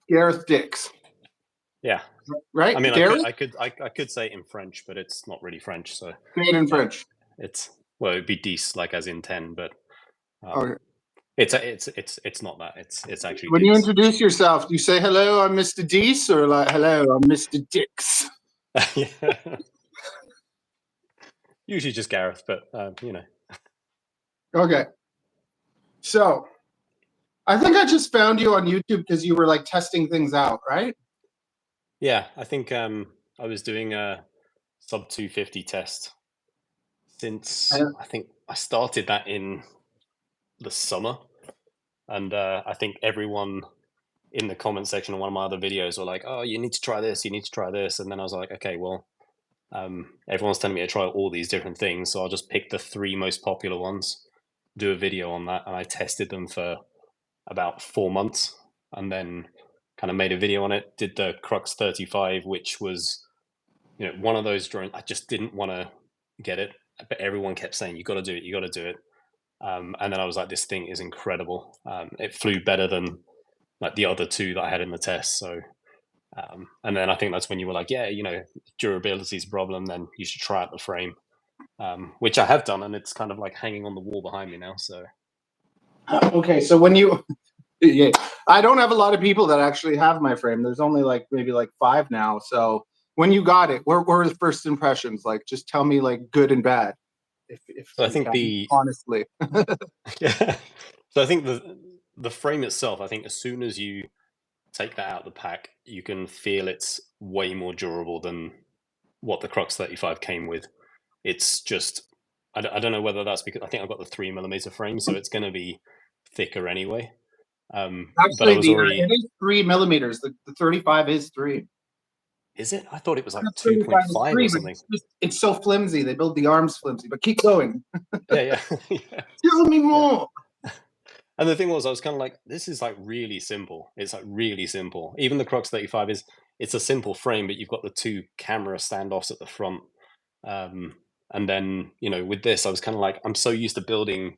Gareth Dix. Yeah. Right? I mean, Gareth? I could say it in French, but it's not really French. So say it in French. Well, it'd be 10, like as in 10, but Okay. it's not that. It's actually When Dix. you introduce yourself, do you say hello, I'm Mr. Dees, or like hello, I'm Mr. Dix? Yeah. Usually just Gareth, but you know. Okay. So I think I just found you on YouTube because you were like testing things out, right? Yeah, I think I was doing a sub 250 test since I think I started that in the summer, and I think everyone in the comment section of one of my other videos were like, "Oh, you need to try this, you need to try this," and then I was like, "Okay, well, everyone's telling me to try all these different things, so I'll just pick the 3 most popular ones, do a video on that," and I tested them for about 4 months, and then kind of made a video on it. Did the Crux 35, which was, you know, one of those drones. I just didn't want to get it, but everyone kept saying, "You got to do it, you got to do it." And then I was like, "This thing is incredible." It flew better than like the other 2 that I had in the test. So, and then I think that's when you were like, "Yeah, you know, durability is a problem. Then you should try out the frame," which I have done, and it's kind of like hanging on the wall behind me now. So, okay, so when you, yeah, I don't have a lot of people that actually have my frame. There's only like maybe like 5 now. So when you got it, what were the first impressions? Like, just tell me like good and bad. If so I think honestly, yeah. So I think the frame itself, I think as soon as you take that out of the pack, you can feel it's way more durable than what the Crux 35 came with. It's just, I don't know whether that's because I think I've got the 3mm frame, so it's going to be thicker anyway. actually, but I was already, it is 3mm. The 35 is 3. Is it? I thought it was like 2.5 or something. It's so flimsy. They build the arms flimsy, but keep going. Yeah. Tell me more. Yeah. And the thing was, I was kind of like, this is like really simple. It's like really simple. Even the Crux 35 it's a simple frame, but you've got the 2 camera standoffs at the front. And then, you know, with this, I was kind of like, I'm so used to building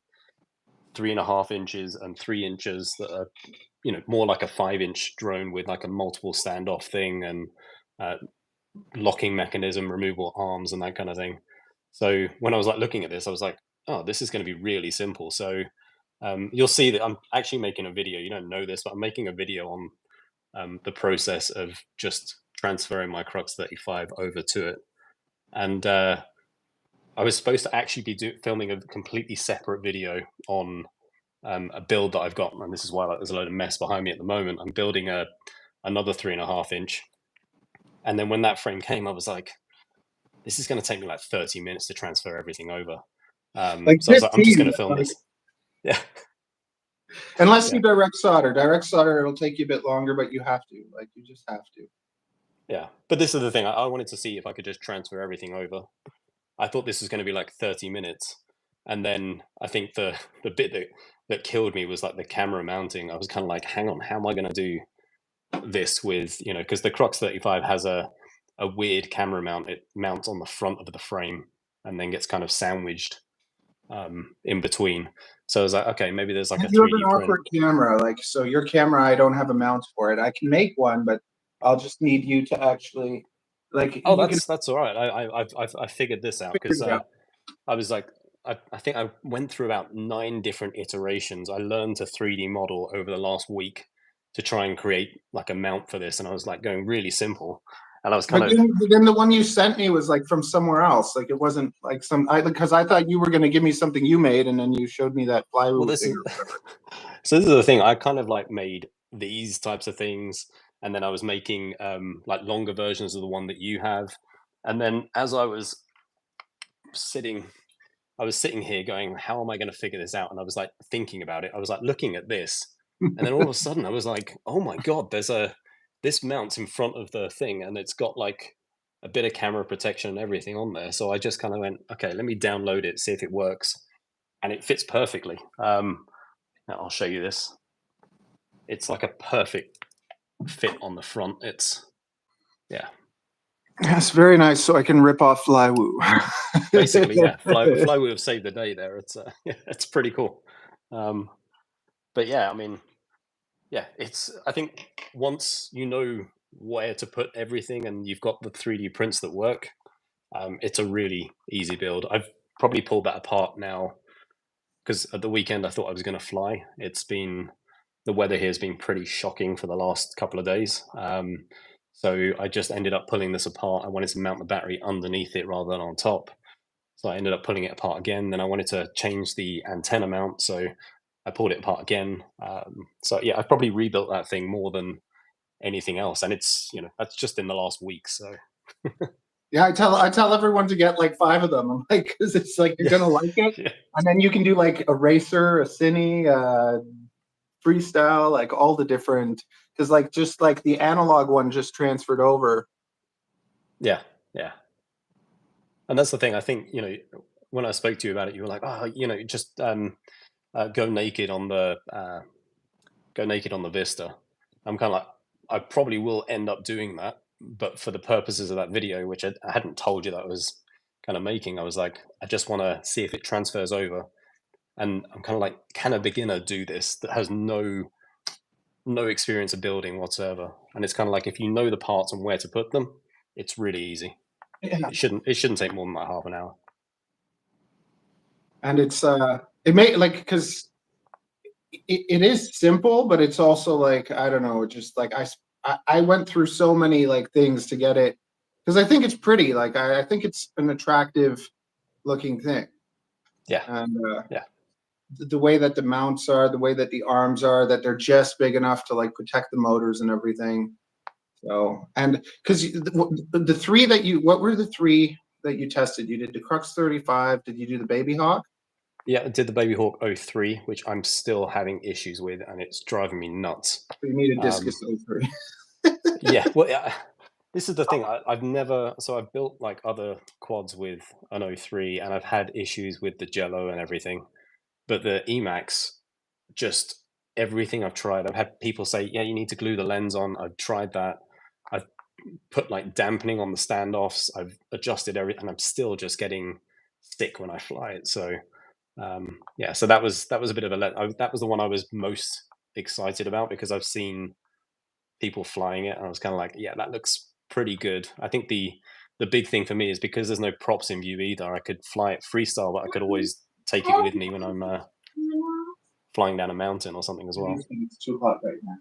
3.5 inches and 3 inches that are, you know, more like a 5-inch drone with like a multiple standoff thing and locking mechanism, removable arms, and that kind of thing. So when I was like looking at this, I was like, oh, this is going to be really simple. So you'll see that I'm actually making a video. You don't know this, but I'm making a video on the process of just transferring my Crux 35 over to it. And I was supposed to actually be filming a completely separate video on a build that I've got. And this is why there's a load of mess behind me at the moment. I'm building another 3.5 inch. And then when that frame came, I was like, this is going to take me like 30 minutes to transfer everything over. So I was like, I'm just going to film this. Yeah. Unless you direct solder. Direct solder, it'll take you a bit longer, but you have to. Like, you just have to. Yeah. But this is the thing. I wanted to see if I could just transfer everything over. I thought this was going to be like 30 minutes. And then I think the bit that killed me was like the camera mounting. I was kind of like, hang on, how am I going to do this with, you know, because the Crux 35 has a weird camera mount. It mounts on the front of the frame and then gets kind of sandwiched in between. So I was like, okay, maybe there's like a 3D you have an awkward camera, like, so your camera, I don't have a mount for it. I can make one, but I'll just need you to actually, like. Oh, that's all right. I figured this out because I was like, I think I went through about 9 different iterations. I learned to 3D model over the last week to try and create like a mount for this, and I was like going really simple. And I was kind of. Then the one you sent me was like from somewhere else. Like, it wasn't like because I thought you were going to give me something you made, and then you showed me that plywood. Well, so this is the thing. I kind of like made these types of things, and then I was making like longer versions of the one that you have. And then as I was sitting here going, how am I going to figure this out? And I was like thinking about it. I was like looking at this, and then all of a sudden I was like, oh my god, this mounts in front of the thing, and it's got like a bit of camera protection and everything on there. So I just kind of went, okay, let me download it, see if it works, and it fits perfectly. I'll show you this. It's like a perfect fit on the front. That's very nice. So I can rip off Flywoo. Basically, yeah. Flywoo have saved the day there. It's pretty cool. But yeah, I mean, yeah, I think once you know where to put everything and you've got the 3D prints that work, it's a really easy build. I've probably pulled that apart now because at the weekend I thought I was going to fly. The weather here has been pretty shocking for the last couple of days. So I just ended up pulling this apart. I wanted to mount the battery underneath it rather than on top. So I ended up pulling it apart again. Then I wanted to change the antenna mount. So I pulled it apart again. So yeah, I've probably rebuilt that thing more than anything else. And that's just in the last week. So Yeah, I tell everyone to get like 5 of them. I'm like, because it's like you're gonna like it, yeah. and then you can do like a racer, a cine, freestyle, like all the different. Because like just like the analog one just transferred over. Yeah. Yeah. And that's the thing. I think, when I spoke to you about it, you were like, oh, just go naked on the Vista. I'm kind of like, I probably will end up doing that, but for the purposes of that video, which I hadn't told you that I was kind of making, I was like, I just want to see if it transfers over. And I'm kind of like, can a beginner do this that has no experience of building whatsoever? And it's kind of like, if you know the parts and where to put them, it's really easy. Yeah. It shouldn't take more than like half an hour. And it's it may like because it is simple, but it's also like I don't know, just like I went through so many like things to get it because I think it's pretty. Like I think it's an attractive looking thing. Yeah. And Yeah. the way that the mounts are, the way that the arms are, that they're just big enough to like protect the motors and everything. So, and because the 3 that what were the 3 that you tested? You did the Crux 35. Did you do the Baby Hawk? Yeah, I did the Baby Hawk 03, which I'm still having issues with, and it's driving me nuts. You need a Discus 03. Yeah, well, yeah, this is the thing. I've built like other quads with an 03, and I've had issues with the Jello and everything. But the Emax, just everything I've tried, I've had people say, yeah, you need to glue the lens on. I've tried that. I've put like dampening on the standoffs. I've adjusted everything, and I'm still just getting sick when I fly it. So yeah, so that was a bit of that was the one I was most excited about because I've seen people flying it, and I was kind of like, yeah, that looks pretty good. I think the big thing for me is because there's no props in view either. I could fly it freestyle, but I could always take it with me when I'm flying down a mountain or something as well. It's too hot right now.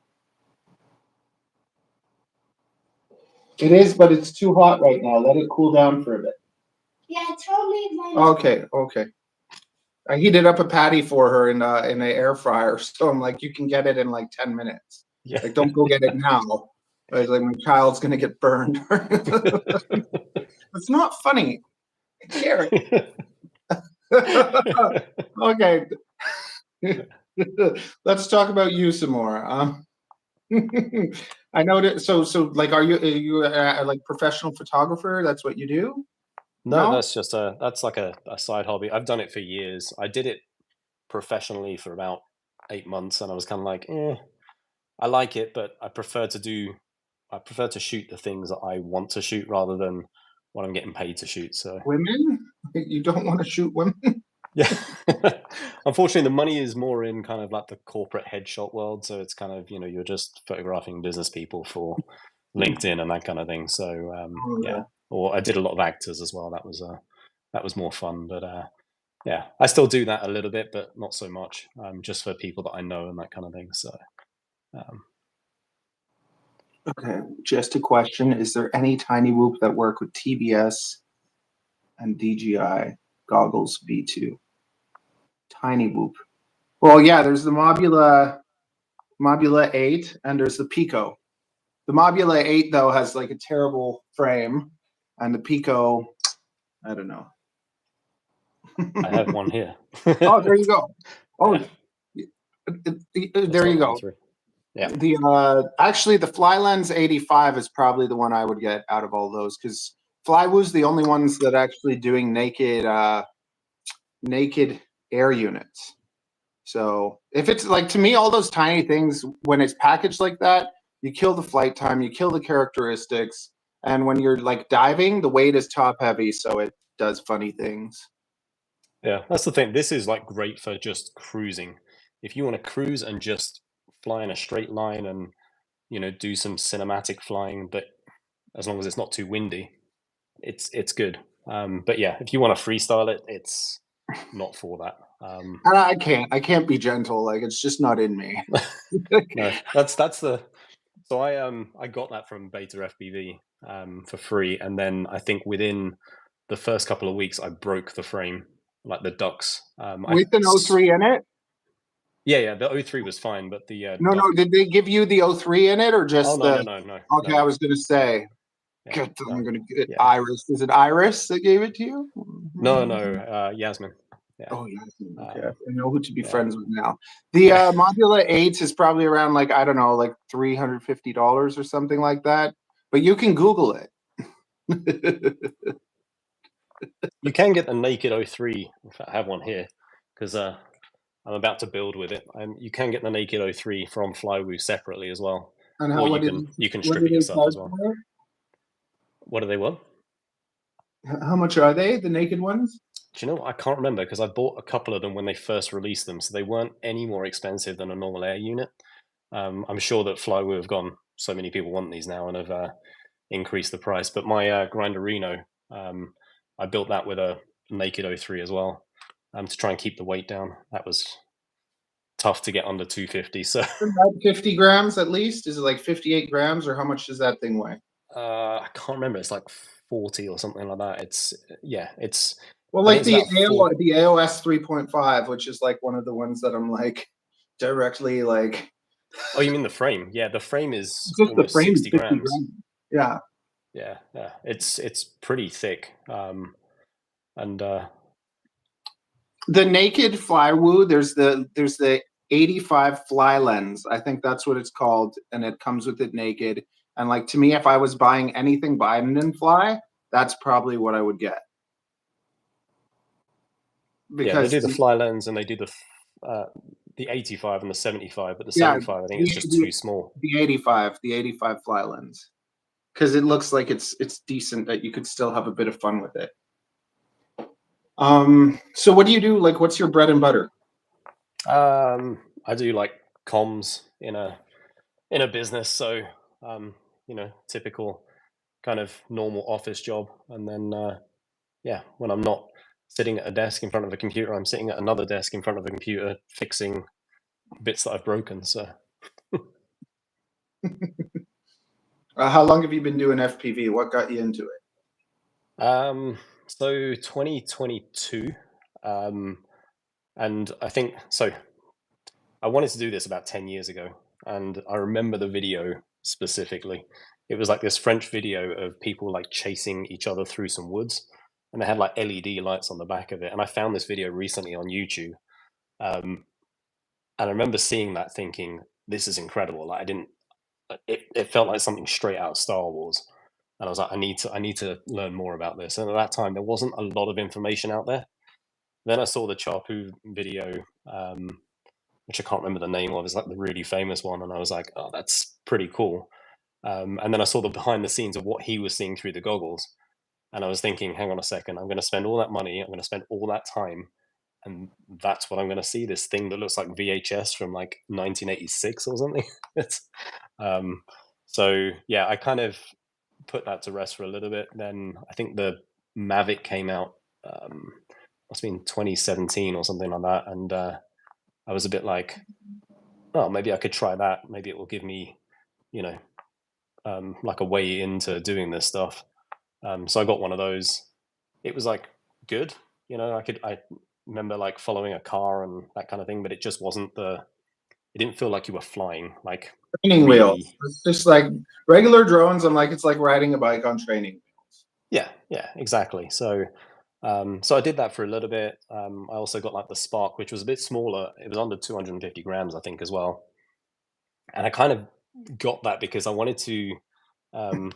It is, but it's too hot right now. Let it cool down for a bit. Yeah, totally. Okay, okay. I heated up a patty for her in an air fryer, so I'm like, you can get it in like 10 minutes. Yeah. Like, don't go get it now. Like my child's gonna get burned. It's not funny, Gareth. Okay. Let's talk about you some more. I know that. So like, are you like professional photographer? That's what you do? No, that's like a side hobby. I've done it for years. I did it professionally for about 8 months, and I was kind of like, I like it, but I prefer to shoot the things that I want to shoot rather than what I'm getting paid to shoot. So Women? You don't want to shoot women? yeah, unfortunately, the money is more in kind of like the corporate headshot world. So it's kind of you're just photographing business people for LinkedIn and that kind of thing. So yeah, or I did a lot of actors as well. That was more fun, but yeah, I still do that a little bit, but not so much. Just for people that I know and that kind of thing. So. Okay, just a question. Is there any tiny whoop that work with TBS and DJI goggles V2? Tiny whoop. Well, yeah, there's the Mobula 8 and there's the Pico. The Mobula 8 though has like a terrible frame, and the Pico, I don't know. I have one here. Oh, there you go. Oh, yeah. There you go. Yeah. Actually the Flylens 85 is probably the one I would get out of all those because Flywoo's the only ones that actually doing naked air units. So if it's like, to me, all those tiny things, when it's packaged like that, you kill the flight time, you kill the characteristics, and when you're like diving, the weight is top heavy, so it does funny things. Yeah, that's the thing. This is like great for just cruising. If you want to cruise and just fly in a straight line and, you know, do some cinematic flying, but as long as it's not too windy, it's good. But yeah, if you want to freestyle it, it's not for that. And I can't be gentle. Like, it's just not in me. No, that's the. So I got that from Beta FPV for free, and then I think within the first couple of weeks I broke the frame, like the ducts. With an 03 in it? Yeah, the 03 was fine, but the No. Did they give you the 03 in it, or just no. Okay, I was gonna say. Yeah, I'm gonna get yeah. Iris. Is it Iris that gave it to you? No, Yasmin. Yeah. Oh, Yasmin. Okay, I know who to be yeah. friends with now. The Modula 8 is probably around, like, I don't know, like $350 or something like that. But you can Google it. You can get the naked 03. In fact, I have one here because I'm about to build with it. You can get the naked 03 from Flywoo separately as well, And or you can strip it yourself as well. What are they? What? How much are they? The naked ones? Do you know? I can't remember because I bought a couple of them when they first released them, so they weren't any more expensive than a normal air unit. I'm sure that Flywoo have gone. So many people want these now and have increased the price. But my Grinderino, I built that with a naked 03 as well, to try and keep the weight down. That was tough to get under 250. So about 50 grams at least. Is it like 58 grams, or how much does that thing weigh? I can't remember. It's like 40 or something like that. It's well, like the AOS 3.5, which is like one of the ones that I'm like directly like. Oh, you mean the frame? Yeah, the frame is just almost the frame 60 grams. Yeah. It's pretty thick. And the naked Flywoo, there's the 85 fly lens. I think that's what it's called, and it comes with it naked. And like, to me, if I was buying anything Biden and Fly, that's probably what I would get. Because they do the fly lens and they do the 85 and the 75, but the 75 I think is just too small. The 85 fly lens, because it looks like it's decent, that you could still have a bit of fun with it. So what do you do? Like, what's your bread and butter? I do like comms in a business, so you know, typical kind of normal office job, and then yeah, when I'm not sitting at a desk in front of a computer, I'm sitting at another desk in front of a computer fixing bits that I've broken. So how long have you been doing FPV? What got you into it? So 2022, and I think so. I wanted to do this about 10 years ago, and I remember the video specifically. It was like this French video of people like chasing each other through some woods, and they had like LED lights on the back of it. And I found this video recently on YouTube, and I remember seeing that, thinking, "This is incredible!" Like, it felt like something straight out of Star Wars, and I was like, "I need to learn more about this." And at that time, there wasn't a lot of information out there. Then I saw the Charpu video, which I can't remember the name of. It's like the really famous one, and I was like, "Oh, that's pretty cool." And then I saw the behind the scenes of what he was seeing through the goggles, and I was thinking, "Hang on a second, I'm going to spend all that money, I'm going to spend all that time, and that's what I'm going to see, this thing that looks like VHS from like 1986 or something." It's, so yeah, I kind of put that to rest for a little bit. Then I think the Mavic came out, must have been 2017 or something like that, and I was a bit like, "Oh, maybe I could try that. Maybe it will give me, you know, like a way into doing this stuff." So I got one of those. It was like good, you know. I remember like following a car and that kind of thing, but it just wasn't it didn't feel like you were flying, like training wheels. It's just like regular drones. I'm like, it's like riding a bike on training wheels. Yeah, exactly. So so I did that for a little bit. I also got like the Spark, which was a bit smaller. It was under 250 grams, I think, as well. And I kind of got that because I wanted to. I'm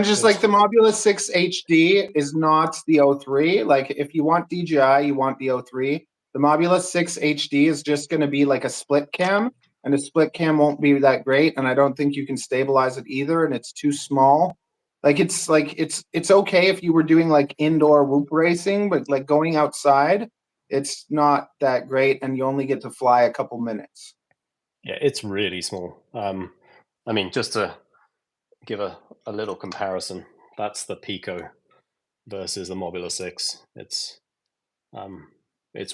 just like, the Modula 6 HD is not the 03. Like, if you want DJI, you want the 03. The Modula 6 HD is just going to be like a split cam, and a split cam won't be that great. And I don't think you can stabilize it either, and it's too small. Like, it's okay if you were doing like indoor whoop racing, but like going outside, it's not that great, and you only get to fly a couple minutes. Yeah, it's really small. I mean, just to give a little comparison, that's the Pico versus the Mobula 6. It's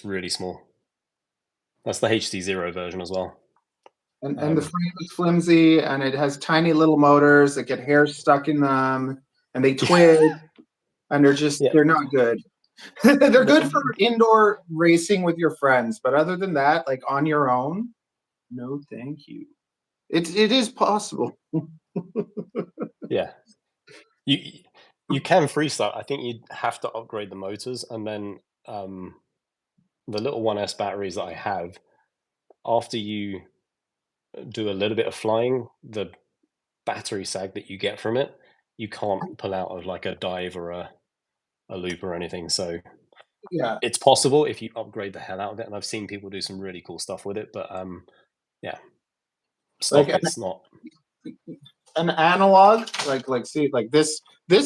really small. That's the HD0 version as well. And the frame is flimsy, and it has tiny little motors that get hair stuck in them, and they twig, and they're not good. They're good for indoor racing with your friends, but other than that, like on your own, no, thank you. It is possible. Yeah, you can freestyle. I think you'd have to upgrade the motors, and then the little 1S batteries that I have, after you do a little bit of flying, the battery sag that you get from it, you can't pull out of like a dive or a loop or anything. So Yeah, it's possible if you upgrade the hell out of it, and I've seen people do some really cool stuff with it. But yeah, stock like it's not. an analog, see, like this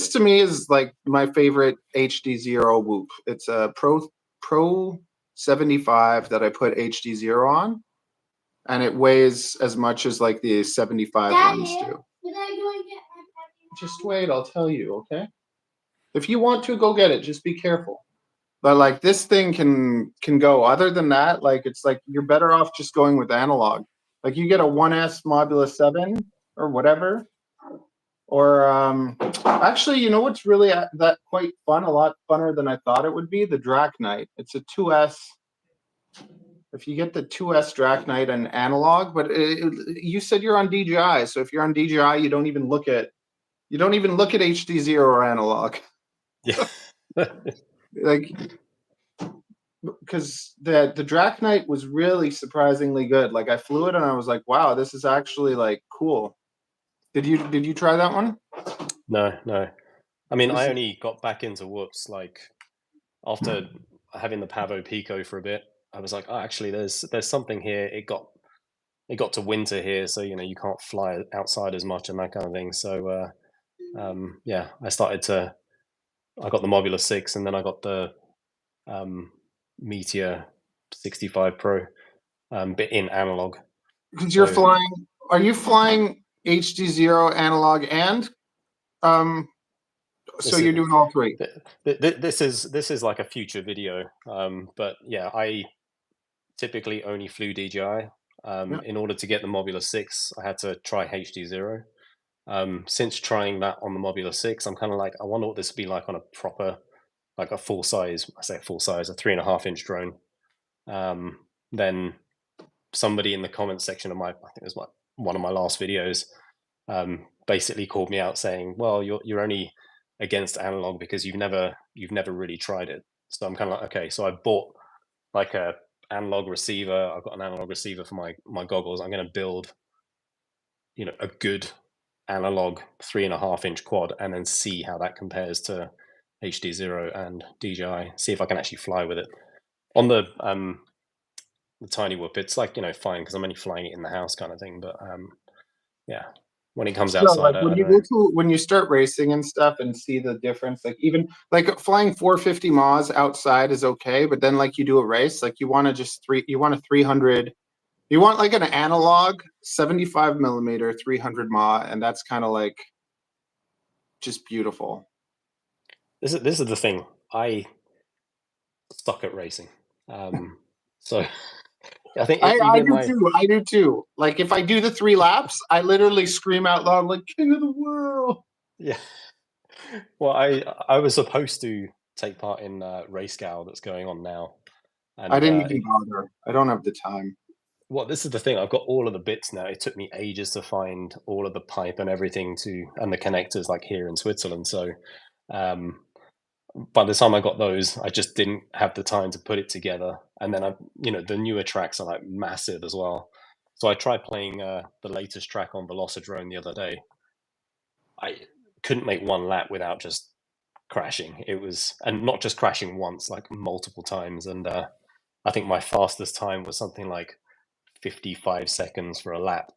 to me is like my favorite HD0 whoop. It's a Pro 75 that I put HD0 on, and it weighs as much as like the 75 ones do. Just wait, I'll tell you, okay? If you want to, go get it. Just be careful. But like this thing can go. Other than that, like it's like you're better off just going with analog. Like you get a 1S Mobula 7 or whatever. Or actually, you know what's really that quite fun? A lot funner than I thought it would be. The Draknite. It's a 2S. If you get the 2S Draknite and analog, but you said you're on DJI, so if you're on DJI, you don't even look at HD0 or analog. Yeah. Like, because the Draknite was really surprisingly good. Like I flew it and I was like, wow, this is actually like cool. Did you try that one? No. I mean, I only got back into whoops like after having the Pavo Pico for a bit. I was like, oh, actually, there's something here. It got to winter here, so you know you can't fly outside as much and that kind of thing. So yeah, I got the Mobula 6, and then I got the Meteor 65 Pro, but in analog. Because you're flying. Are you flying HD0 analog and so you're doing all three? This is like a future video, but yeah, I typically only flew DJI. In order to get the Mobula 6, I had to try HD0. Since trying that on the Mobula 6, I'm kind of like, I wonder what this would be like on a proper, like a full size, I say full size, a 3.5-inch drone. Then somebody in the comments section of I think it was one of my last videos, basically called me out saying, well, you're only against analog because you've never really tried it. So I'm kind of like, okay, so I bought like a analog receiver. I've got an analog receiver for my goggles. I'm going to build, you know, a good analog 3.5-inch quad and then see how that compares to HD0 and DJI. See if I can actually fly with it on the tiny whoop. It's like, you know, fine because I'm only flying it in the house kind of thing. But yeah, when it comes outside, like when you start racing and stuff and see the difference, like even like flying 450 miles outside is okay, but then like you do a race, like you want a 300, you want like an analog 75 millimeter 300 mah, and that's kind of like just beautiful. This is the thing. I suck at racing, so I think I do too. Like if I do the 3 laps, I literally scream out loud like "King of the world!" Yeah. Well, I was supposed to take part in Race Gal that's going on now, and I didn't even bother. I don't have the time. Well, this is the thing. I've got all of the bits now. It took me ages to find all of the pipe and everything and the connectors, like here in Switzerland. So, by the time I got those, I just didn't have the time to put it together. And then the newer tracks are like massive as well. So I tried playing the latest track on Velocidrone the other day. I couldn't make one lap without just crashing. And not just crashing once, like multiple times. And I think my fastest time was something like 55 seconds for a lap.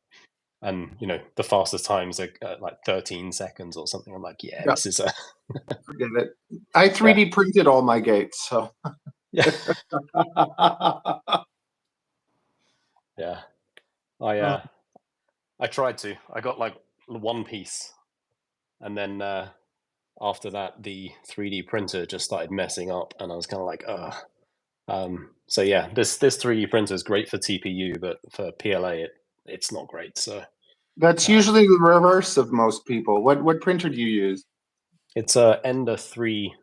And the fastest times are like 13 seconds or something. I'm like, yeah. This is forget it. I 3D printed all my gates, so yeah. Yeah. I tried to. I got like one piece, and then after that, the 3D printer just started messing up, and I was kind of like, ugh. So yeah, this 3D printer is great for TPU, but for PLA, it's not great. So That's usually the reverse of most people. What printer do you use? it's a Ender 3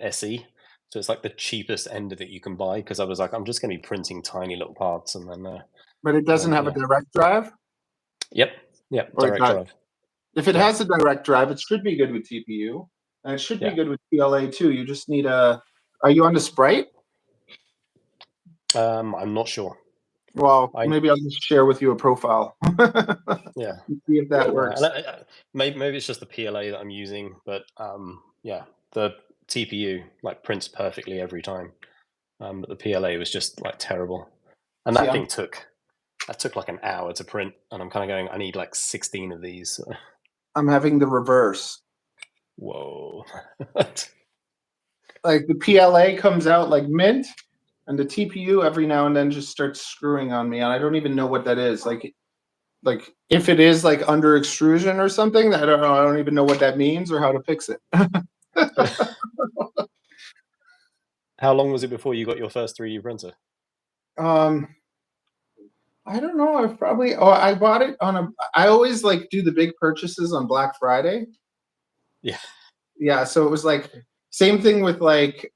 SE. So it's like the cheapest Ender that you can buy, because I was like, I'm just going to be printing tiny little parts, and then. But it doesn't have a direct drive? Yep, Or direct drive. If it has a direct drive, it should be good with TPU. And it should be good with PLA too. You just need a... Are you on the Sprite? I'm not sure. Well, maybe I'll just share with you a profile. Yeah. See if that works. Maybe it's just the PLA that I'm using, but yeah, the TPU like prints perfectly every time. But the PLA was just like terrible. And that thing took like an hour to print, and I'm kind of going, I need like 16 of these. So. I'm having the reverse. Whoa. Like the PLA comes out like mint, and the TPU every now and then just starts screwing on me, and I don't even know what that is. Like if it is like under extrusion or something, I don't know. I don't even know what that means or how to fix it. How long was it before you got your first 3D printer? I don't know. I've probably I bought it on a. I always like do the big purchases on Black Friday. Yeah. Yeah. So it was like same thing with like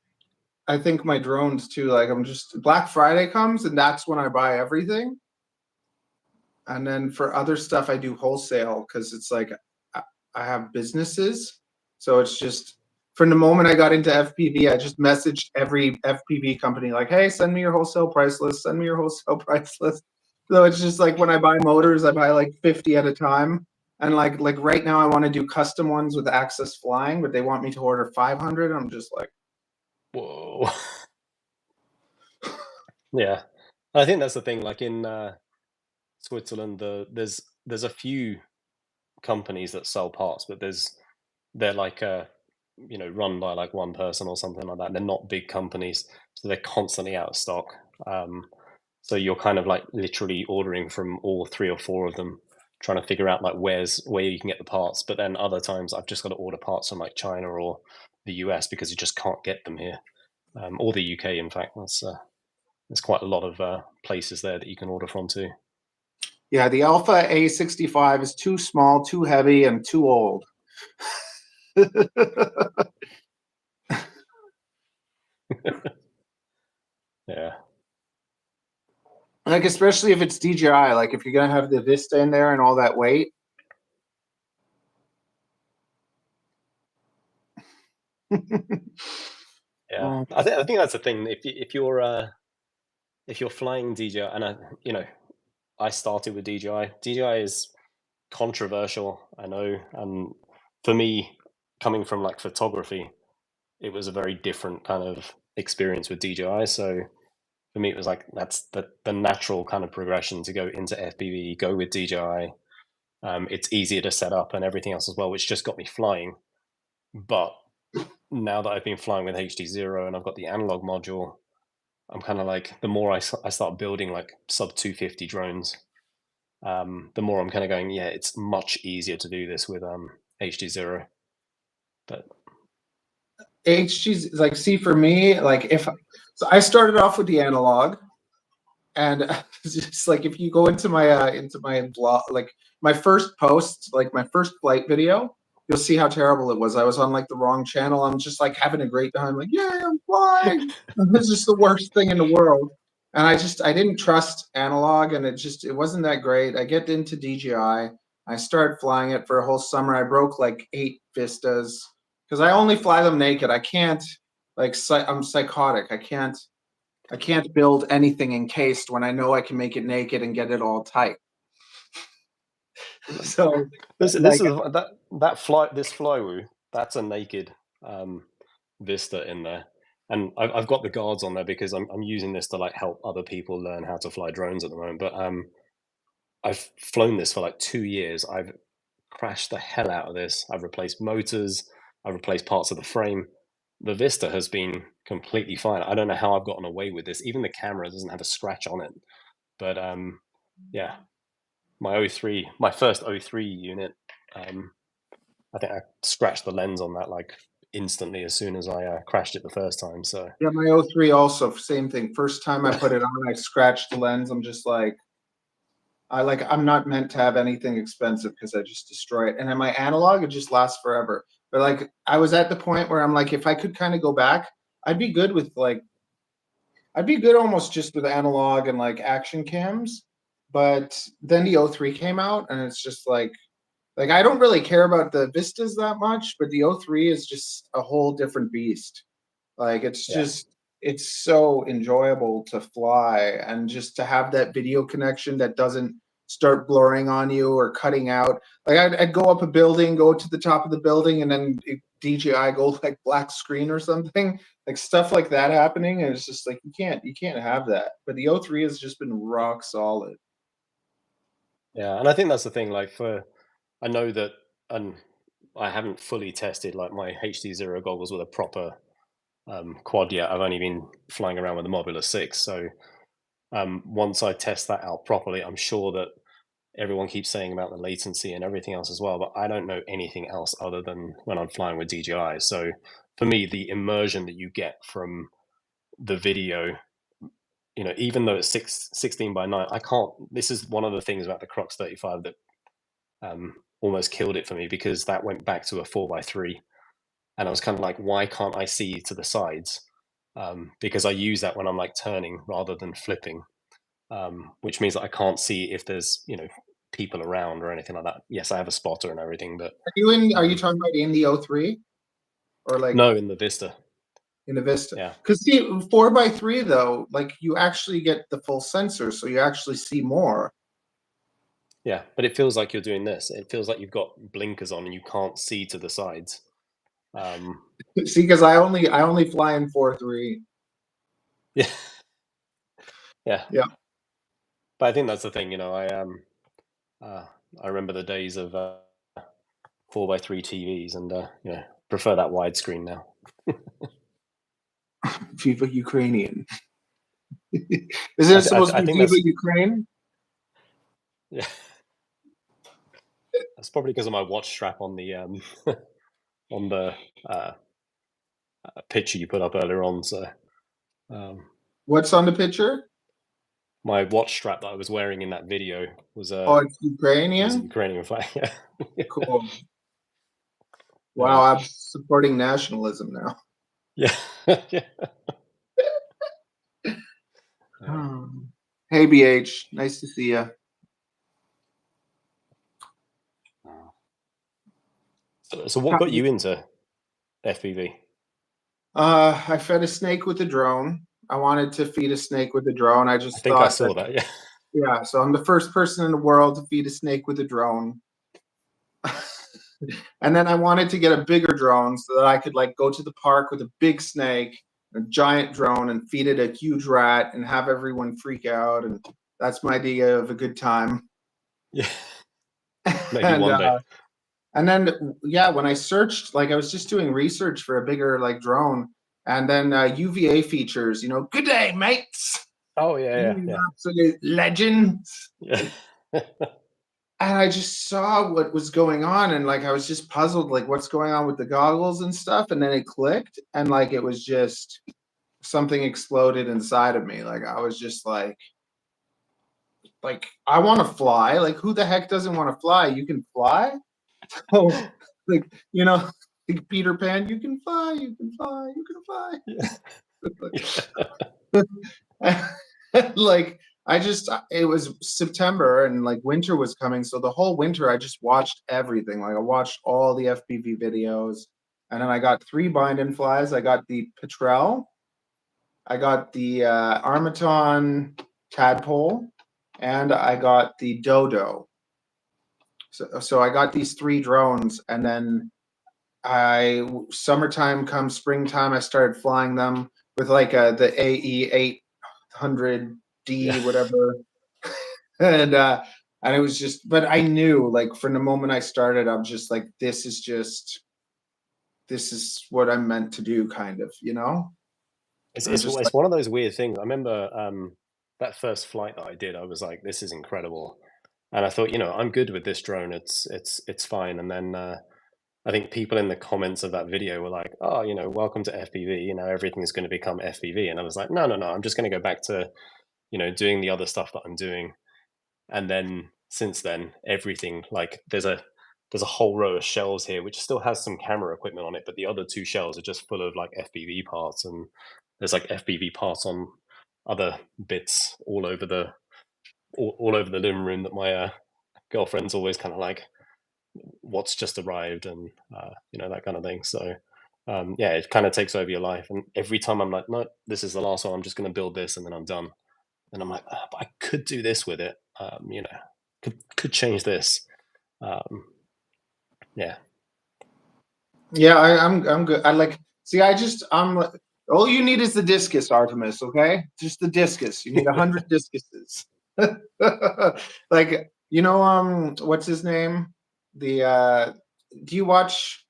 I think my drones too. Like I'm just Black Friday comes and that's when I buy everything. And then for other stuff I do wholesale because it's like I have businesses. So it's just from the moment I got into FPV, I just messaged every FPV company like, hey, send me your wholesale price list. Send me your wholesale price list. So it's just like when I buy motors, I buy like 50 at a time. And like right now I want to do custom ones with Access Flying, but they want me to order 500. I'm just like, whoa. Yeah. I think that's the thing. Like in Switzerland, there's a few companies that sell parts, but they're like run by like one person or something like that. They're not big companies, so they're constantly out of stock. So you're kind of like literally ordering from all 3 or 4 of them, trying to figure out like where you can get the parts. But then other times I've just got to order parts from like China or the US because you just can't get them here, or the UK. In fact, there's quite a lot of places there that you can order from too. Yeah, the Alpha A65 is too small, too heavy, and too old. Yeah. Like especially if it's DJI, like if you're gonna have the Vista in there and all that weight. Yeah, I think that's the thing. If you're flying DJI, and I started with DJI. DJI is controversial, I know, and for me, coming from like photography, it was a very different kind of experience with DJI. So for me, it was like that's the natural kind of progression to go into FPV, go with DJI. It's easier to set up and everything else as well, which just got me flying. But now that I've been flying with HD0 and I've got the analog module, I'm kind of like, the more I start building like sub 250 drones, the more I'm kind of going, yeah, it's much easier to do this with HD0. But HG's like, see, for me, like so I started off with the analog, and it's just like if you go into my blog, like my first post, like my first flight video, you'll see how terrible it was. I was on like the wrong channel. I'm just like having a great time, like, yeah, I'm flying. This is the worst thing in the world. And I didn't trust analog, and it wasn't that great. I get into DJI. I started flying it for a whole summer. I broke like 8 Vistas because I only fly them naked. I can't, like, I'm psychotic. I can't build anything encased when I know I can make it naked and get it all tight. So this is this Flywoo, that's a naked Vista in there, and I've got the guards on there because I'm using this to like help other people learn how to fly drones at the moment. But I've flown this for like 2 years. I've crashed the hell out of this. I've replaced motors. I've replaced parts of the frame. The Vista has been completely fine. I don't know how I've gotten away with this. Even the camera doesn't have a scratch on it. But yeah, my 03, my first 03 unit. I think I scratched the lens on that like instantly as soon as I crashed it the first time. So yeah, my 03 also same thing. First time I put it on, I scratched the lens. I'm just like, I'm not meant to have anything expensive because I just destroy it. And then my analog, it just lasts forever. But like I was at the point where I'm like, if I could kind of go back, I'd be good with like, I'd be good almost just with analog and like action cams. But then the 03 came out and it's just like I don't really care about the Vistas that much, but the 03 is just a whole different beast. Like it's just it's so enjoyable to fly and just to have that video connection that doesn't start blurring on you or cutting out. Like I'd go up a building, go to the top of the building, and then DJI go like black screen or something, like stuff like that happening. And it's just like you can't have that. But the 03 has just been rock solid. yeah, and I think that's the thing. Like I know that, and I haven't fully tested like my HD Zero goggles with a proper quad yet. I've only been flying around with the Mobula 6. So once I test that out properly, I'm sure that everyone keeps saying about the latency and everything else as well, but I don't know anything else other than when I'm flying with DJI. So for me, the immersion that you get from the video, you know, even though it's 16:9, I can't. This is one of the things about the Crux 35 that almost killed it for me, because that went back to a 4:3, and I was kind of like, why can't I see to the sides? Because I use that when I'm like turning rather than flipping, which means that I can't see if there's, you know, people around or anything like that. Yes, I have a spotter and everything, but Are you talking about in the 03 or like no, in the Vista. in the Vista? Yeah, Because see, 4:3 though, like you actually get the full sensor, so you actually see more. yeah, but it feels like you're doing this. It feels like you've got blinkers on and you can't see to the sides. See, because I only fly in 4:3. Yeah, yeah, Yeah. but I think that's the thing. You know, I remember the days of 4:3 TVs, and you know, prefer that widescreen now. Viva Ukrainian. Isn't it supposed to be think Viva that's, Ukraine? yeah. That's probably because of my watch strap on the on the picture you put up earlier on. So What's on the picture? my watch strap that I was wearing in that video was Oh, it's a Ukrainian. Ukrainian flag. Yeah. Cool. Wow, I'm supporting nationalism now. Yeah. Yeah. Hey, BH, nice to see you. So what got you into FPV? I fed a snake with a drone. I wanted to feed a snake with a drone. I I just think I thought saw that. Yeah. yeah, so I'm the first person in the world to feed a snake with a drone. And then I wanted to get a bigger drone so that I could like go to the park with a big snake, a giant drone, and feed it a huge rat and have everyone freak out. And that's my idea of a good time. Yeah. Maybe one day. And then, yeah, when I searched, like I was just doing research for a bigger like drone, and then UVA features, you know, good day, mates. Oh yeah, You yeah, absolute legends. yeah. And I just saw what was going on, and like I was just puzzled, like what's going on with the goggles and stuff. And then it clicked, and like it was just something exploded inside of me. Like I was just like I want to fly. Like who the heck doesn't want to fly? You can fly. Oh, like you know, like Peter Pan. You can fly. You can fly. You can fly. Like it was September and like winter was coming, so the whole winter I just watched everything. Like I watched all the FPV videos, and then I got 3 bind and flies. I got the Petrel, I got the Armaton Tadpole, and I got the Dodo. So I got these 3 drones, and then summertime comes, springtime, I started flying them with like the AE 800D, whatever. And it was just, but I knew like from the moment I started, I'm just like, this is what I'm meant to do, kind of, you know? It's one of those weird things. I remember that first flight that I did, I was like, this is incredible. And I thought, you know, I'm good with this drone. It's fine. And then I think people in the comments of that video were like, oh, you know, welcome to FPV. You know, everything's going to become FPV. And I was like, no, no, no. I'm just going to go back to, you know, doing the other stuff that I'm doing. And then since then, everything, like there's a whole row of shelves here which still has some camera equipment on it, but the other two shelves are just full of like FPV parts, and there's like FPV parts on other bits all over the living room that my girlfriend's always kind of like, what's just arrived, and you know, that kind of thing. So yeah, it kind of takes over your life, and every time I'm like, no, this is the last one, I'm just going to build this and then I'm done. And I'm like, oh, but I could do this with it, you know, could change this. Yeah. Yeah, I'm good. I'm like, all you need is the discus, Artemis. Okay, just the discus. You need 100 discuses. Like, you know, what's his name? Do you watch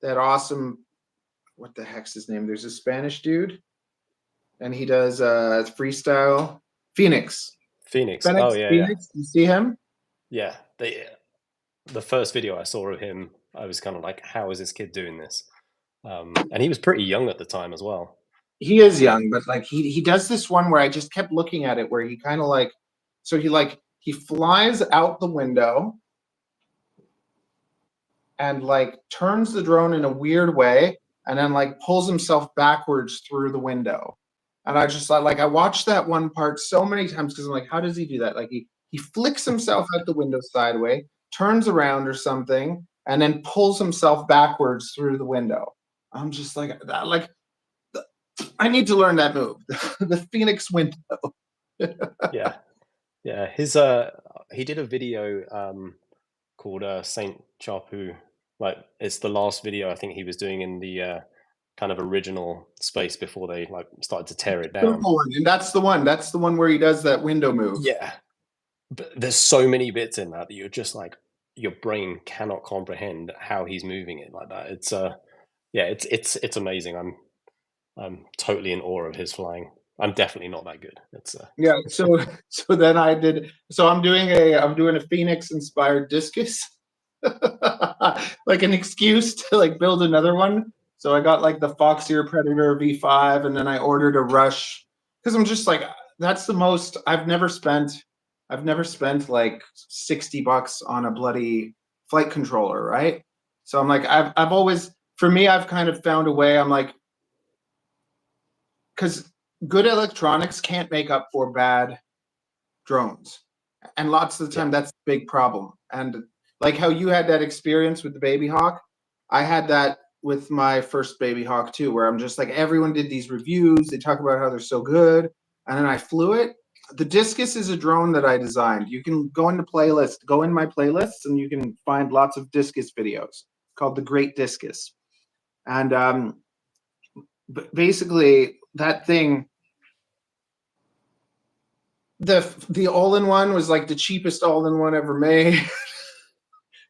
that awesome? What the heck's his name? There's a Spanish dude, and he does freestyle. Phoenix. Phoenix. Oh yeah, yeah, Phoenix. You see him? yeah. The first video I saw of him, I was kind of like, how is this kid doing this? And he was pretty young at the time as well. He is young, but like he does this one where I just kept looking at it where he kind of like, so he flies out the window and like turns the drone in a weird way and then like pulls himself backwards through the window. And I just like I watched that one part so many times because I'm like, how does he do that? Like he flicks himself out the window sideways, turns around or something, and then pulls himself backwards through the window. I'm just like that, like I need to learn that move. The Phoenix window. Yeah, yeah. He did a video called Saint Chapu. Like, it's the last video I think he was doing in the kind of original space before they like started to tear it down. And that's the one. That's the one where he does that window move. Yeah, but there's so many bits in that you're just like, your brain cannot comprehend how he's moving it like that. It's yeah, it's amazing. I'm totally in awe of his flying. I'm definitely not that good. It's Yeah. So then I did. So I'm doing a Phoenix inspired discus, like an excuse to like build another one. So I got like the Foxier Predator V5, and then I ordered a Rush because I'm just like, that's the most I've never spent like $60 on a bloody flight controller, right? So I'm like, I've always, for me, I've kind of found a way. I'm like, because good electronics can't make up for bad drones, and lots of the time that's a big problem. And like how you had that experience with the Baby Hawk, I had that with my first Baby Hawk too, where I'm just like, everyone did these reviews, they talk about how they're so good, and then I flew it. The Discus is a drone that I designed. You can go in my playlists, and you can find lots of Discus videos called The Great Discus. And basically that thing, the all-in-one was like the cheapest all-in-one ever made.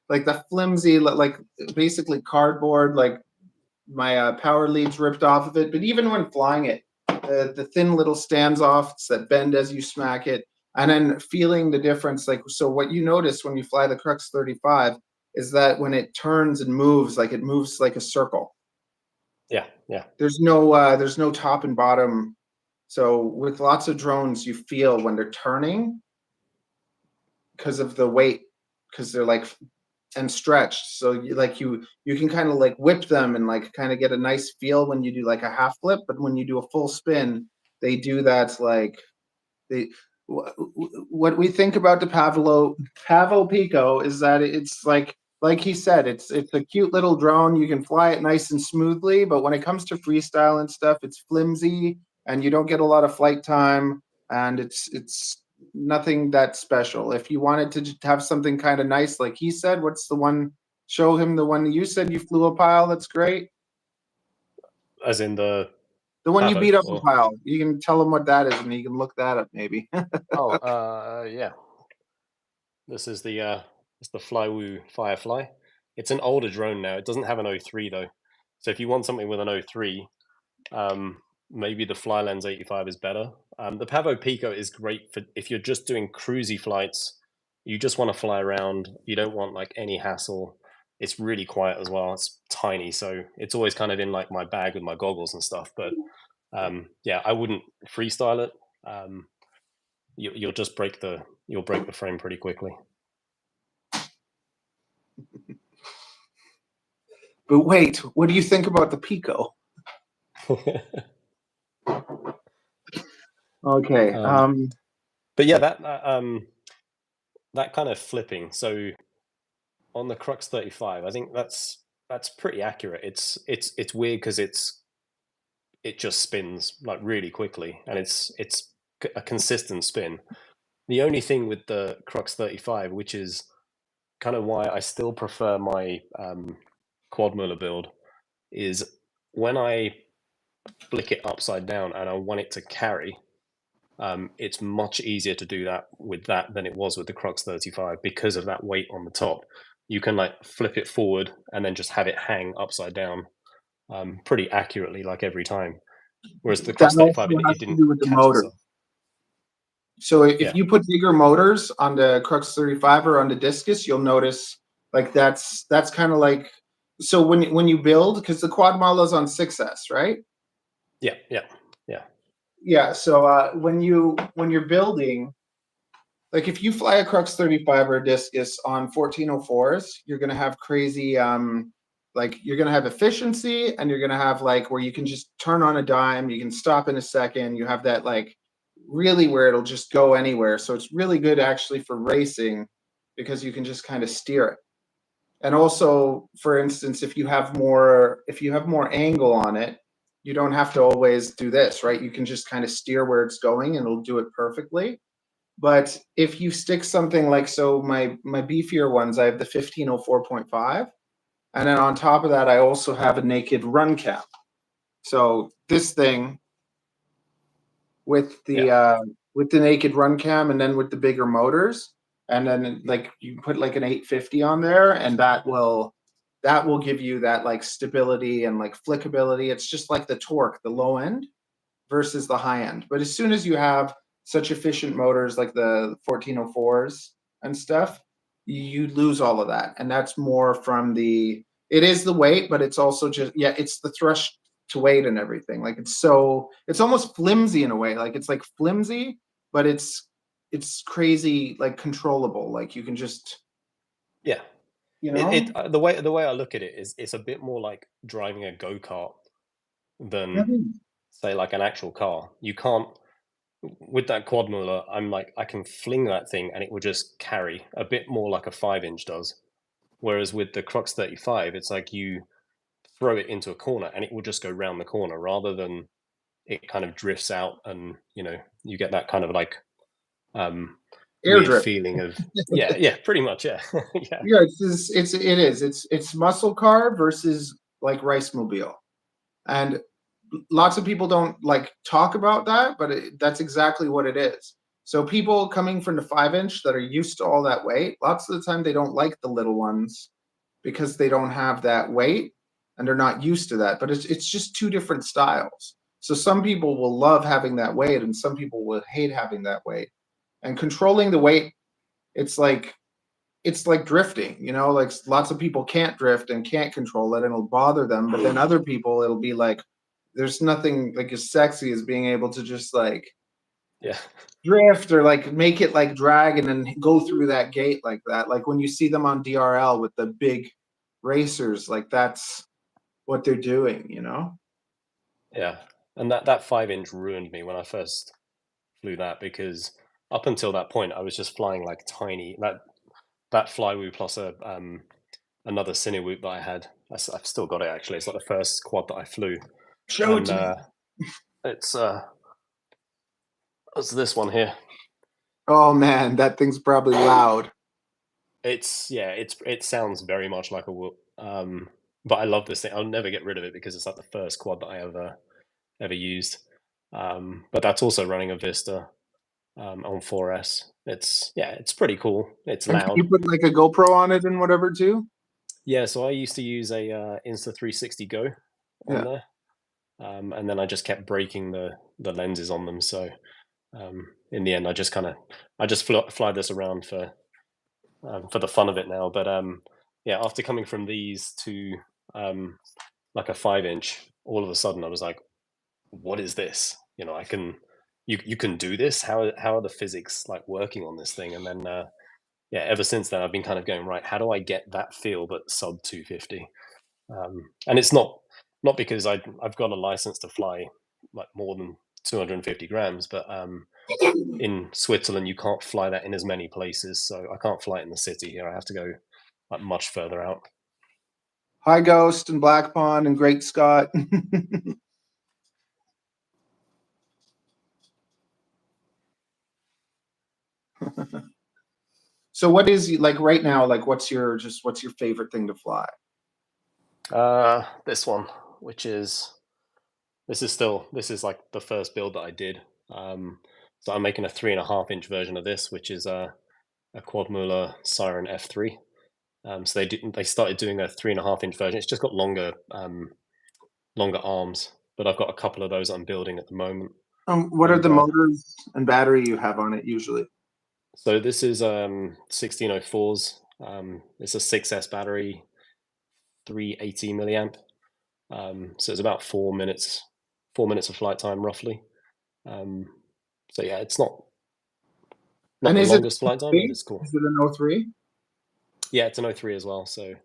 Like the flimsy, like basically cardboard, like my power leads ripped off of it. But even when flying it, the thin little standoffs that bend as you smack it, and then feeling the difference. Like, so what you notice when you fly the Crux 35 is that when it turns and moves, like it moves like a circle. yeah, yeah. There's no top and bottom. So with lots of drones, you feel when they're turning because of the weight, because they're like and stretched. So you can kind of like whip them and like kind of get a nice feel when you do like a half flip, but when you do a full spin, they do that like what we think about the Pavo Pico is that it's like he said, it's a cute little drone. You can fly it nice and smoothly, but when it comes to freestyle and stuff, it's flimsy and you don't get a lot of flight time, and it's nothing that special. If you wanted to just have something kind of nice, like he said, what's the one? Show him the one you said you flew a pile. That's great. As in the one Pavo, you beat up or... a pile. You can tell him what that is, and he can look that up maybe. Yeah. This is the it's the Flywoo Firefly. It's an older drone now. It doesn't have an 03 though. So if you want something with an 03, maybe the Flylens 85 is better. The Pavo Pico is great for if you're just doing cruisy flights, You just want to fly around. You don't want like any hassle. It's really quiet as well. It's tiny, so it's always kind of in like my bag with my goggles and stuff. But yeah, I wouldn't freestyle it. You'll just break the frame pretty quickly. But wait, what do you think about the Pico? Okay. But yeah, that kind of flipping. So on the Crux 35, I think that's pretty accurate. It's weird because it just spins like really quickly, and it's a consistent spin. The only thing with the Crux 35, which is kind of why I still prefer my quad muller build, is when I flick it upside down and I want it to carry, it's much easier to do that with that than it was with the Crux 35 because of that weight on the top. You can like flip it forward and then just have it hang upside down pretty accurately, like every time. Whereas the Crux 35, it didn't with the catch motor. itself. So if you put bigger motors on the Crux 35 or on the Discus, you'll notice like that's kind of like, so when you build, because the quad model is on 6S, right? Yeah. So when you're building, like if you fly a Crux 35 or a Discus on 1404s, you're gonna have crazy like you're gonna have efficiency, and you're gonna have like where you can just turn on a dime, you can stop in a second, you have that like really where it'll just go anywhere. So it's really good actually for racing because you can just kind of steer it. And also, for instance, if you have more angle on it, you don't have to always do this, right? You can just kind of steer where it's going and it'll do it perfectly. But if you stick something like, so my beefier ones, I have the 1504.5, and then on top of that, I also have a naked Runcam. So this thing with the naked Runcam, and then with the bigger motors, and then like you put like an 850 on there, and that will give you that like stability and like flickability. It's just like the torque, the low end versus the high end. But as soon as you have such efficient motors like the 1404s and stuff, you lose all of that. And that's more from it is the weight, but it's also just, it's the thrust to weight and everything. Like it's almost flimsy in a way. Like it's like flimsy, but it's crazy, like controllable. Like you can just, you know, the way I look at it is it's a bit more like driving a go-kart than say like an actual car. You can't, with that quad muller, I'm like, I can fling that thing and it will just carry a bit more like a 5-inch does. Whereas with the Crux 35, it's like you throw it into a corner and it will just go round the corner rather than it kind of drifts out, and you get that kind of like weird drift feeling of pretty much yeah. It's muscle car versus like rice mobile, and lots of people don't like talk about that, but that's exactly what it is. So people coming from the 5-inch that are used to all that weight, lots of the time they don't like the little ones because they don't have that weight and they're not used to that. But it's just two different styles. So some people will love having that weight and some people will hate having that weight. And controlling the weight, it's like drifting, like lots of people can't drift and can't control it and it'll bother them. But then other people, it'll be like, there's nothing like as sexy as being able to just like drift or like make it like drag and then go through that gate like that. Like when you see them on DRL with the big racers, like that's what they're doing, Yeah. And that 5-inch ruined me when I first flew that, because up until that point I was just flying like tiny, that flywoo plus another Cinewoop that I had. I've still got it actually. It's like the first quad that I flew. Show it to me. It's this one here. Oh man, that thing's probably loud. It sounds very much like a whoop. But I love this thing. I'll never get rid of it because it's like the first quad that I ever used. But that's also running a Vista on 4S. It's pretty cool. It's loud. Can you put like a GoPro on it and whatever too? Yeah, so I used to use a Insta360 Go on there. And then I just kept breaking the lenses on them. So in the end, I just fly this around for for the fun of it now. But yeah, after coming from these to like a 5-inch, all of a sudden I was like, what is this? You know, you can do this. How are the physics like working on this thing? And then yeah, ever since then I've been kind of going, right, how do I get that feel but sub 250? And it's not because I've got a license to fly like more than 250 grams, but in Switzerland you can't fly that in as many places, so I can't fly it in the city here. I have to go like much further out. Hi, Ghost and Black Pond and Great Scott. So what is like right now, like what's your favorite thing to fly? This one, which is this is like the first build that I did. So I'm making a 3.5-inch version of this, which is a quad Muller Siren F3. So they started doing a 3.5-inch version. It's just got longer arms, but I've got a couple of those I'm building at the moment. What are the motors and battery you have on it usually? So this is 1604s. It's a 6S battery, 380 milliamp. So it's about 4 minutes of flight time roughly. So yeah, it's not the longest flight time, but it's cool. Is it an 03? Yeah, it's an 03 as well. So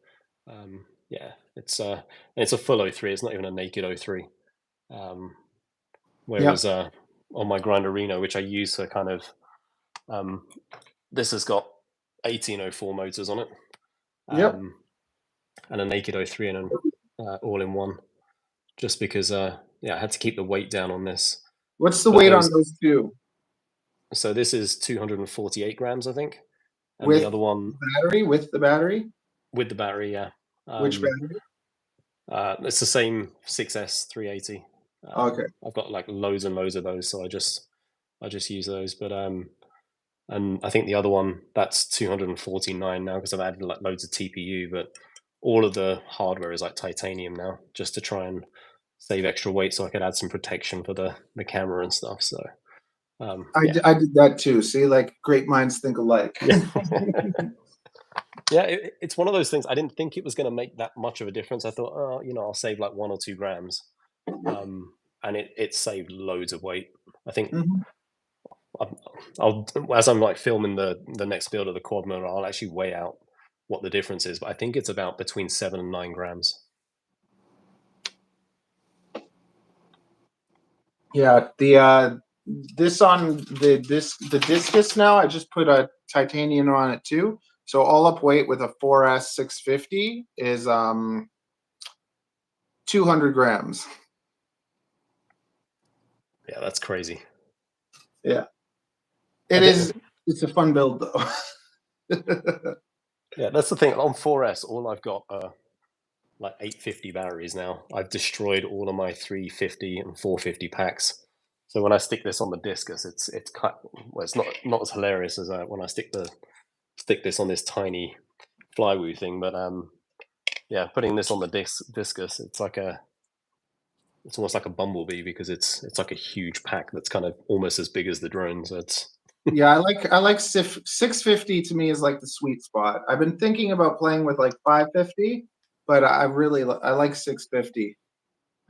yeah, it's a full 03. It's not even a naked 03. Whereas on my Grinderino, which I use for kind of this has got 1804 motors on it. And a naked 03 and an all-in-one, just because yeah, I had to keep the weight down on this. What's the weight on those two? So this is 248 grams, I think. And with the other one with the battery? With the battery, yeah. Which battery? It's the same 6S 380. Okay. I've got like loads and loads of those, so I just use those. But and I think the other one, that's 249 now because I've added like loads of TPU, but all of the hardware is like titanium now, just to try and save extra weight so I could add some protection for the camera and stuff. So I did that too. See, like great minds think alike. Yeah, it's one of those things. I didn't think it was going to make that much of a difference. I thought, oh, you know, I'll save like 1 or 2 grams, and it saved loads of weight. I think I'll as I'm like filming the next build of the quad motor, I'll actually weigh out what the difference is. But I think it's about between 7 and 9 grams. Yeah, the discus now, I just put a titanium on it too. So all up weight with a 4S 650 is 200 grams. Yeah, that's crazy. Yeah, it is. It's a fun build though. Yeah, that's the thing. On 4S, all I've got are like 850 batteries now. I've destroyed all of my 350 and 450 packs. So when I stick this on the discus, it's not as hilarious as when I stick this on this tiny flywoo thing. But yeah, putting this on the discus, it's almost like a bumblebee because it's like a huge pack that's kind of almost as big as the drone. So it's yeah, I like 650 to me is like the sweet spot. I've been thinking about playing with like 550, but I like 650.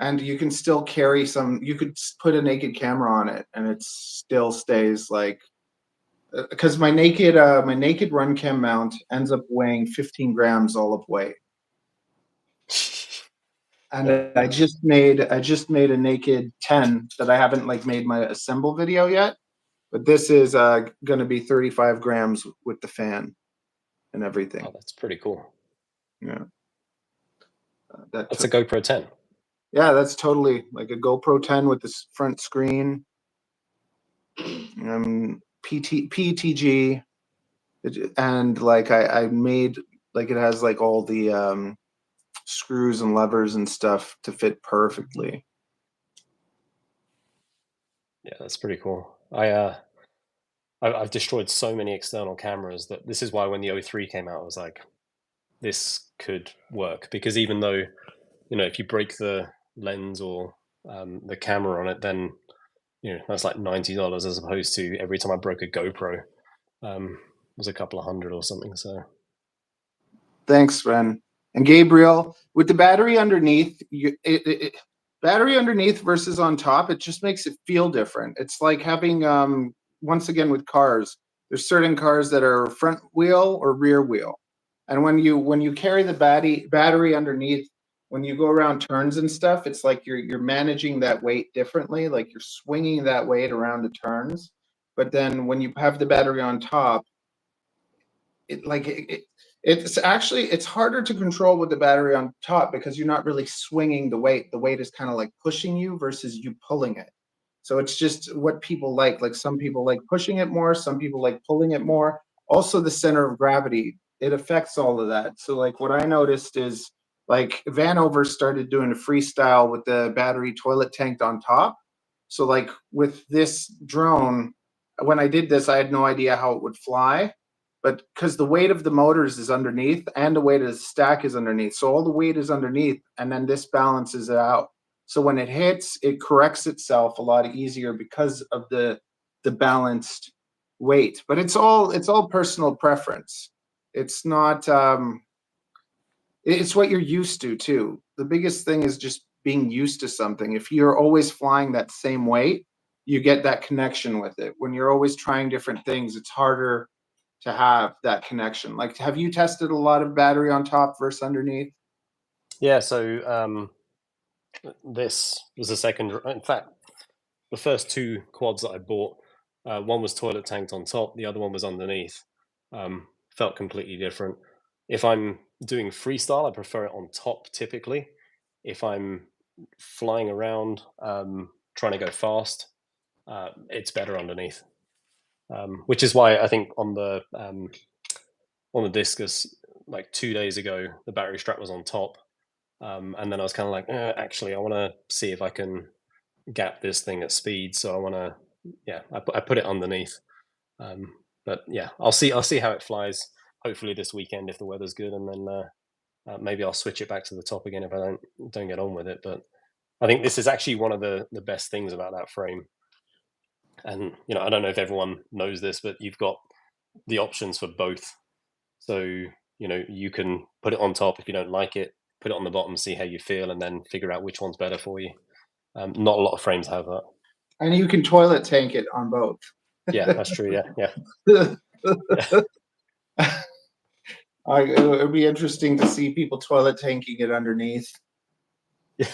And you can still carry some, you could put a naked camera on it and it still stays like, because my naked Runcam mount ends up weighing 15 grams all up weight. And I just made a naked 10 that I haven't like made my assemble video yet, but this is going to be 35 grams with the fan and everything. Oh, that's pretty cool. Yeah. That's a GoPro 10. Yeah, that's totally like a GoPro 10 with this front screen. PTG, and like I made like it has like all the screws and levers and stuff to fit perfectly. Yeah, that's pretty cool. I've destroyed so many external cameras that this is why when the 03 came out, I was like, this could work, because even though, you know, if you break the lens or the camera on it, then you know that's like $90 as opposed to every time I broke a GoPro. was a couple of hundred or something. So Thanks, Sven. And Gabriel, with the battery underneath, battery underneath versus on top, it just makes it feel different. It's like having, once again with cars, there's certain cars that are front wheel or rear wheel. And when you carry the battery underneath, when you go around turns and stuff, it's like you're managing that weight differently, like you're swinging that weight around the turns. But then when you have the battery on top, it's harder to control with the battery on top because you're not really swinging the weight. The weight is kind of like pushing you versus you pulling it. So it's just what people like. Like some people like pushing it more, some people like pulling it more. Also the center of gravity, it affects all of that. So like what I noticed is like Vanover started doing a freestyle with the battery toilet tanked on top. So like with this drone, when I did this, I had no idea how it would fly. But because the weight of the motors is underneath and the weight of the stack is underneath. So all the weight is underneath and then this balances it out. So when it hits, it corrects itself a lot easier because of the balanced weight. But it's all personal preference. It's not it's what you're used to too. The biggest thing is just being used to something. If you're always flying that same weight, you get that connection with it. When you're always trying different things, it's harder to have that connection. Like, have you tested a lot of battery on top versus underneath? yeah, so this was the second. In fact, the first two quads that I bought, one was toilet tanked on top, the other one was underneath. Felt completely different. If I'm doing freestyle, I prefer it on top typically. If I'm flying around, trying to go fast, it's better underneath. Which is why I think on the Discus, like 2 days ago, the battery strap was on top, and then I was kind of like, actually, I want to see if I can gap this thing at speed. So I want to, yeah, I put it underneath. But yeah, I'll see how it flies. Hopefully this weekend if the weather's good, and then maybe I'll switch it back to the top again if I don't get on with it. But I think this is actually one of the best things about that frame. And I don't know if everyone knows this, but you've got the options for both. So you can put it on top if you don't like it, put it on the bottom, see how you feel, and then figure out which one's better for you. Not a lot of frames have that. And you can toilet tank it on both. Yeah, that's true. Yeah. It would be interesting to see people toilet tanking it underneath. Yeah.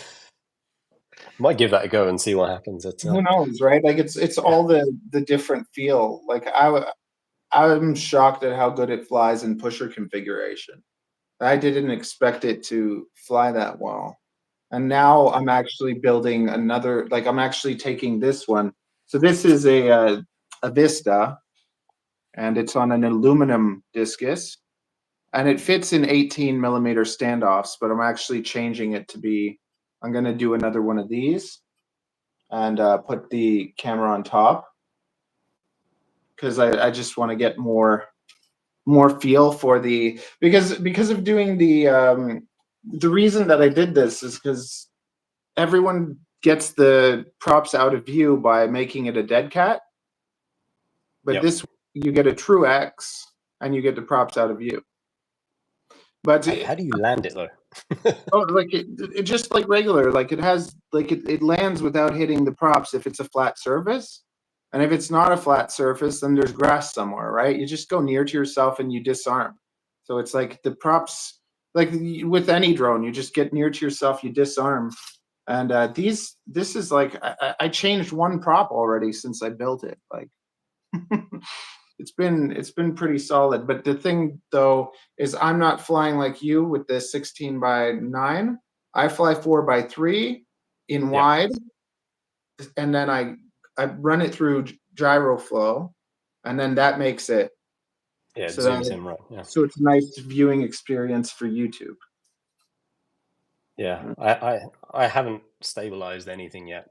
Might give that a go and see what happens. Who knows, right? Like it's all the different feel. Like I'm shocked at how good it flies in pusher configuration. I didn't expect it to fly that well. And now I'm actually building another, like I'm actually taking this one. So this is a Vista, and it's on an aluminum discus, and it fits in 18 millimeter standoffs, but I'm actually changing it to be, I'm going to do another one of these and put the camera on top because I just want to get more feel for the, because of doing the reason that I did this is because everyone gets the props out of view by making it a dead cat, but this you get a true X and you get the props out of view. But how do you land it though? Oh, like it just like regular, like it has, like it lands without hitting the props if it's a flat surface. And if it's not a flat surface, then there's grass somewhere, right? You just go near to yourself and you disarm. So it's like the props, like with any drone, you just get near to yourself, you disarm. And this is like, I changed one prop already since I built it. Like it's been pretty solid. But the thing though is I'm not flying like you with the 16:9. I fly 4:3 in wide, and then I run it through gyro flow, and then that makes it. Yeah, it so zooms in right. Yeah. So it's a nice viewing experience for YouTube. Yeah, I haven't stabilized anything yet.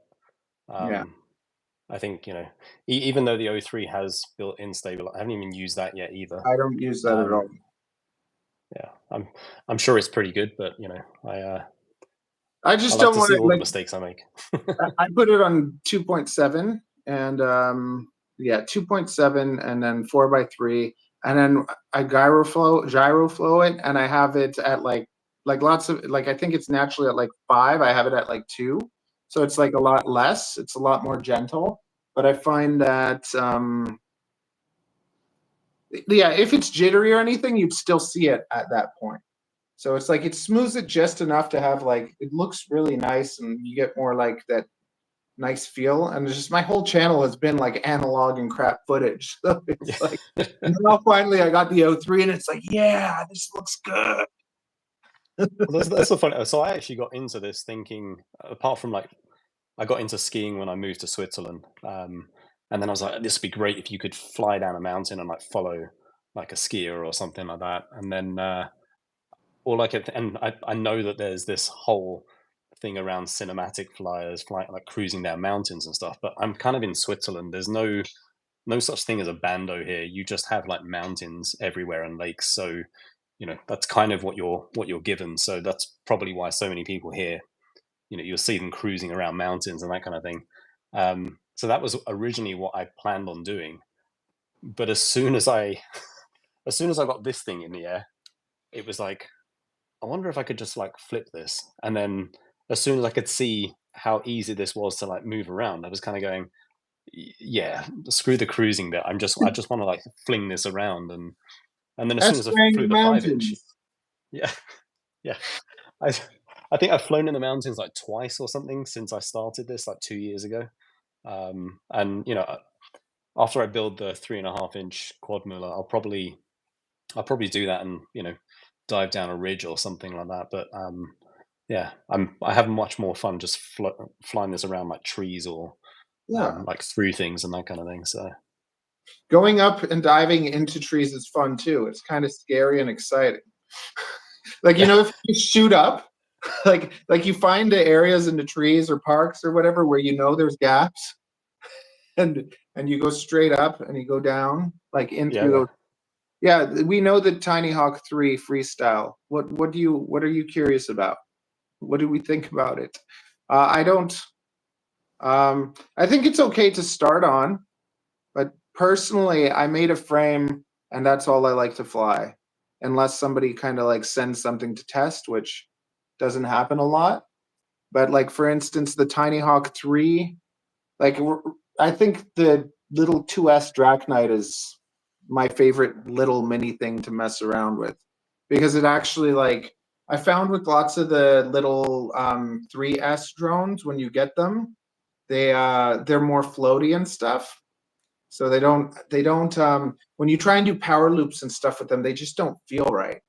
Yeah. I think even though the 03 has built-in stabilizer, I haven't even used that yet either. I don't use that at all. Yeah, I'm sure it's pretty good, but I just like don't to want see to all the mistakes I make. I put it on 2.7 and 2.7 and then 4:3. and then I gyro flow it, and I have it at like lots of like I think it's naturally at like 5. I have it at like 2, so it's like a lot less. It's a lot more gentle. But I find that yeah, if it's jittery or anything, you'd still see it at that point. So it's like it smooths it just enough to have like it looks really nice, and you get more like that nice feel. And it's just my whole channel has been like analog and crap footage. So it's like now finally I got the O3 and it's like, yeah, this looks good. Well, that's the funny. So I actually got into this thinking, apart from like, I got into skiing when I moved to Switzerland, and then I was like, this would be great if you could fly down a mountain and like follow like a skier or something like that. And then, or like, and I know that there's this whole thing around cinematic flyers, flying like cruising down mountains and stuff. But I'm kind of in Switzerland. There's no such thing as a bando here. You just have like mountains everywhere and lakes. So that's kind of what you're given. So that's probably why so many people here, you'll see them cruising around mountains and that kind of thing. So that was originally what I planned on doing. But as soon as I got this thing in the air, it was like, I wonder if I could just like flip this. And then as soon as I could see how easy this was to like move around, I was kind of going, yeah, screw the cruising bit. I just want to like fling this around, and then as soon That's as I flying flew in the 5-inch, mountains. yeah, yeah, I think I've flown in the mountains like twice or something since I started this like 2 years ago. And after I build the 3.5-inch quad Muller, I'll probably do that and dive down a ridge or something like that. But yeah, I have much more fun just flying this around like trees or Yeah. like through things and that kind of thing. So Going up and diving into trees is fun too. It's kind of scary and exciting. Like, if you shoot up, like you find the areas in the trees or parks or whatever where there's gaps, and you go straight up and you go down like in through those. Yeah, we know the Tiny Hawk 3 freestyle. What are you curious about? What do we think about it? I don't. I think it's okay to start on, but personally, I made a frame, and that's all I like to fly, unless somebody kind of like sends something to test, which doesn't happen a lot. But like for instance, the Tiny Hawk 3, like I think the little 2S Draknite is my favorite little mini thing to mess around with, because it actually like I found with lots of the little 3S drones, when you get them, they're more floaty and stuff. So they don't when you try and do power loops and stuff with them, they just don't feel right.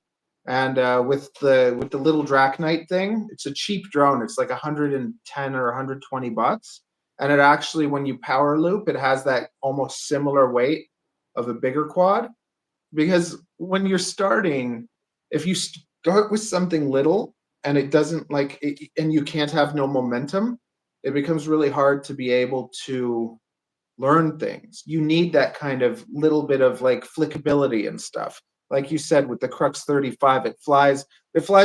And with the little Draknite thing, it's a cheap drone. It's like 110 or 120 bucks. And it actually, when you power loop, it has that almost similar weight of a bigger quad. Because when you're starting, if you start with something little and it doesn't like it, and you can't have no momentum, it becomes really hard to be able to learn things. You need that kind of little bit of like flickability and stuff. Like you said, with the Crux 35, it flies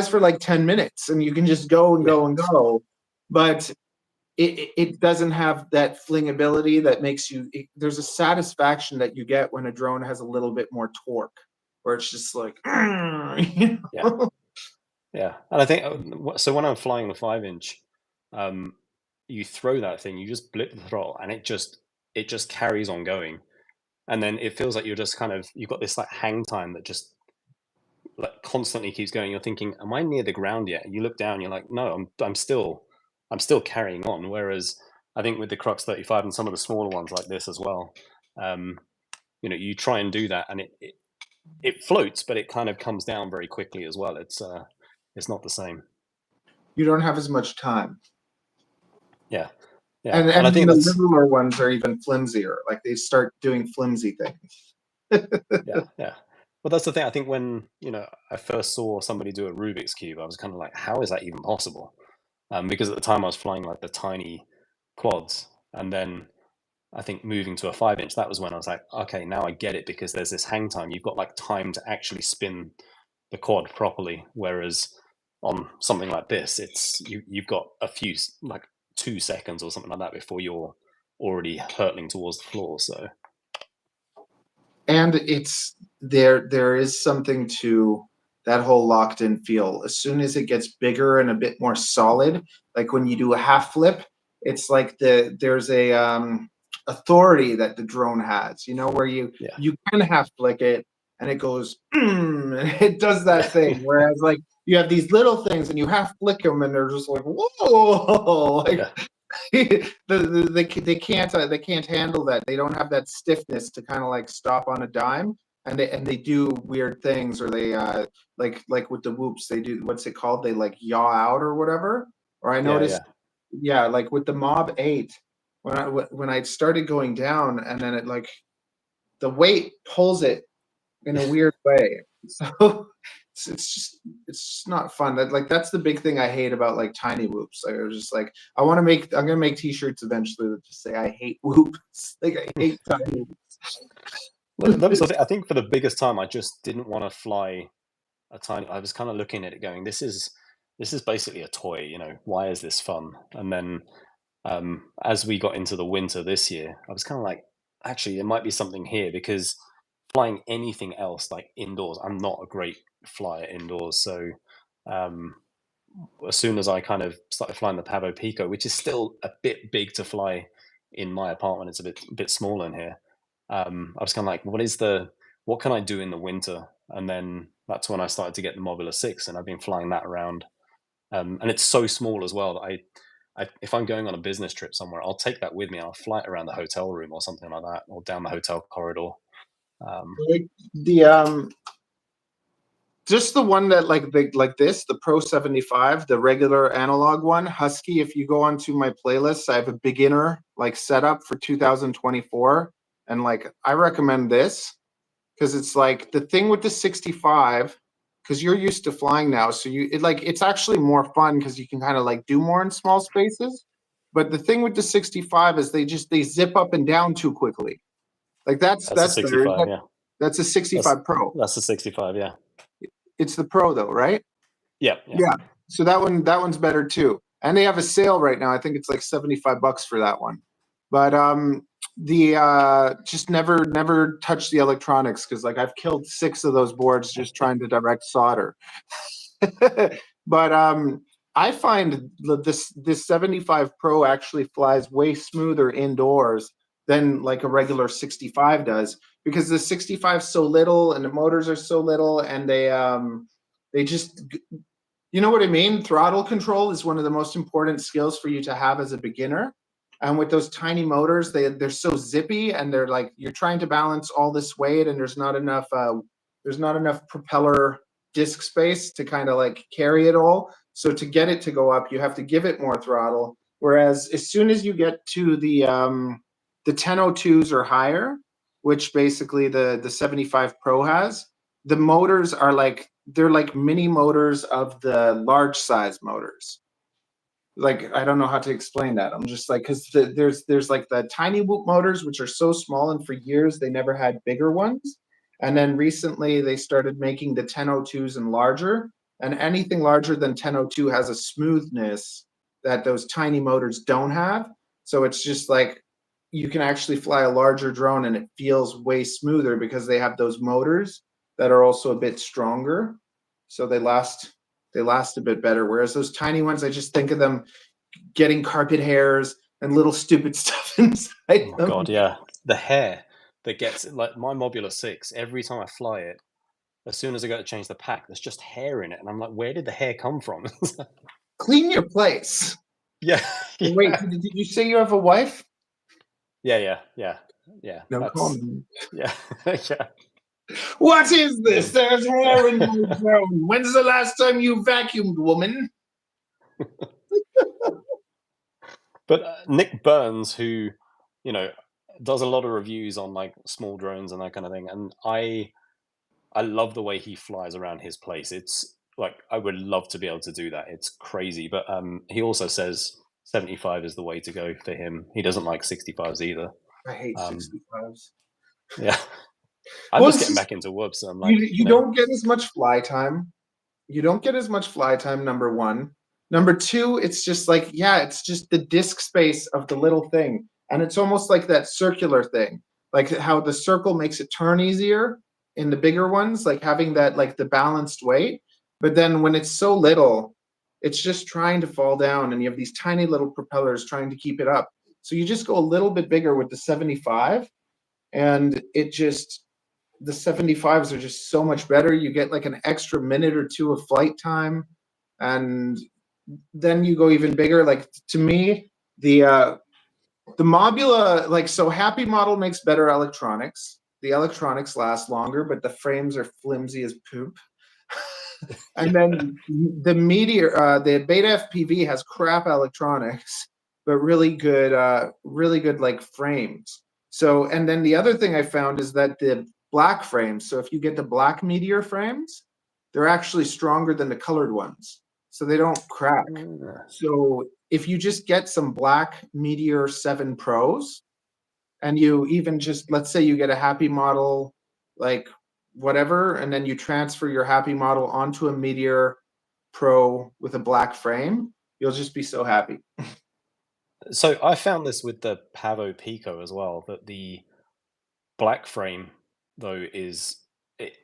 for like 10 minutes and you can just go and go and go. But it doesn't have that flingability that makes you, there's a satisfaction that you get when a drone has a little bit more torque, where it's just like, yeah. And I think, so when I'm flying the 5-inch, you throw that thing, you just blip the throttle, and it just carries on going. And then it feels like you're just kind of, you've got this like hang time that just like constantly keeps going. You're thinking, am I near the ground yet? And you look down, you're like, no, I'm still carrying on. Whereas I think with the Crux 35 and some of the smaller ones like this as well, you try and do that, and it floats, but it kind of comes down very quickly as well. It's not the same. You don't have as much time. Yeah. And I think the littler ones are even flimsier. Like they start doing flimsy things. yeah. Well, that's the thing. I think when I first saw somebody do a Rubik's Cube, I was kind of like, how is that even possible? Because at the time I was flying like the tiny quads, and then I think moving to a 5-inch, that was when I was like, okay, now I get it, because there's this hang time. You've got like time to actually spin the quad properly, whereas on something like this, it's you've got a few, like 2 seconds or something like that before you're already hurtling towards the floor. So And it's there is something to that whole locked in feel. As soon as it gets bigger and a bit more solid, like when you do a half flip, it's like there's a authority that the drone has, you know, where you can half flick it and it goes and it does that thing. Whereas like you have these little things and you half flick them and they're just like, whoa, like they can't handle that. They don't have that stiffness to kind of like stop on a dime, and they do weird things, or they like with the whoops, they do, what's it called? They like yaw out or whatever. Or I noticed, like with the Mob 8, when I started going down, and then it like the weight pulls it in a weird way. So it's just not fun. That's the big thing I hate about like tiny whoops. Like, I was just like, I'm gonna make t-shirts eventually that just say I hate whoops. Like I hate tiny whoops. That was the thing. I think for the biggest time, I just didn't want to fly a tiny. I was kind of looking at it, going, "This is basically a toy. You know, why is this fun?" And then as we got into the winter this year, I was kind of like, actually, there might be something here, because flying anything else like indoors, I'm not a great flyer indoors. So as soon as I kind of started flying the Pavo Pico, which is still a bit big to fly in my apartment, it's a bit smaller in here. I was kind of like, what can I do in the winter? And then that's when I started to get the Mobula 6, and I've been flying that around. And it's so small as well that if I'm going on a business trip somewhere, I'll take that with me. I'll fly it around the hotel room or something like that, or down the hotel corridor. Like just the one that like this, the Pro 75, the regular analog one, Husky. If you go onto my playlist, I have a beginner like setup for 2024, and like I recommend this because it's like the thing with the 65, because you're used to flying now, so it's actually more fun because you can kind of like do more in small spaces. But the thing with the 65 is they zip up and down too quickly. Like that's a 65, yeah. That's a 65 Pro. That's a 65, yeah. It's the Pro though, right? Yeah. So that one's better too. And they have a sale right now. I think it's like $75 for that one. But just never touch the electronics, because like I've killed 6 of those boards just trying to direct solder. But I find this 75 Pro actually flies way smoother indoors than like a regular 65 does, because the 65 is so little and the motors are so little, and they just, you know what I mean? Throttle control is one of the most important skills for you to have as a beginner. And with those tiny motors, they're so zippy, and they're like, you're trying to balance all this weight, and there's not enough propeller disk space to kind of like carry it all. So to get it to go up, you have to give it more throttle. Whereas as soon as you get to the 1002s or higher, which basically the 75 Pro has, the motors are like, they're like mini motors of the large size motors. Like, I don't know how to explain that. I'm just like, because there's like the tiny whoop motors, which are so small, and for years they never had bigger ones. And then recently they started making the 1002s and larger, and anything larger than 1002 has a smoothness that those tiny motors don't have. So it's just like, you can actually fly a larger drone and it feels way smoother because they have those motors that are also a bit stronger. So they last a bit better. Whereas those tiny ones, I just think of them getting carpet hairs and little stupid stuff inside them. Oh God, yeah. The hair that gets, like my Mobula 6, every time I fly it, as soon as I go to change the pack, there's just hair in it. And I'm like, where did the hair come from? Clean your place. Yeah. Wait, did you say you have a wife? Yeah. No comment. Yeah. Yeah. What is this? There's hair in my drone. When's the last time you vacuumed, woman? But Nick Burns, who, you know, does a lot of reviews on like small drones and that kind of thing, and I love the way he flies around his place. It's like, I would love to be able to do that. It's crazy. But he also says 75 is the way to go for him. He doesn't like 65s either. I hate 65s. Yeah. I'm just getting back into whoops. So I'm like, you don't get as much fly time. You don't get as much fly time, number one. Number two, it's just like, it's just the disk space of the little thing. And it's almost like that circular thing. like how the circle makes it turn easier in the bigger ones, like having that, like the balanced weight. But then when it's so little, it's just trying to fall down, and you have these tiny little propellers trying to keep it up. So you just go a little bit bigger with the 75, and it just, the 75s are just so much better. You get like an extra minute or two of flight time, and then you go even bigger. Like to me, the Mobula, like, so Happy Model makes better electronics. The electronics last longer, but the frames are flimsy as poop. And then the Meteor, the Beta FPV has crap electronics, but really good like frames. So, and then the other thing I found is that the black frames, so if you get the black Meteor frames, they're actually stronger than the colored ones, so they don't crack. So if you just get some black Meteor 7 Pros, and you even just, let's say you get a Happy Model, like whatever, and then you transfer your Happy Model onto a Meteor Pro with a black frame, you'll just be so happy. So I found this with the Pavo Pico as well, that the black frame though it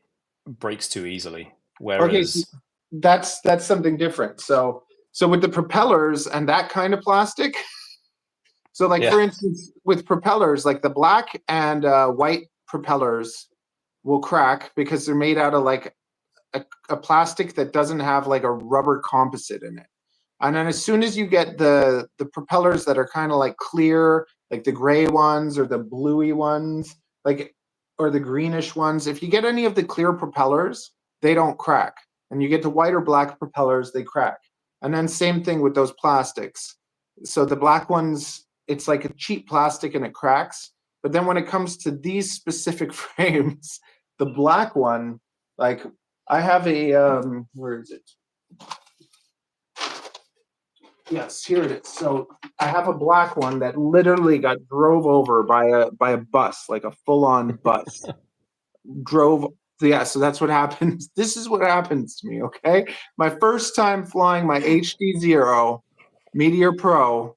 breaks too easily. Okay, Whereas that's something different. So with the propellers and that kind of plastic, so like Yeah. for instance, with propellers, like the black and white propellers will crack because they're made out of like a plastic that doesn't have like a rubber composite in it. And then as soon as you get the propellers that are kind of like clear, like the gray ones or the bluey ones, like, or the greenish ones, if you get any of the clear propellers, they don't crack. And you get the white or black propellers, they crack. And then same thing with those plastics. So the black ones, it's like a cheap plastic and it cracks. But then when it comes to these specific frames, the black one, like I have a, where is it? Yes, here it is. So I have a black one that literally got drove over by a bus, like a full-on bus. So that's what happens. This is what happens to me, okay? My first time flying my HD0 Meteor Pro,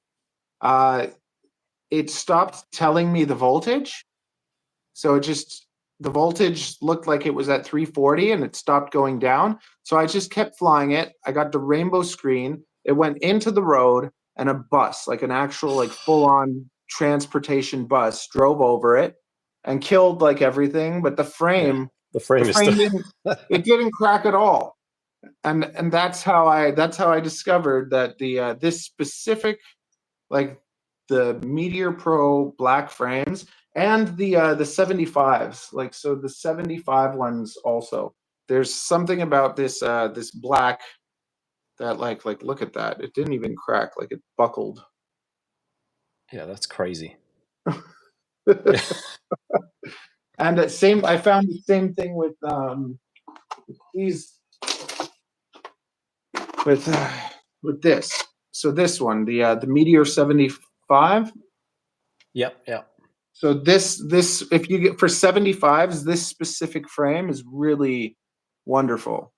it stopped telling me the voltage. So the voltage looked like it was at 340 and it stopped going down. So I just kept flying it. I got the rainbow screen. It went into the road, and a bus, like an actual like full-on transportation bus, drove over it and killed like everything. But the frame, the frame is still it didn't crack at all. And that's how I discovered that the this specific, like the Meteor Pro black frames and the 75s, like, so the 75 ones also, there's something about this this black that like look at that, it didn't even crack, like it buckled. Yeah, that's crazy. And I found the same thing with these, with this. So this one, the Meteor 75. Yep. So this if you get for 75s, this specific frame is really wonderful.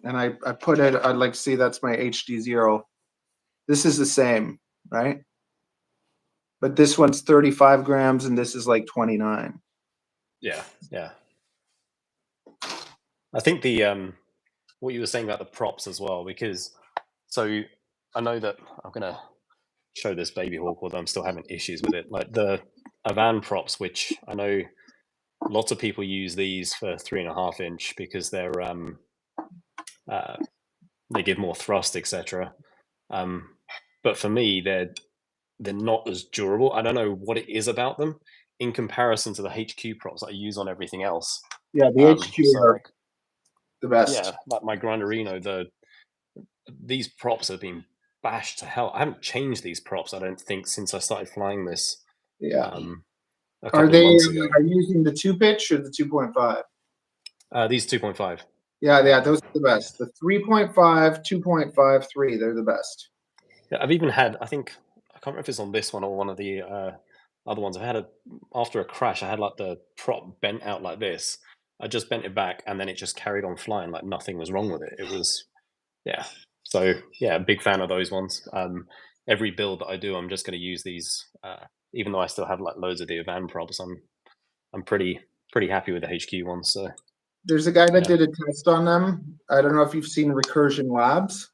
And I put it, I'd like to see, that's my HD0. This is the same, right? But this one's 35 grams and this is like 29. Yeah. I think the what you were saying about the props as well, because so I know that I'm gonna show this baby hawk, although I'm still having issues with it. Like the Avan props, which I know lots of people use these for 3.5 inch because they're they give more thrust, etc. But for me, they're not as durable. I don't know what it is about them in comparison to the HQ props that I use on everything else. Yeah, the HQ are like, the best. Yeah, like my Granderino, these props have been bashed to hell. I haven't changed these props, I don't think, since I started flying this. Yeah. A couple of months ago. Are you using the 2-pitch or the 2.5? These 2.5. Yeah, those are the best. The 3.5, 2.5, 3, they're the best. Yeah, I've even had, I can't remember if it's on this one or one of the other ones. After a crash, I had like the prop bent out like this. I just bent it back and then it just carried on flying like nothing was wrong with it. It was, yeah. So yeah, big fan of those ones. Every build that I do, I'm just going to use these even though I still have like loads of the van props, I'm pretty happy with the HQ ones. So There's a guy that Yeah. did a test on them. I don't know if you've seen Recursion Labs.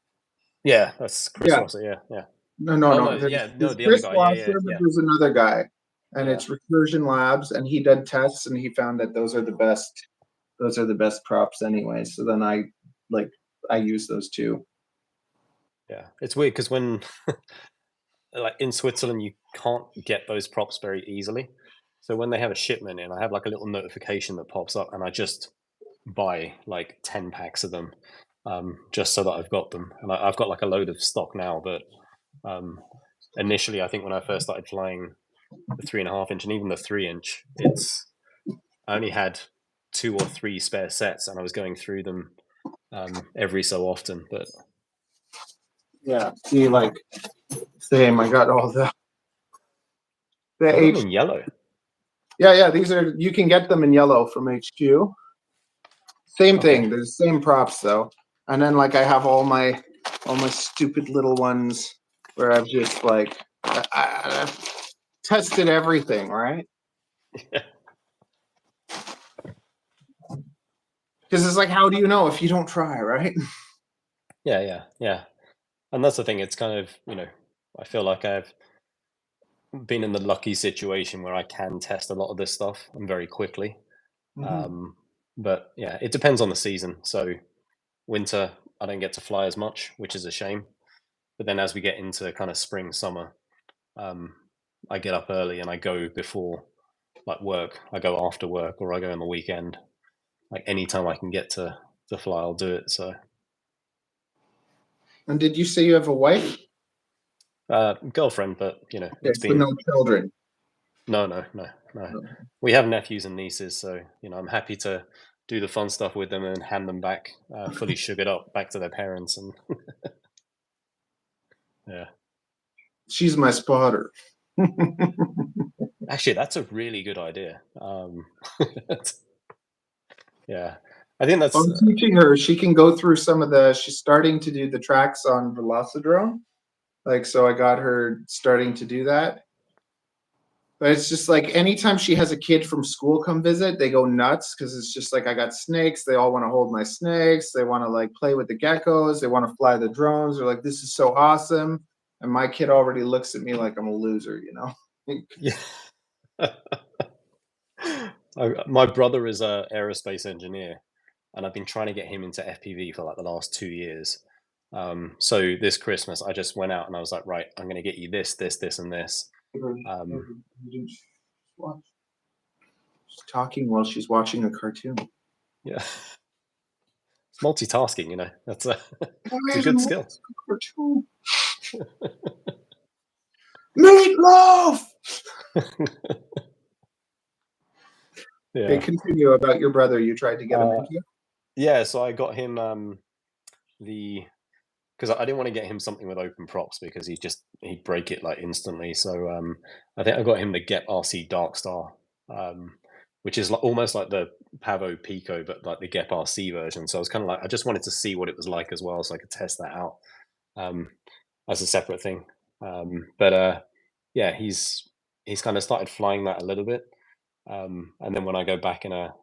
yeah, that's Chris Yeah. Rosser. Yeah. No. Oh, no, There's, yeah, no, there's the other Chris guy. Wasser, but Yeah. there's another guy, and Yeah. it's Recursion Labs, and he did tests, and he found that those are the best. Those are the best props anyway. So then I use those too. Yeah, it's weird because when like in Switzerland, you can't get those props very easily. So when they have a shipment in, I have like a little notification that pops up, and I just buy like 10 packs of them, just so that I've got them. And I've got like a load of stock now, but initially, I think when I first started flying the 3.5 inch and even the 3 inch, I only had 2 or 3 spare sets, and I was going through them every so often. But Yeah. See, like, same. I got all the I got them H. in yellow. Yeah. These are, you can get them in yellow from HQ. Same thing. They're the same props though. And then like I have all my stupid little ones where I've just like I've tested everything, right? Yeah. Because it's like, how do you know if you don't try, right? Yeah. And that's the thing. It's kind of, I feel like I've been in the lucky situation where I can test a lot of this stuff and very quickly. But yeah, it depends on the season. So winter, I don't get to fly as much, which is a shame. But then as we get into kind of spring, summer, I get up early and I go before like work. I go after work or I go on the weekend. Like anytime I can get to fly, I'll do it. So And did you say you have a wife? girlfriend, but it's So been no children. no. We have nephews and nieces, so I'm happy to do the fun stuff with them and hand them back fully sugared up back to their parents. And yeah, She's my spotter. actually, that's a really good idea. Yeah, I think that's. I'm teaching her. She can go through some of the. She's starting to do the tracks on Velocidrone. Like, so I got her starting to do that. But it's just like anytime she has a kid from school come visit, they go nuts because it's just like I got snakes. They all want to hold my snakes. They want to like play with the geckos. They want to fly the drones. They're like, this is so awesome. And my kid already looks at me like I'm a loser, Yeah. My brother is a aerospace engineer, and I've been trying to get him into FPV for like the last 2 years. So this Christmas, I just went out and I was like, right, I'm going to get you this, and this. She's talking while she's watching a cartoon. Yeah, it's multitasking. That's it's a good skill. Meatloaf. Yeah. Okay, continue about your brother. You tried to get him into. Yeah, so I got him because I didn't want to get him something with open props because he'd break it like instantly. So I think I got him the Get RC Darkstar, which is almost like the Pavo Pico, but like the Gep RC version. So I was kind of like, I just wanted to see what it was like as well, so I could test that out as a separate thing. But yeah, he's kind of started flying that a little bit, and then when I go back in a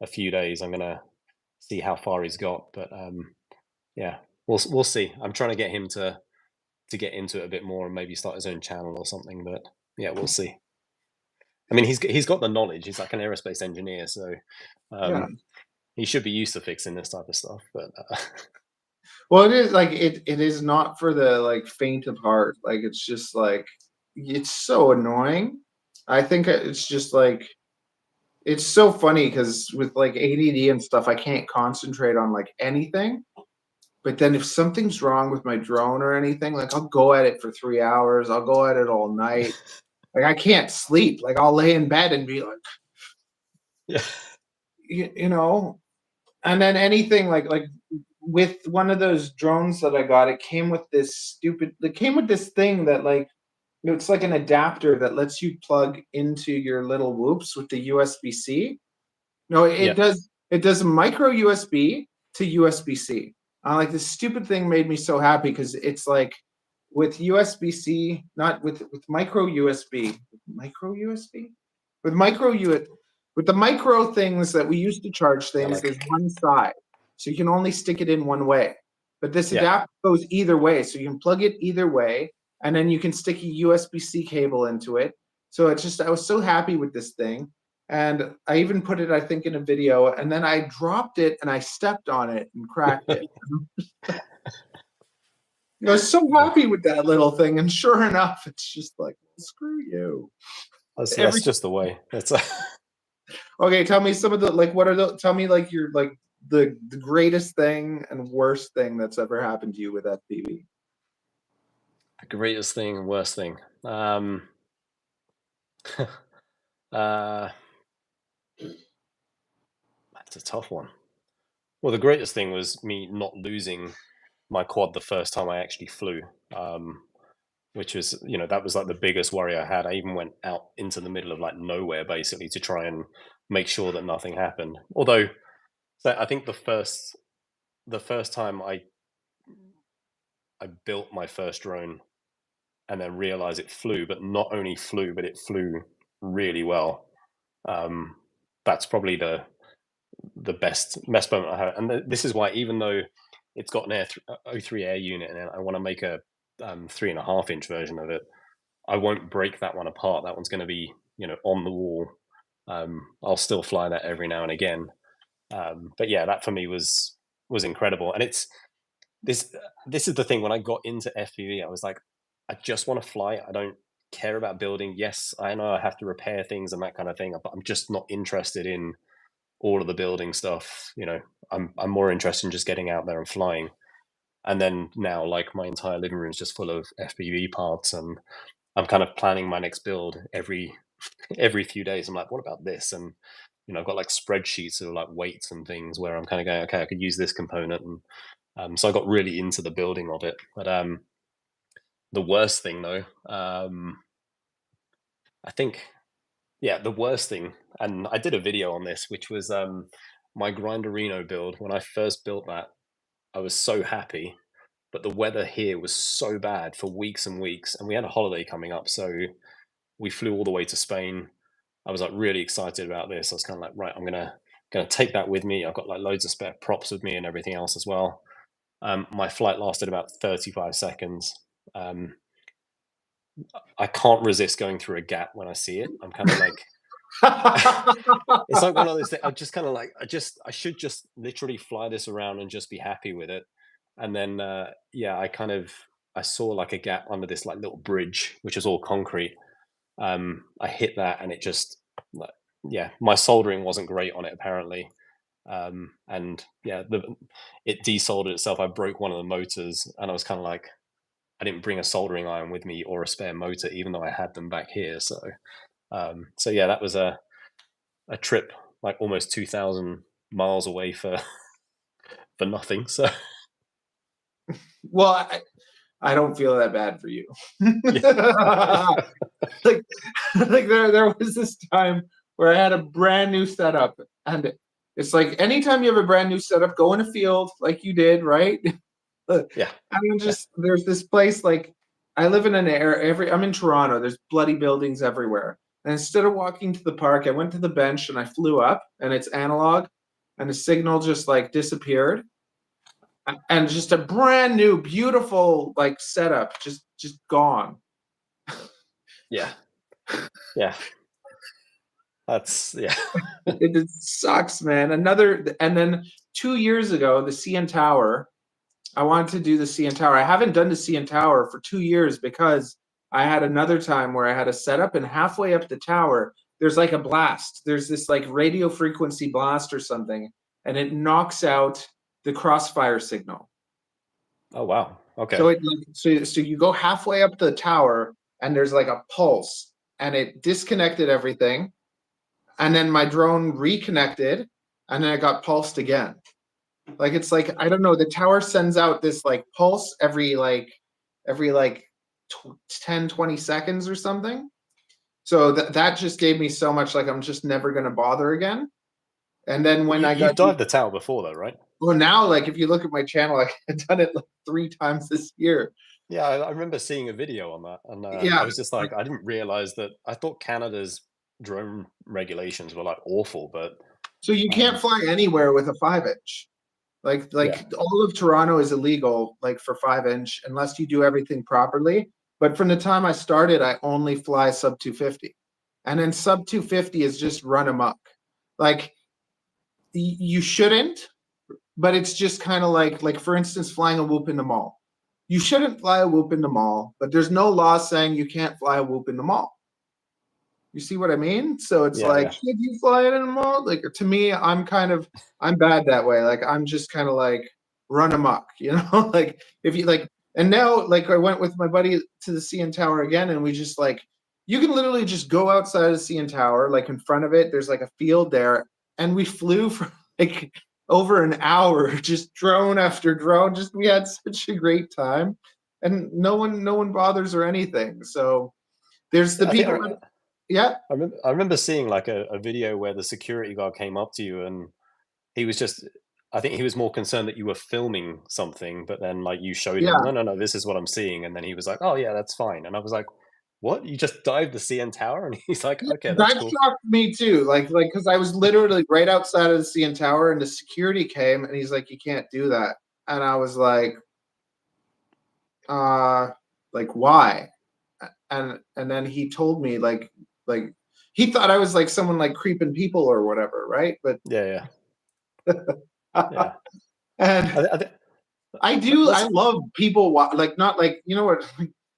few days, I'm gonna see how far he's got. But yeah, we'll see. I'm trying to get him to get into it a bit more and maybe start his own channel or something. But yeah, we'll see. I mean, he's got the knowledge. He's like an aerospace engineer, so he should be used to fixing this type of stuff. But well, it is like it is not for the like faint of heart. Like it's just like it's so annoying. I think it's just like it's so funny because with like ADD and stuff, I can't concentrate on like anything. But then if something's wrong with my drone or anything, like I'll go at it for 3 hours. I'll go at it all night. Like I can't sleep. Like I'll lay in bed and be like, yeah, and then anything like with one of those drones that I got, it came with this thing that like, it's like an adapter that lets you plug into your little whoops with the USB-C. No, it does a micro USB to USB-C. Like this stupid thing made me so happy because it's like with USB-C, not with micro USB, with the micro things that we used to charge things. There's one side, so you can only stick it in one way. But this adapter goes either way, so you can plug it either way, and then you can stick a USB-C cable into it. So it's just, I was so happy with this thing. And I even put it, I think, in a video, and then I dropped it and I stepped on it and cracked it. I was so happy with that little thing, and sure enough, it's just like, screw you. That's just the way. It's Okay, tell me some of the, like, what are the, tell me like your, like the greatest thing and worst thing that's ever happened to you with FPV. the greatest thing and worst thing. That's a tough one. Well, the greatest thing was me not losing my quad the first time I actually flew, which was, you know, that was like the biggest worry I had. I even went out into the middle of like nowhere basically to try and make sure that nothing happened. Although, so I think the first time I built my first drone and then realized it flew, but not only flew, but it flew really well. That's probably the best moment I had. And this is why, even though it's got an O3 air unit and I want to make a 3.5-inch version of it, I won't break that one apart. That one's going to be, you know, on the wall. I'll still fly that every now and again. But yeah, that for me was incredible. And it's this is the thing. When I got into FPV, I was like, I just want to fly. I don't care about building. Yes, I know I have to repair things and that kind of thing, but I'm just not interested in all of the building stuff. You know, I'm more interested in just getting out there and flying. And then now, like, my entire living room is just full of FPV parts, and I'm kind of planning my next build every few days. I'm like, what about this? And you know, I've got like spreadsheets of like weights and things where I'm kind of going, okay, I could use this component. And so I got really into the building of it. But the worst thing though, I think, yeah, the worst thing, and I did a video on this, which was my Grinderino build. When I first built that, I was so happy, but the weather here was so bad for weeks and weeks, and we had a holiday coming up, so we flew all the way to Spain. I was like really excited about this. I was kind of like, right, I'm gonna take that with me. I've got like loads of spare props with me and everything else as well. My flight lasted about 35 seconds. I can't resist going through a gap when I see it. I'm kind of like, it's like one of those things. I just kind of like, I should just literally fly this around and just be happy with it. And then, yeah, I saw like a gap under this like little bridge, which is all concrete. I hit that and it just, yeah, my soldering wasn't great on it apparently. And yeah, it desoldered itself. I broke one of the motors, and I was kind of like, I didn't bring a soldering iron with me or a spare motor, even though I had them back here. So, so yeah, that was a trip like almost 2,000 miles away for nothing. So, well, I don't feel that bad for you. like there was this time where I had a brand new setup, and it's like anytime you have a brand new setup, go in a field like you did, right? yeah. I mean, just there's this place, like I live in an area. I'm in Toronto. There's bloody buildings everywhere. And instead of walking to the park, I went to the bench and I flew up, and it's analog, and the signal just like disappeared. And just a brand new, beautiful like setup, just gone. Yeah. Yeah. That's, yeah. It sucks, man. And then 2 years ago, the CN Tower, I wanted to do the CN Tower. I haven't done the CN Tower for 2 years because I had another time where I had a setup, and halfway up the tower, there's like a blast. There's this like radio frequency blast or something, and it knocks out the crossfire signal. Oh, wow. Okay. So you go halfway up the tower, and there's like a pulse, and it disconnected everything. And then my drone reconnected, and then it got pulsed again. Like, it's like, I don't know, the tower sends out this like pulse every 10, 20 seconds or something. So that just gave me so much, like, I'm just never going to bother again. And then when you dived the tower before though, right? Well, now, like, if you look at my channel, I've done it like 3 times this year. Yeah, I remember seeing a video on that, and Yeah, I was just like, I didn't realize that. I thought Canada's drone regulations were like awful, but so you can't um, fly anywhere with a 5-inch. yeah, All of Toronto is illegal, like for 5-inch, unless you do everything properly. But from the time I started, I only fly sub 250, and then sub 250 is just run amok. Like you shouldn't, but it's just kind of like for instance, flying a whoop in the mall. You shouldn't fly a whoop in the mall, but there's no law saying you can't fly a whoop in the mall. You see what I mean? So it's yeah, like, yeah. should you fly it in the mall? Like to me, I'm bad that way. Like I'm just kind of like run amok, you know? Like if you like, and now like I went with my buddy to the CN Tower again, and we just like you can literally just go outside of the CN Tower, like in front of it, there's like a field there, and we flew for like over an hour, just drone after drone. Just we had such a great time, and no one bothers or anything. So there's the I think people. Yeah, I remember seeing like a video where the security guard came up to you, and he was just. I think he was more concerned that you were filming something, but then like you showed him, yeah. no, no, no, this is what I'm seeing, and then he was like, oh yeah, that's fine, and I was like, what? You just dived the CN Tower, and he's like, Yeah, okay, that's that cool. shocked me too. Like, because I was literally right outside of the CN Tower, and the security came, and he's like, "You can't do that." And I was uh, like, why? And then he told me like he thought I was like someone like creeping people or whatever, right? But Yeah, yeah, yeah. and I, think I that's love people like not like you know what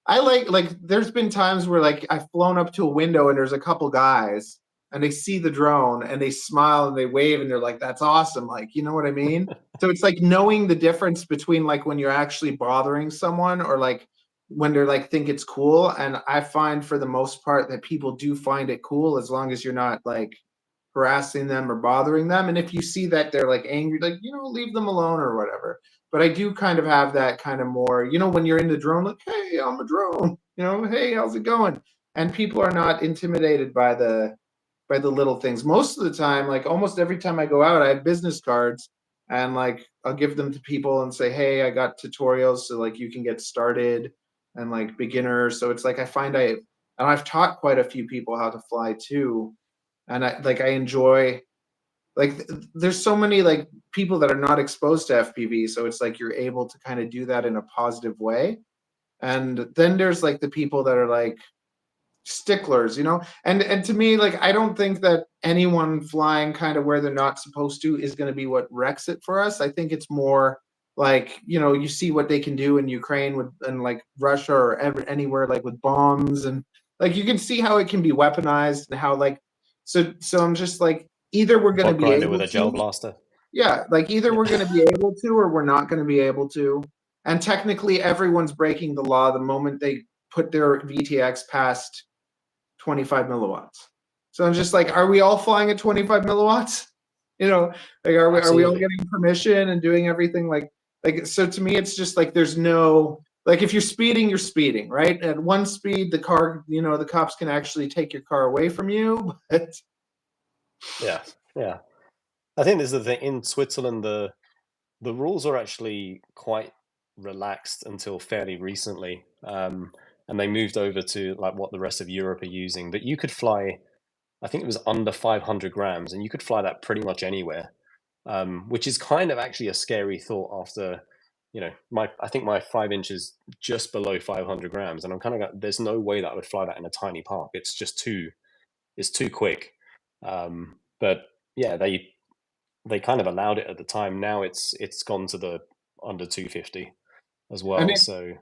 I like there's been times where like I've flown up to a window and there's a couple guys and they see the drone and they smile and they wave and they're like that's awesome, like you know what I mean. So it's like knowing the difference between like when you're actually bothering someone or like when they're like think it's cool, and I find for the most part that people do find it cool as long as you're not like harassing them or bothering them. And if you see that they're like angry, like you know leave them alone or whatever. But I do kind of have that kind of more, you know, when you're in the drone, like, hey, I'm a drone, you know, hey, how's it going? And people are not intimidated by the little things. Most of the time, like almost every time I go out, I have business cards and like I'll give them to people and say, hey, I got tutorials so like you can get started and like beginner. So it's like and I've taught quite a few people how to fly too. And I enjoy like there's so many like people that are not exposed to FPV, so it's like you're able to kind of do that in a positive way. And then there's like the people that are like sticklers, you know. And to me, like I don't think that anyone flying kind of where they're not supposed to is going to be what wrecks it for us. I think it's more like you know you see what they can do in Ukraine with and like Russia or anywhere like with bombs and like you can see how it can be weaponized and how like so I'm just like either we're going to bot be grinder able with a gel to blaster. yeah, like either Yeah, we're going to be able to or we're not going to be able to. And technically, everyone's breaking the law the moment they put their VTX past 25 milliwatts. So I'm just like, are we all flying at 25 milliwatts? You know, like are we all absolutely. getting permission and doing everything like so to me it's just like there's no like if you're speeding, you're speeding, right? At one speed, the car, you know, the cops can actually take your car away from you. But Yeah, yeah. I think this is the thing in Switzerland. The rules are actually quite relaxed until fairly recently, and they moved over to like what the rest of Europe are using. But you could fly, I think it was under 500 grams, and you could fly that pretty much anywhere, which is kind of actually a scary thought after, you know, I think my 5 inch is just below 500 grams, and I'm kind of like, there's no way that I would fly that in a tiny park. It's too quick. But yeah, they kind of allowed it at the time. Now it's gone to the under 250 as and well. So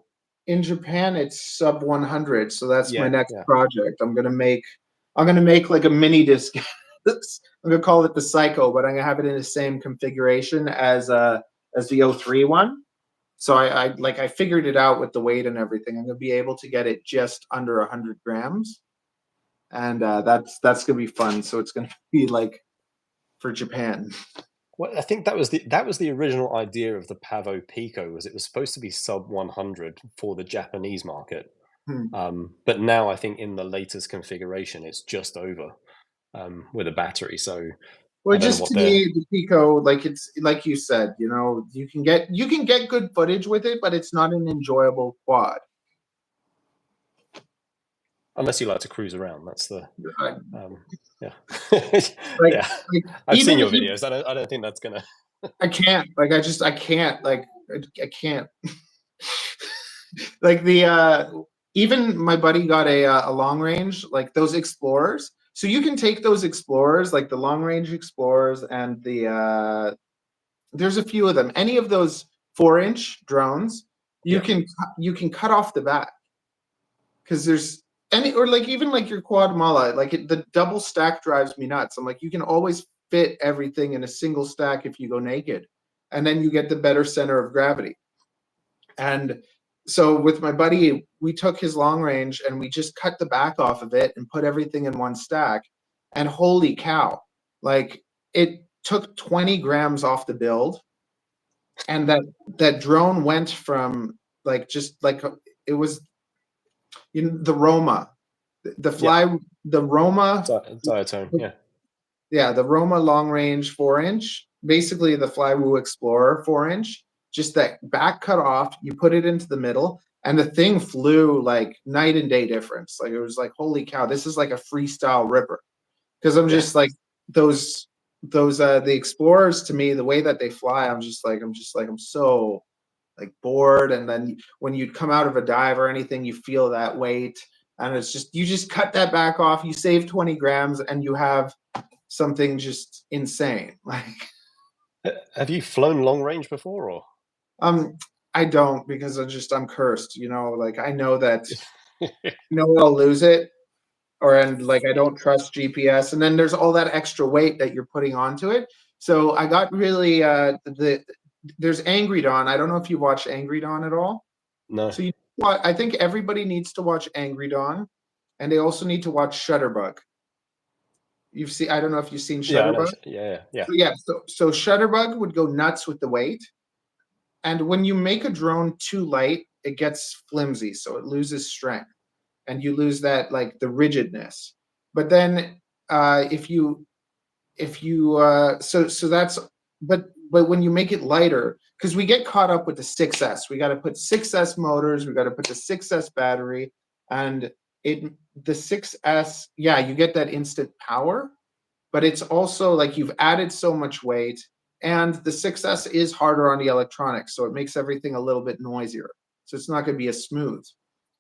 in Japan it's sub 100, so that's my yeah, next yeah, project. I'm gonna make like a mini disc. I'm gonna call it the Psycho, but I'm gonna have it in the same configuration as the O3 one. So I figured it out with the weight and everything. I'm gonna be able to get it just under 100 grams, and that's gonna be fun. So it's gonna be like for Japan. well, I think that was the original idea of the Pavo Pico. Was it was supposed to be sub 100 for the Japanese market, Hmm. but now I think in the latest configuration it's just over with a battery. So Well, I don't know just what to they're. me, the Pico, like it's like you said, you know, you can get good footage with it, but it's not an enjoyable quad. Unless you like to cruise around, that's the I- yeah. Like, Yeah, like I've seen even your videos. I don't think that's gonna. I can't. Like I can't. Like I can't. Like the even my buddy got a long range, like those Explorers. So you can take those Explorers, like the long range Explorers, and the there's a few of them. Any of those 4-inch drones, Yeah. you can cut off the back because there's any or like even like your quad mala, like the double stack drives me nuts. I'm like, you can always fit everything in a single stack if you go naked, and then you get the better center of gravity. And so with my buddy, we took his long range and we just cut the back off of it and put everything in one stack. And holy cow, like it took 20 grams off the build. And that drone went from like just like it was the Roma, the fly, the Roma, Diatone, yeah. yeah, the Roma long range 4-inch, basically the Flywoo Explorer 4-inch, just that back cut off, you put it into the middle, and the thing flew like night and day difference. Like it was like, holy cow, this is like a freestyle ripper. Because I'm just like those the Explorers to me, the way that they fly, I'm so like bored. And then when you'd come out of a dive or anything, you feel that weight. And it's just you just cut that back off, you save 20 grams, and you have something just insane. Like Have you flown long range before, or? I don't, because I'm cursed, you know, like I know that I'll lose it, and like I don't trust GPS, and then there's all that extra weight that you're putting onto it. So I got really there's Angry Dawn. I don't know if you watch Angry Dawn at all. No. So I think everybody needs to watch Angry Dawn, and they also need to watch Shutterbug. I don't know if you've seen Shutterbug. Yeah. So Shutterbug would go nuts with the weight. And when you make a drone too light, it gets flimsy, so it loses strength, and you lose that like the rigidness. But then if you so that's but when you make it lighter, because we get caught up with the 6S, we got to put 6S motors, we got to put the 6S battery, and the 6S, yeah, you get that instant power, but it's also like you've added so much weight. And the 6S is harder on the electronics, so it makes everything a little bit noisier. So it's not going to be as smooth.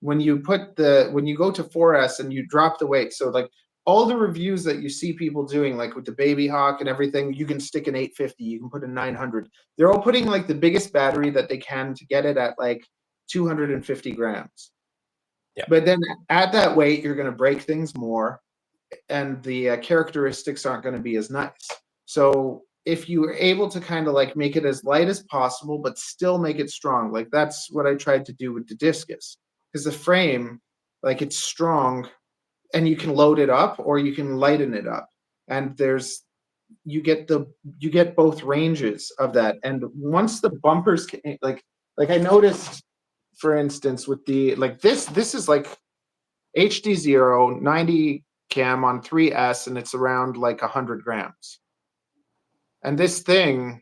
When you go to 4S and you drop the weight, so like all the reviews that you see people doing, like with the Baby Hawk and everything, you can stick an 850, you can put a 900. They're all putting like the biggest battery that they can to get it at like 250 grams. Yeah. But then at that weight, you're going to break things more, and the characteristics aren't going to be as nice. So if you are able to kind of like make it as light as possible, but still make it strong, like that's what I tried to do with the Discus, because the frame, like it's strong, and you can load it up or you can lighten it up, and you get both ranges of that. And once the bumpers like I noticed, for instance, with the like this is like HD0 90 cam on 3S, and it's around like 100 grams. And this thing,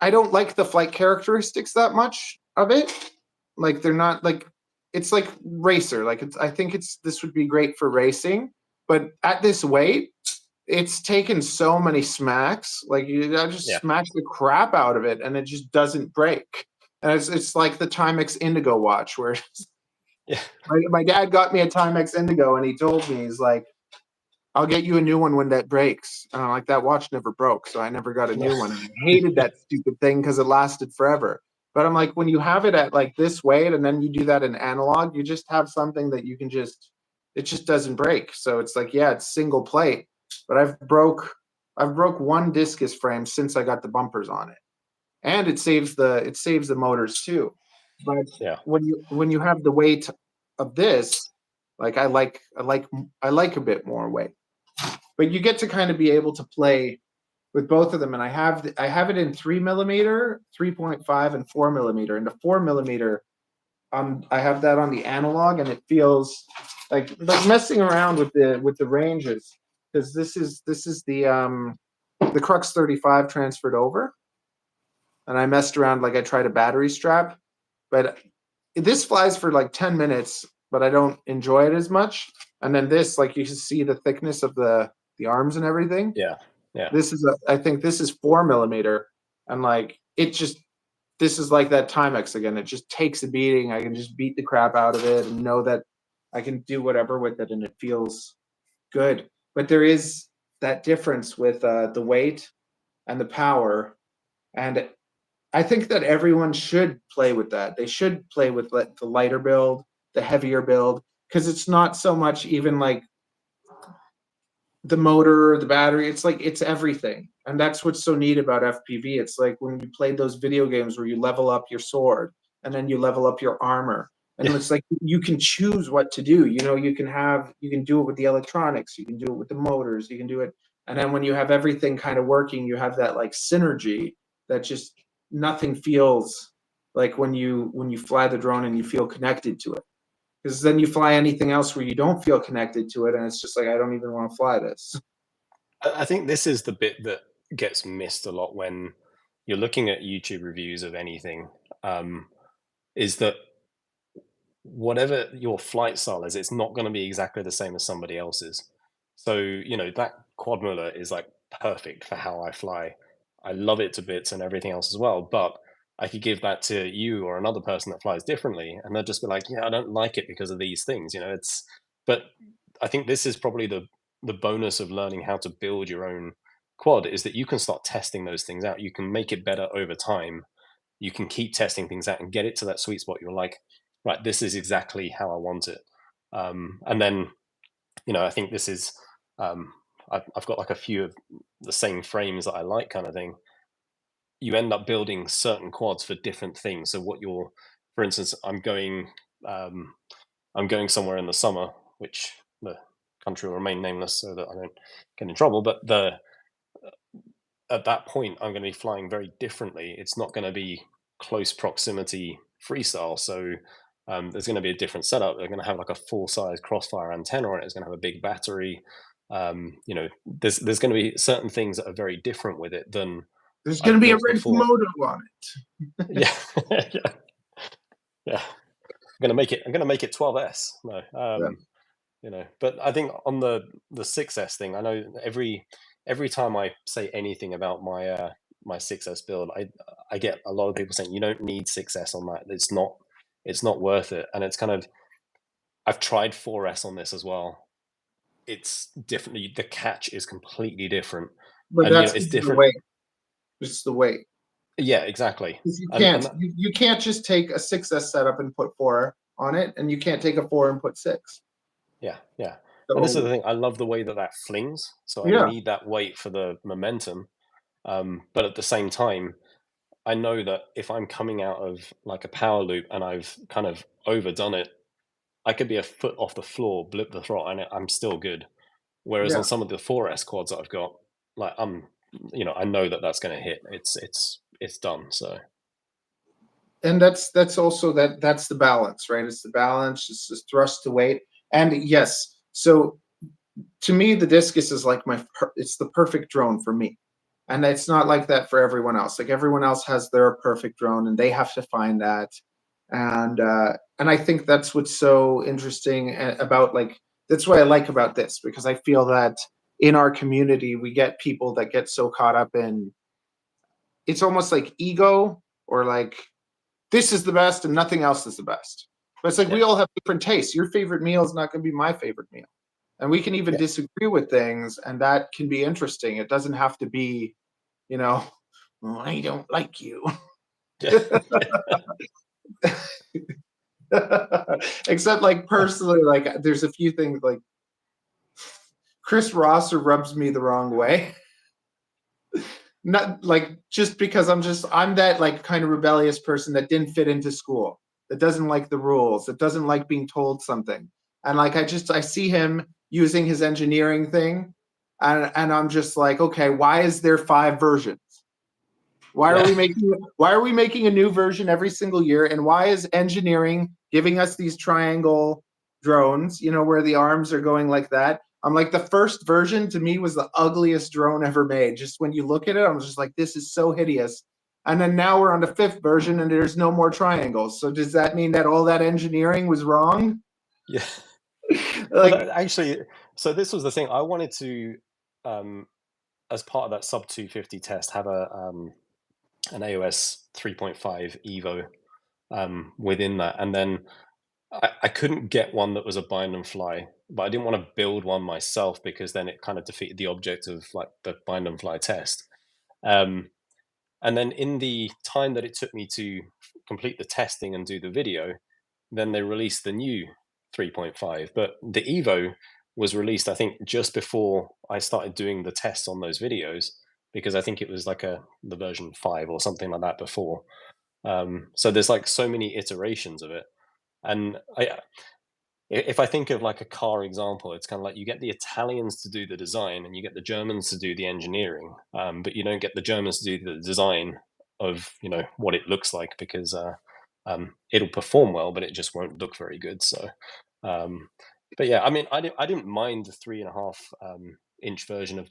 I don't like the flight characteristics that much of it. Like they're not like, it's like racer. Like I think this would be great for racing, but at this weight, it's taken so many smacks. Like I just smash the crap out of it, and it just doesn't break. And it's like the Timex Indigo watch, where my dad got me a Timex Indigo, and he told me, he's like, I'll get you a new one when that breaks. And I'm like, that watch never broke, so I never got a new one. And I hated that stupid thing because it lasted forever. But I'm like, when you have it at like this weight, and then you do that in analog, you just have something that you can it just doesn't break. So it's like, yeah, it's single plate, but I've broke one Discus frame since I got the bumpers on it, and it saves the motors too. But when you have the weight of this, like I like a bit more weight, but you get to kind of be able to play with both of them. And I have it in 3mm, 3.5, and 4mm. And the 4mm, I have that on the analog, and it feels like messing around with the ranges. because this is the Crux 35 transferred over, and I messed around, like I tried a battery strap, but this flies for like 10 minutes, but I don't enjoy it as much. And then this, like you can see the thickness of the arms and everything. Yeah. This is I think this is 4mm, and like this is like that Timex again. It just takes a beating. I can just beat the crap out of it and know that I can do whatever with it, and it feels good. But there is that difference with the weight and the power, and I think that everyone should play with that. They should play with the lighter build, the heavier build, because it's not so much even like the motor, the battery. It's like it's everything, and that's what's so neat about FPV. It's like when you played those video games where you level up your sword and then you level up your armor, and it's like you can choose what to do. You know, you can do it with the electronics, you can do it with the motors, you can do it, and then when you have everything kind of working, you have that like synergy that just nothing feels like when you fly the drone and you feel connected to it. Because then you fly anything else where you don't feel connected to it, and it's just like, I don't even want to fly this. I think this is the bit that gets missed a lot when you're looking at YouTube reviews of anything, is that whatever your flight style is, it's not going to be exactly the same as somebody else's. So, you know, that quad motor is like perfect for how I fly. I love it to bits and everything else as well, but I could give that to you or another person that flies differently, and they'll just be like, yeah, I don't like it because of these things, you know. But I think this is probably the bonus of learning how to build your own quad, is that you can start testing those things out. You can make it better over time. You can keep testing things out and get it to that sweet spot. You're like, right, this is exactly how I want it. And then, you know, I think this is, I've got like a few of the same frames that I like, kind of thing. You end up building certain quads for different things. So for instance, I'm going somewhere in the summer, which the country will remain nameless so that I don't get in trouble. But at that point, I'm going to be flying very differently. It's not going to be close proximity freestyle. So there's going to be a different setup. They're going to have like a full-size crossfire antenna on it. It's going to have a big battery. You know, there's going to be certain things that are very different with it than there's going to be a red motor on it. Yeah. Yeah. I'm going to make it 12S. No. You know, but I think on the 6S thing, I know every time I say anything about my my 6S build, I get a lot of people saying you don't need 6S on that. It's not worth it. And it's kind of, I've tried 4S on this as well. It's differently, the catch is completely different. But and, that's you know, it's different. The weight. It's the weight. Yeah, exactly. You can't just take a 6S setup and put 4 on it, and you can't take a 4 and put 6. Yeah. So, and this is the thing. I love the way that flings. So I need that weight for the momentum. But at the same time, I know that if I'm coming out of like a power loop and I've kind of overdone it, I could be a foot off the floor, blip the throttle, and I'm still good. Whereas on some of the 4S quads that I've got, like I know that that's going to hit. It's done. So. And that's also that's the balance, right? It's the balance. It's the thrust to weight. And yes, so to me, the Discus is like it's the perfect drone for me. And it's not like that for everyone else. Like everyone else has their perfect drone and they have to find that. And I think that's what's so interesting about, like, that's what I like about this, because I feel that in our community, we get people that get so caught up in, it's almost like ego, or like, this is the best and nothing else is the best. But it's like, we all have different tastes. Your favorite meal is not going to be my favorite meal. And we can even disagree with things, and that can be interesting. It doesn't have to be, well, I don't like you. Except, like, personally, like, there's a few things, like, Chris Rosser rubs me the wrong way. Not like, just because I'm that, like, kind of rebellious person that didn't fit into school, that doesn't like the rules, that doesn't like being told something. And like, I see him using his engineering thing, and I'm just like, okay, why is there 5 versions? Why are we making a new version every single year? And why is engineering giving us these triangle drones, where the arms are going like that? I'm like, the first version to me was the ugliest drone ever made. Just when you look at it, I'm just like, this is so hideous. And then now we're on the 5th version and there's no more triangles. So does that mean that all that engineering was wrong? Yeah. Like, Well, actually, so this was the thing. I wanted to, as part of that sub 250 test, have an AOS 3.5 Evo within that, and then I couldn't get one that was a bind and fly, but I didn't want to build one myself because then it kind of defeated the object of like the bind and fly test. And then in the time that it took me to complete the testing and do the video, then they released the new 3.5. But the Evo was released, I think, just before I started doing the tests on those videos, because I think it was like the version 5 or something like that before. So there's like so many iterations of it. And if I think of like a car example, it's kind of like you get the Italians to do the design and you get the Germans to do the engineering, but you don't get the Germans to do the design of what it looks like, because it'll perform well, but it just won't look very good. So, but yeah, I mean, I didn't mind the 3.5 inch version of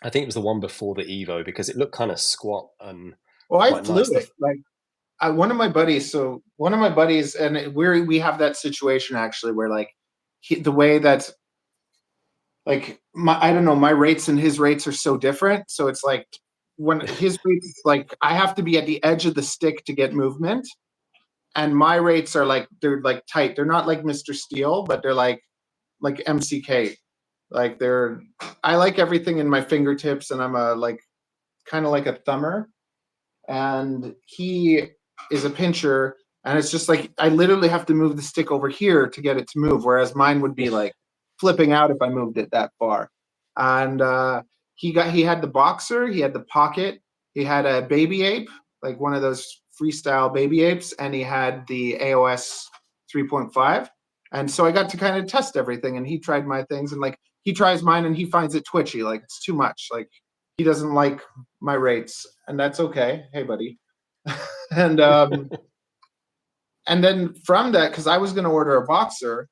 I think it was the one before the Evo, because it looked kind of squat and well, I quite flew nice. it. Like, one of my buddies, and we have that situation actually where like the way that like I don't know, my rates and his rates are so different. So it's like when his rates, like I have to be at the edge of the stick to get movement, and my rates are like they're like tight. They're not like Mr. Steel, but they're like MCK. Like I like everything in my fingertips, and I'm a like kind of like a thumber, and he is a pincher, and it's just like I literally have to move the stick over here to get it to move, whereas mine would be like flipping out if I moved it that far. And he had the Boxer, he had the Pocket, he had a Baby Ape, like one of those freestyle baby apes, and he had the AOS 3.5. And so I got to kind of test everything, and he tried my things, and like he tries mine and he finds it twitchy, like it's too much, like he doesn't like my rates, and that's okay. Hey, buddy. And and then from that, because I was going to order a Boxer,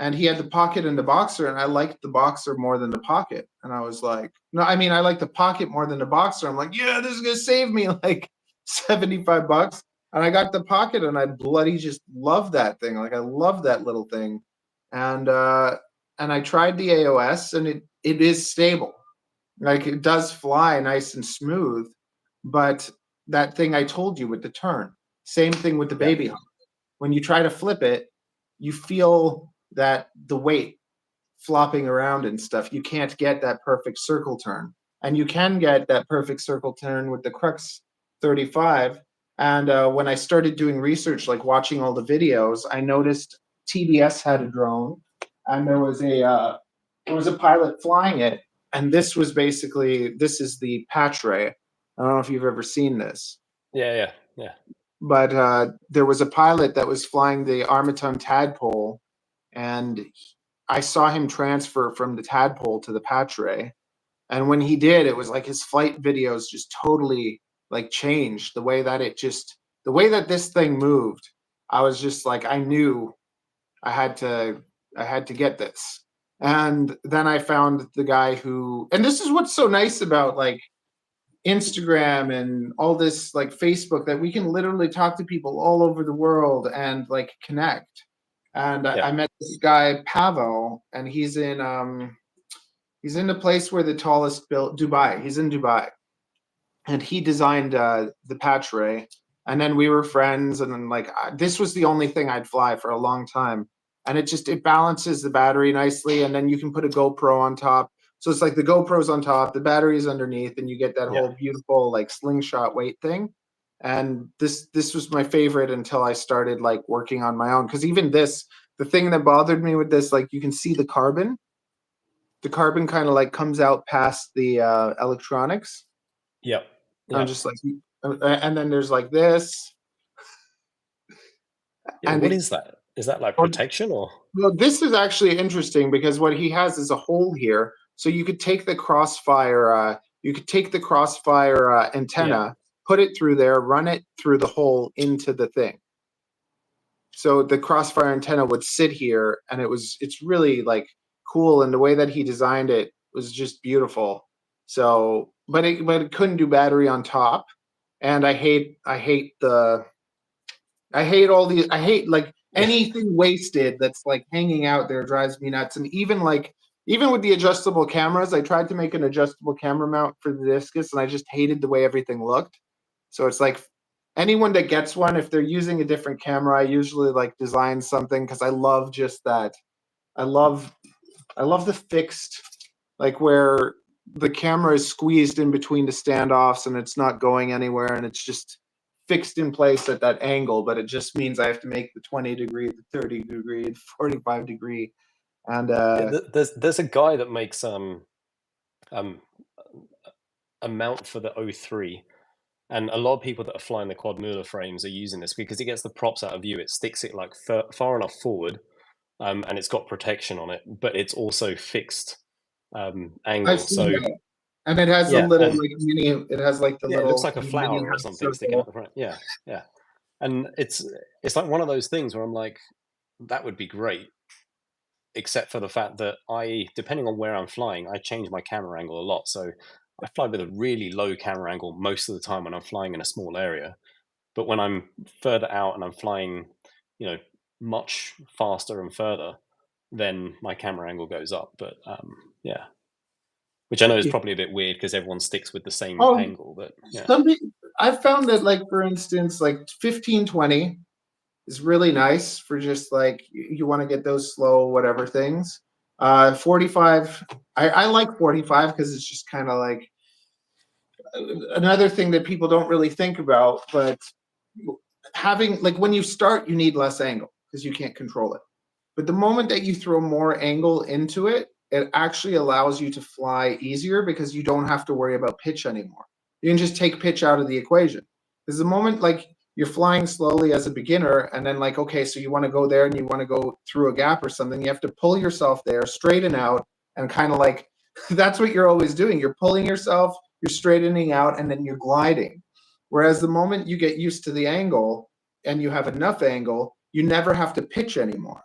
and he had the Pocket and the Boxer, and I liked the Boxer more than the Pocket, and I was like, no, I mean, I like the Pocket more than the Boxer. I'm like, yeah, this is gonna save me like $75, and I got the Pocket, and I bloody just love that thing. Like I love that little thing, and I tried the AOS, and it is stable. Like it does fly nice and smooth, but that thing I told you with the turn, same thing with the Baby Hawk. When you try to flip it, you feel that the weight flopping around and stuff. You can't get that perfect circle turn, and you can get that perfect circle turn with the Crux 35. And when I started doing research, like watching all the videos, I noticed TBS had a drone, and there was a pilot flying it. And this is the patch ray. I don't know if you've ever seen this. Yeah. But there was a pilot that was flying the Armaton Tadpole, and I saw him transfer from the Tadpole to the patch ray. And when he did, it was like his flight videos just totally like changed the way that this thing moved. I was just like, I knew I had to get this. And then I found the guy and this is what's so nice about like Instagram and all this like Facebook, that we can literally talk to people all over the world and like connect. And I met this guy Pavel, and he's in the place where the tallest built Dubai. He's in Dubai, and he designed the patch ray. And then we were friends, and then like this was the only thing I'd fly for a long time. And it balances the battery nicely, and then you can put a GoPro on top. So it's like the GoPro's on top, the battery's underneath, and you get that whole beautiful like slingshot weight thing. And this was my favorite until I started like working on my own. Because even the thing that bothered me with this, like you can see the carbon. The carbon kind of like comes out past the electronics. Yep. I'm just like, and then there's like this. Yeah, and what is that? Is that like protection or? Well, this is actually interesting because what he has is a hole here, so you could take the Crossfire. Antenna, put it through there, run it through the hole into the thing. So the Crossfire antenna would sit here, and it's really like cool, and the way that he designed it was just beautiful. So, but it couldn't do battery on top, and I hate like anything wasted that's like hanging out there drives me nuts. And even with the adjustable cameras, I tried to make an adjustable camera mount for the discus, and I just hated the way everything looked. So it's like anyone that gets one, if they're using a different camera, I usually like design something because I love just that. I love the fixed, like where the camera is squeezed in between the standoffs and it's not going anywhere, and it's just fixed in place at that angle, but it just means I have to make the 20 degree, the 30 degree, the 45 degree. And there's a guy that makes a mount for the 03, and a lot of people that are flying the quad Mueller frames are using this because it gets the props out of view. It sticks it like far enough forward, and it's got protection on it, but it's also fixed angle. So that. And it has a little like mini. It has like the little. It looks like a flower or something sticking out the front. Yeah. And it's like one of those things where I'm like, that would be great, except for the fact that depending on where I'm flying, I change my camera angle a lot. So I fly with a really low camera angle most of the time when I'm flying in a small area. But when I'm further out and I'm flying, much faster and further, then my camera angle goes up. But yeah. Which I know is probably a bit weird because everyone sticks with the same angle, but yeah. I've found that, like, for instance, like 15-20 is really nice for just like you want to get those slow whatever things. 45, I like 45 because it's just kind of like another thing that people don't really think about, but having, like, when you start, you need less angle because you can't control it. But the moment that you throw more angle into it, it actually allows you to fly easier because you don't have to worry about pitch anymore. You can just take pitch out of the equation. Because the moment, like, you're flying slowly as a beginner, and then, like, okay, so you want to go there and you want to go through a gap or something, you have to pull yourself there, straighten out, and kind of like, that's what you're always doing. You're pulling yourself, you're straightening out, and then you're gliding. Whereas the moment you get used to the angle and you have enough angle, you never have to pitch anymore.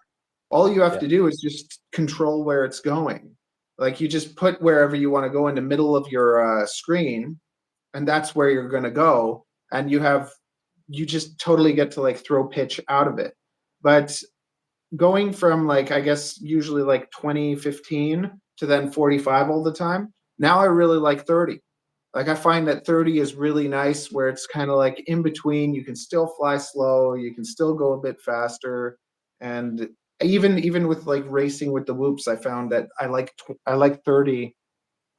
All you have to do is just control where it's going. Like, you just put wherever you want to go in the middle of your screen, and that's where you're going to go. And you just totally get to like throw pitch out of it. But going from, like, I guess usually like 20-15 to then 45 all the time, now I really like 30. Like, I find that 30 is really nice where it's kind of like in between. You can still fly slow, you can still go a bit faster, and even with like racing with the whoops, I found that I like 30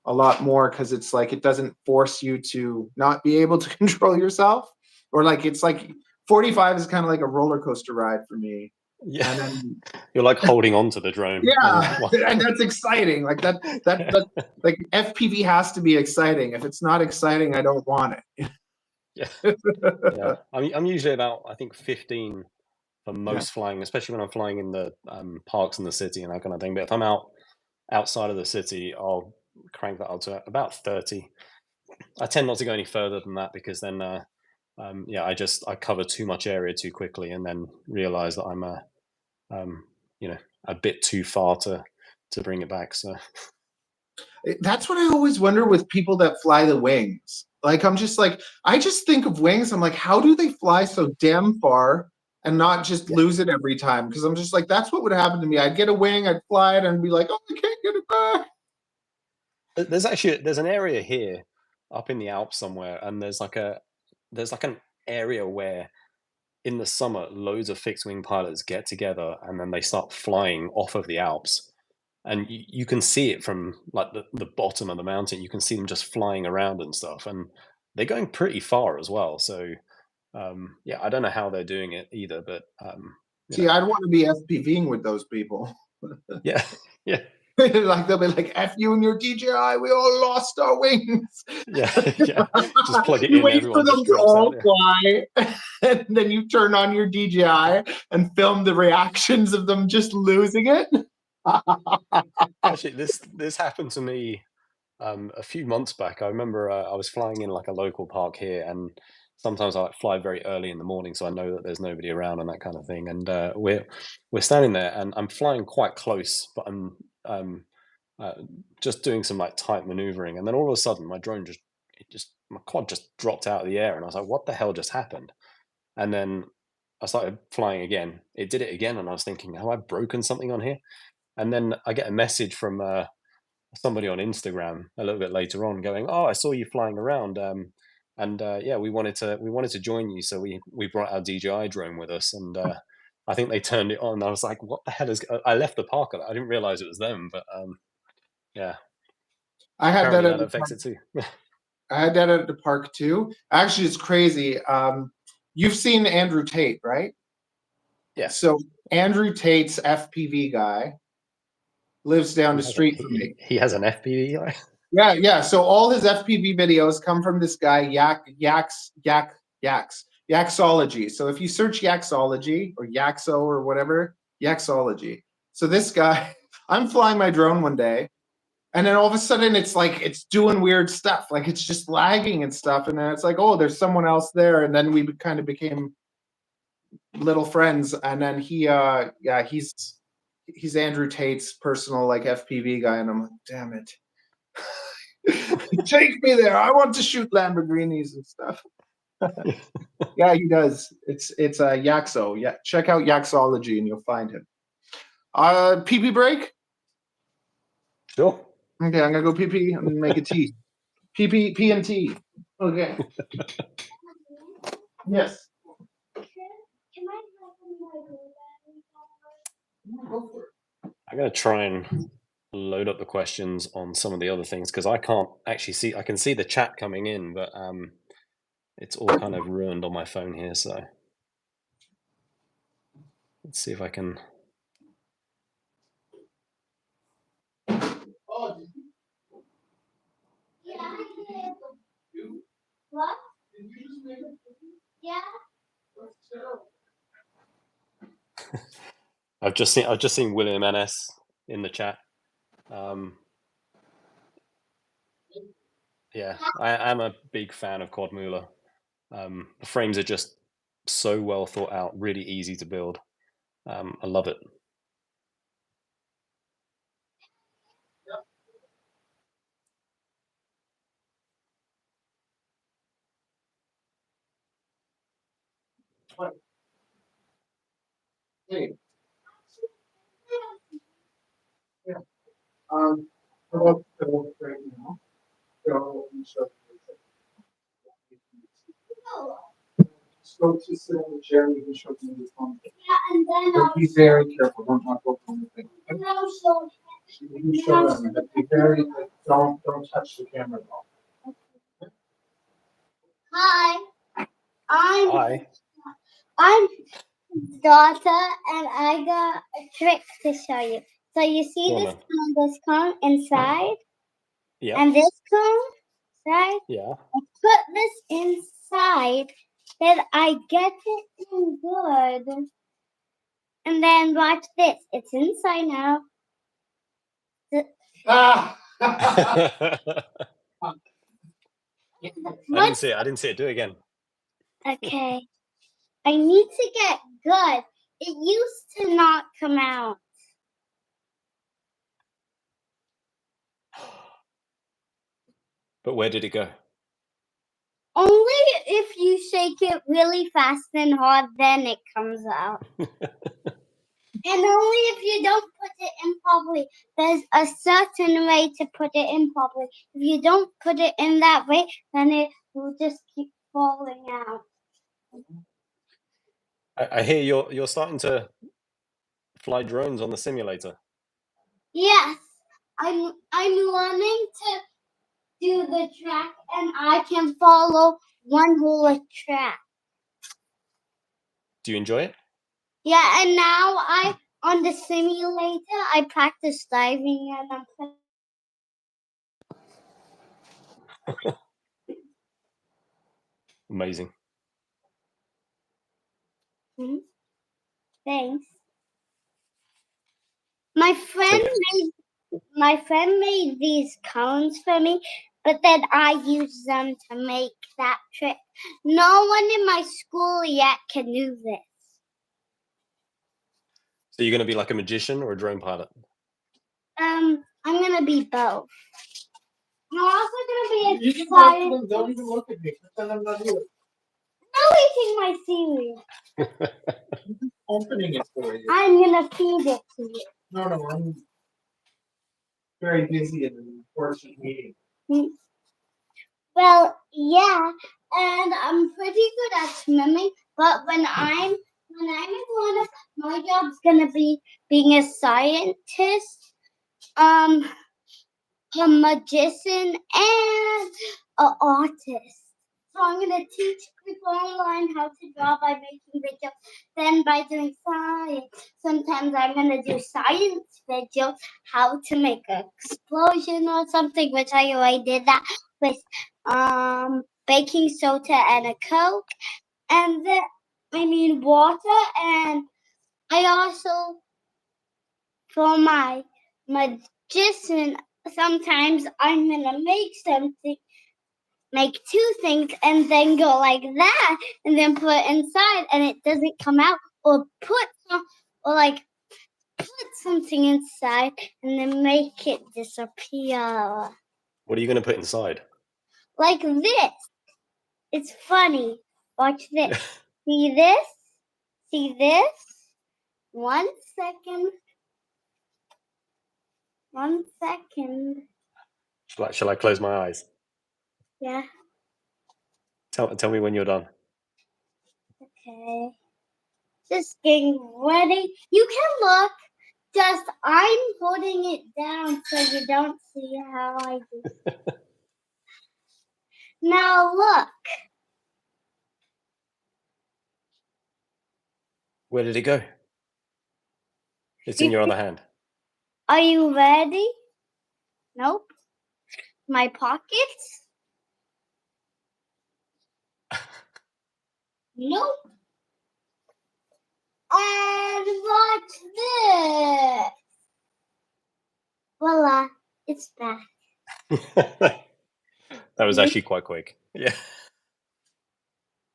a lot more because it's like it doesn't force you to not be able to control yourself, or like it's like 45 is kind of like a roller coaster ride for me. Yeah, and then you're like holding on to the drone. Yeah, and that's exciting. Like that like FPV has to be exciting. If it's not exciting, I don't want it. Yeah. I'm usually about, I think, 15 for most flying, especially when I'm flying in the parks in the city and that kind of thing. But if I'm outside of the city, I'll crank that up to about 30. I tend not to go any further than that because then I cover too much area too quickly and then realize that I'm a bit too far to bring it back. So that's what I always wonder with people that fly the wings. Like, I'm just like, I just think of wings, I'm like, how do they fly so damn far and not just lose it every time? Because I'm just like, that's what would happen to me. I'd get a wing, I'd fly it, and be like, oh, I can't get it back. There's an area here up in the Alps somewhere, and there's like an area where in the summer loads of fixed wing pilots get together and then they start flying off of the Alps, and you can see it from like the bottom of the mountain. You can see them just flying around and stuff, and they're going pretty far as well. So I don't know how they're doing it either, but see, I'd want to be FPVing with those people. yeah. Like, they'll be like, F you and your DJI, we all lost our wings. Yeah. Just plug it you in. wait for them to all fly, and then you turn on your DJI and film the reactions of them just losing it. Actually, this happened to me a few months back. I remember I was flying in like a local park here, and sometimes I like fly very early in the morning, so I know that there's nobody around and that kind of thing. And we're standing there, and I'm flying quite close, but I'm just doing some like tight maneuvering, and then all of a sudden my drone my quad just dropped out of the air, and I was like, what the hell just happened? And then I started flying again. It did it again, and I was thinking, have I broken something on here? And then I get a message from somebody on Instagram a little bit later on going, oh, I saw you flying around, and yeah, we wanted to join you, so we brought our DJI drone with us, and I think they turned it on. I was like, what the hell is? I left the park. I didn't realize it was them, but yeah, I had apparently that that affects it too. I had that at the park too. Actually, it's crazy. You've seen Andrew Tate, right? Yeah. So Andrew Tate's FPV guy lives down the street from me. He has an FPV guy. Yeah. So all his FPV videos come from this guy, Yaxology. So if you search Yaxology or Yaxo or whatever, Yaxology. So this guy, I'm flying my drone one day, and then all of a sudden it's like it's doing weird stuff, like it's just lagging and stuff, and then it's like, oh, there's someone else there, and then we kind of became little friends, and then he's Andrew Tate's personal like FPV guy, and I'm like, damn it. Take me there. I want to shoot Lamborghinis and stuff. Yeah, he does. It's Yaxo. Yeah, check out Yaxology and you'll find him. PP break? Sure. Okay, I'm gonna go PP and make a tea. P and T. Okay. Yes. Can I have my Go for it. I'm gonna try and load up the questions on some of the other things because I can't actually see. I can see the chat coming in, but it's all kind of ruined on my phone here. So let's see if I can. Oh, Yeah, I did. What? did you just make it? Yeah. That's terrible. I've just seen William NS in the chat. Yeah, I am a big fan of Quad Moolah. The frames are just so well thought out, really easy to build. I love it. Hey. Yeah. How about the right now? Go and show Just go to sit on the chair and you can show them the phone. Yeah, and then But be very careful. Don't knock over anything. and then I'll show You can show them, but be very don't touch the camera at all. Hi. Hi. I'm daughter, and I got a trick to show you. So you see Go on this cone inside, Yeah. and this cone, right? Yeah. I put this inside, then I get it in good. And then watch this. It's inside now. Ah! I didn't see it. I didn't see it. Do it again. Okay. I need to get good. It used to not come out. But where did it go? Only if you shake it really fast and hard, then it comes out. And only if you don't put it in properly. There's a certain way to put it in properly. If you don't put it in that way, then it will just keep falling out. I hear you're starting to fly drones on the simulator. Yes, I'm learning to do the track, and I can follow one whole track. Do you enjoy it? Yeah, and now on the simulator, I practice diving, and I'm Amazing. Thanks. My friend made these cones for me, but then I use them to make that trick. No one in my school yet can do this. So you're going to be like a magician or a drone pilot? be both. I'm also gonna be You a can talk to scientist. them. Don't even look at me. Pretend I'm not here. No eating my seaweed. Opening it for you. I'm gonna feed it to you. No, I'm very busy in an important meeting. Well, yeah, and I'm pretty good at swimming. But when I'm in Florida, my job's gonna be being a scientist, a magician, and an artist. So I'm gonna teach people online how to draw by making videos. Then by doing science, sometimes I'm gonna do science videos, how to make an explosion or something, which I already did that with baking soda and a Coke, and then water, and I also for my magician sometimes I'm gonna make two things and then go like that and then put it inside and it doesn't come out, or put something inside and then make it disappear. What are you going to put inside? Like this. It's funny. Watch this. See this? See this? 1 second. 1 second. Shall I close my eyes? Yeah. Tell me when you're done. Okay. Just getting ready. You can look. Just I'm holding it down so you don't see how I do. Now look. Where did it go? It's in your other hand. Are you ready? Nope. My pockets? Nope. And watch this. Voila, it's back. That was actually quite quick. Yeah.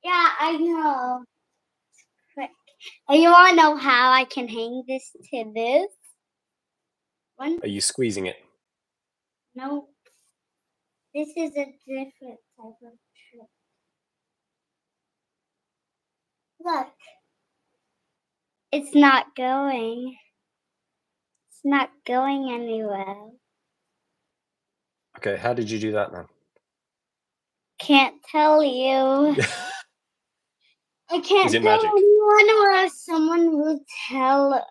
Yeah, I know. It's quick. And you want to know how I can hang this to this? One? Are you squeezing it? No. This is a different type of trick. Look. It's not going. It's not going anywhere. Okay, how did you do that then? Can't tell you. I can't Is it tell magic? anyone, or someone will tell.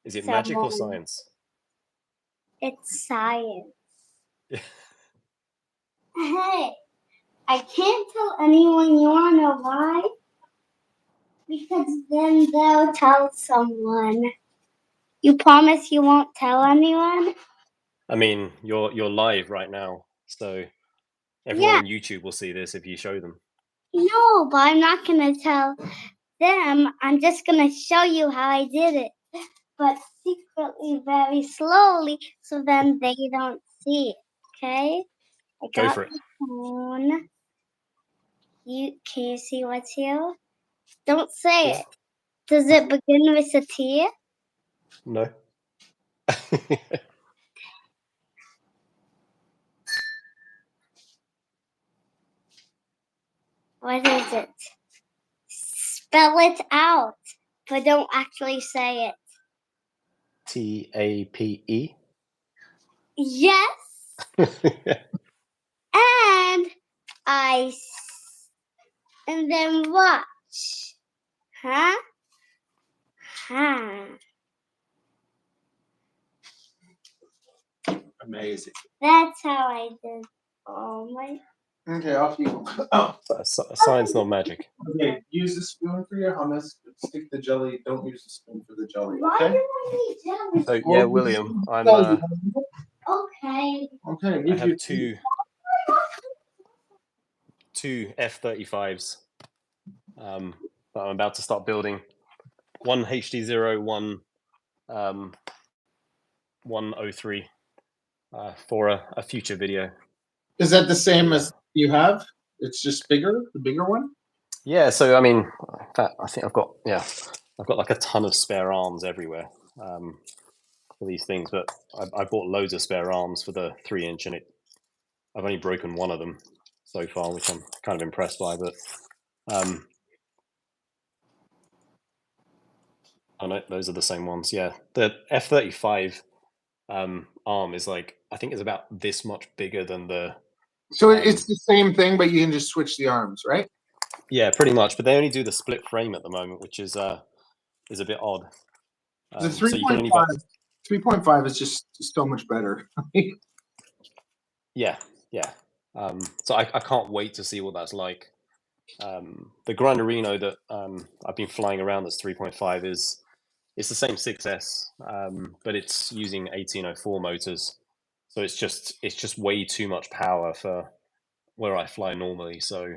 Is it magic or someone. science? It's science. Yeah. Hey, I can't tell anyone. You want to know why? Because then they'll tell someone. You promise you won't tell anyone? I mean, you're live right now, so everyone on YouTube will see this if you show them. No, but I'm not going to tell them. I'm just going to show you how I did it. But secretly, very slowly, so then they don't see it. Okay? I Go got for it. the phone. Can you see what's here? Don't say Yeah. it. Does it begin with a T? No. What is it? Spell it out, but don't actually say it. TAPE. Yes. And then watch. Huh? Amazing. That's how I did all my. Okay, off you go. Oh, Science, not magic. okay. Use the spoon for your hummus. Stick the jelly. Don't use the spoon for the jelly. Why Okay. do I need jelly? So yeah, William, I'm. Okay. Okay. I have two F-35s that I'm about to start building. One HD0, one 103 for a future video. Is that the same as you have? It's just bigger, the bigger one? Yeah, so I mean, in fact, I think I've got like a ton of spare arms everywhere. for these things, but I bought loads of spare arms for the 3-inch, and I've only broken one of them so far, which I'm kind of impressed by. But oh no, those are the same ones. Yeah, the F-35 arm is like, I think it's about this much bigger than the. So it's the same thing, but you can just switch the arms, right? Yeah, pretty much. But they only do the split frame at the moment, which is a bit odd. The So you can 3.5, only buy. 3.5 is just so much better. Yeah. So I can't wait to see what that's like. The Granderino that I've been flying around that's 3.5 it's the same 6S, but it's using 1804 motors. So it's just way too much power for where I fly normally. So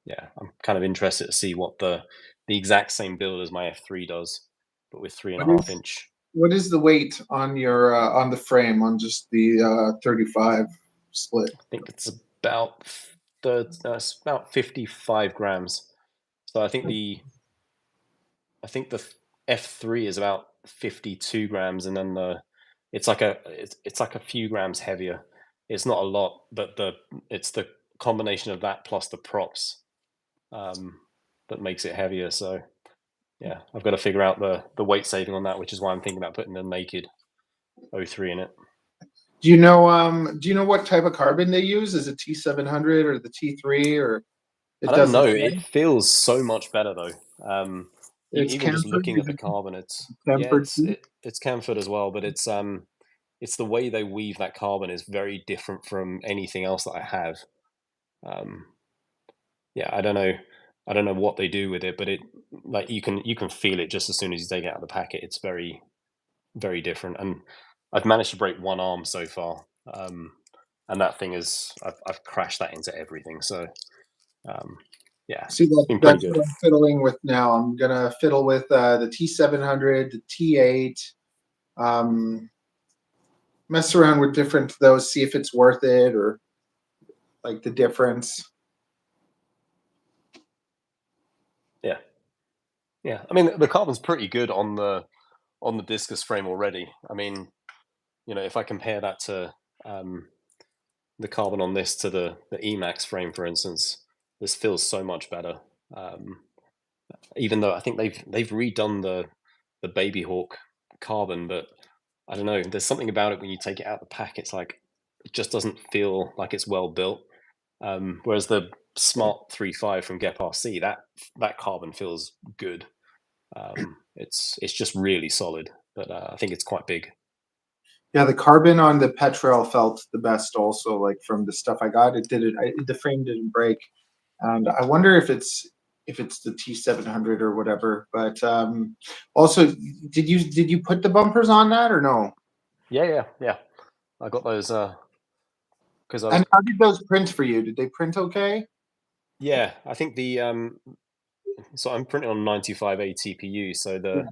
yeah, I'm kind of interested to see what the exact same build as my F3 does, but with 3.5-inch. What is the weight on your on the frame on just the 35 split? I think it's about 55 grams. So I think the F3 is about 52 grams, and then it's like a few grams heavier. It's not a lot, but it's the combination of that plus the props that makes it heavier. So yeah, I've got to figure out the weight saving on that, which is why I'm thinking about putting the naked 03 in it. Do you know what type of carbon they use? Is it T700 or the T3 or? I don't know. It feels so much better though. It's Even just Camford, looking at the carbon, it's Camford as well, but it's the way they weave that carbon is very different from anything else that I have. Yeah, I don't know what they do with it, but it like you can feel it just as soon as you take it out of the packet. It's very, very different, and I've managed to break one arm so far, and that thing is I've crashed that into everything. So yeah, see that's what I'm fiddling with now. I'm gonna fiddle with the T700, the T8. Mess around with different those, see if it's worth it or like the difference. Yeah. I mean, the carbon's pretty good on the discus frame already. I mean, if I compare that to the carbon on this to the Emax frame, for instance, this feels so much better. Even though I think they've redone the Baby Hawk carbon, but I don't know. There's something about it when you take it out of the pack. It's like it just doesn't feel like it's well built. Whereas the Smart 3.5 from Gep RC, that carbon feels good. It's just really solid, but I think it's quite big. Yeah, the carbon on the Petrel felt the best also, like from the stuff I got. The frame didn't break. And I wonder if it's the T700 or whatever. But also, did you put the bumpers on that or no? Yeah. I got those because And how did those print for you? Did they print okay? Yeah, I think so I'm printing on 95A TPU, so the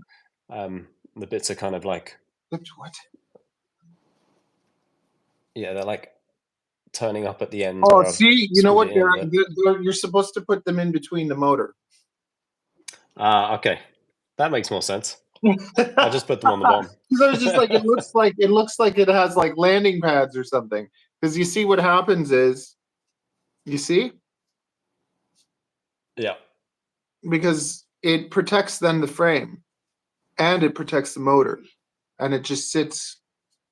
bits are kind of like What? Yeah, they're like turning up at the end. Oh, see, you know what? You're supposed to put them in between the motor. Okay, that makes more sense. I just put them on the bottom. So it's just like it looks like it has like landing pads or something. Because you see what happens is, you see? Yeah. Because it protects then the frame, and it protects the motor, and it just sits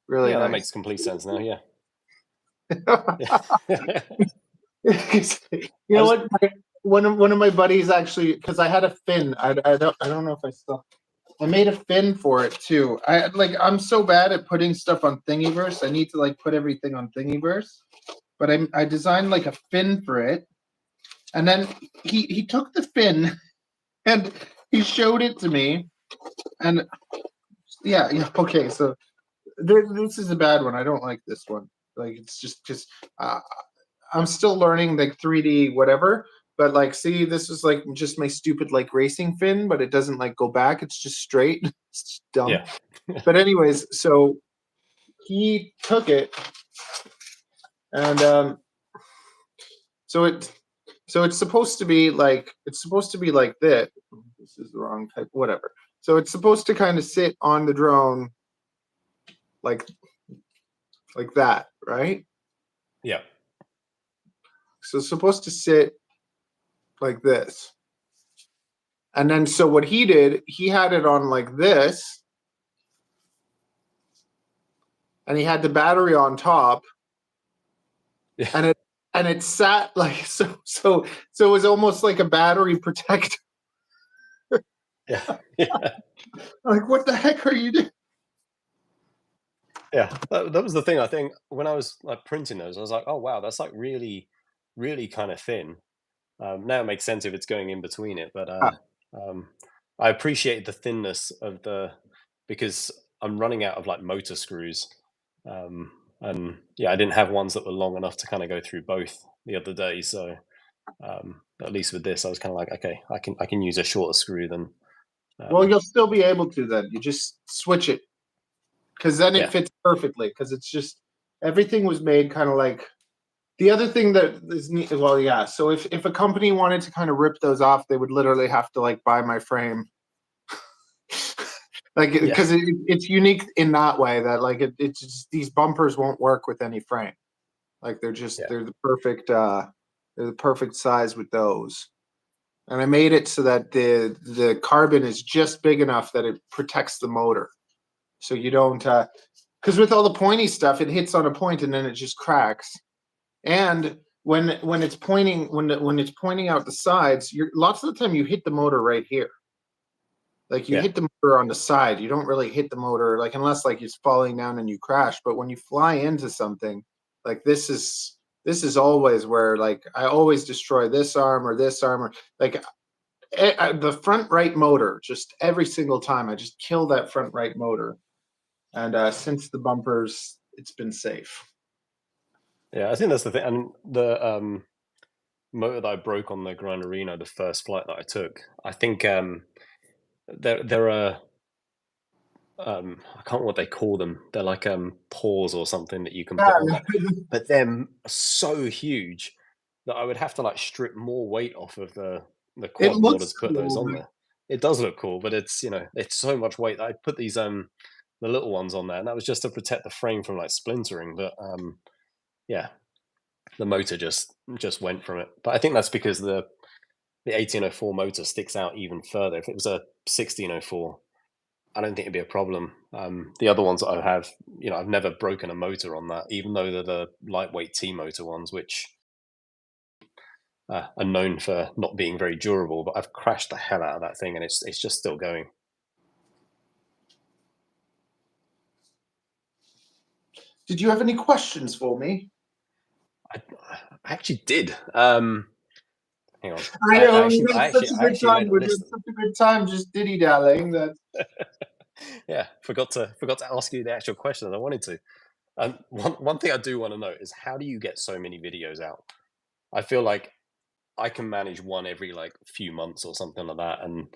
really nice. That makes complete sense now. Yeah. You know what? One of my buddies actually, because I had a fin. I don't know if I still. I made a fin for it too. I'm so bad at putting stuff on Thingiverse. I need to like put everything on Thingiverse. But I designed like a fin for it. And then he took the fin and he showed it to me. And yeah, okay, so this is a bad one. I don't like this one. Like it's just I'm still learning like 3D whatever. But like, see, this is like just my stupid like racing fin, but it doesn't like go back. It's just straight. It's just dumb. Yeah. But anyways, so he took it, and so it's supposed to be like this. This is the wrong type. Whatever. So it's supposed to kind of sit on the drone like that, right? Yeah. So it's supposed to sit like this. And then so what he did, he had it on like this, and he had the battery on top, Yeah. and it sat like so it was almost like a battery protector. Yeah. Yeah. Like, what the heck are you doing? Yeah. That was the thing. I think when I was like printing those, I was like, oh wow, that's like really, really kind of thin. Now it makes sense if it's going in between it, but I appreciate the thinness of because I'm running out of like motor screws, and yeah, I didn't have ones that were long enough to kind of go through both the other day. So at least with this, I was kind of like, okay, I can use a shorter screw than. Well, you'll still be able to then. You just switch it, because then it Yeah. fits perfectly. Because it's just everything was made kind of like. The other thing that is neat, well, yeah. So if a company wanted to kind of rip those off, they would literally have to like buy my frame, like because it's unique in that way that like it's just, these bumpers won't work with any frame. Like they're the perfect size with those. And I made it so that the carbon is just big enough that it protects the motor, so you don't. Because with all the pointy stuff, it hits on a point and then it just cracks. And when it's pointing when it's pointing out the sides, lots of the time you hit the motor right here. Like you hit the motor on the side. You don't really hit the motor, like unless like it's falling down and you crash. But when you fly into something, like this is always where like I always destroy this arm or like the front right motor. Just every single time, I just kill that front right motor. And since the bumpers, it's been safe. Yeah, I think that's the thing. And the motor that I broke on the Grind Arena, the first flight that I took, I think there are I can't remember what they call them. They're like paws or something that you can put on there, but they're so huge that I would have to like strip more weight off of the It quad in order looks to put those on cool. there. It does look cool, but it's it's so much weight that I put these the little ones on there, and that was just to protect the frame from like splintering. But yeah, the motor just went from it. But I think that's because the 1804 motor sticks out even further. If it was a 1604, I don't think it'd be a problem. The other ones that I have, I've never broken a motor on that, even though they're the lightweight T motor ones, which are known for not being very durable. But I've crashed the hell out of that thing, and it's just still going. Did you have any questions for me? I actually did. Hang on. I know I such a good actually time. made a We're list. doing such a good time just dilly dallying that. Yeah, forgot to ask you the actual question that I wanted to. One thing I do want to know is, how do you get so many videos out? I feel like I can manage one every like few months or something like that, and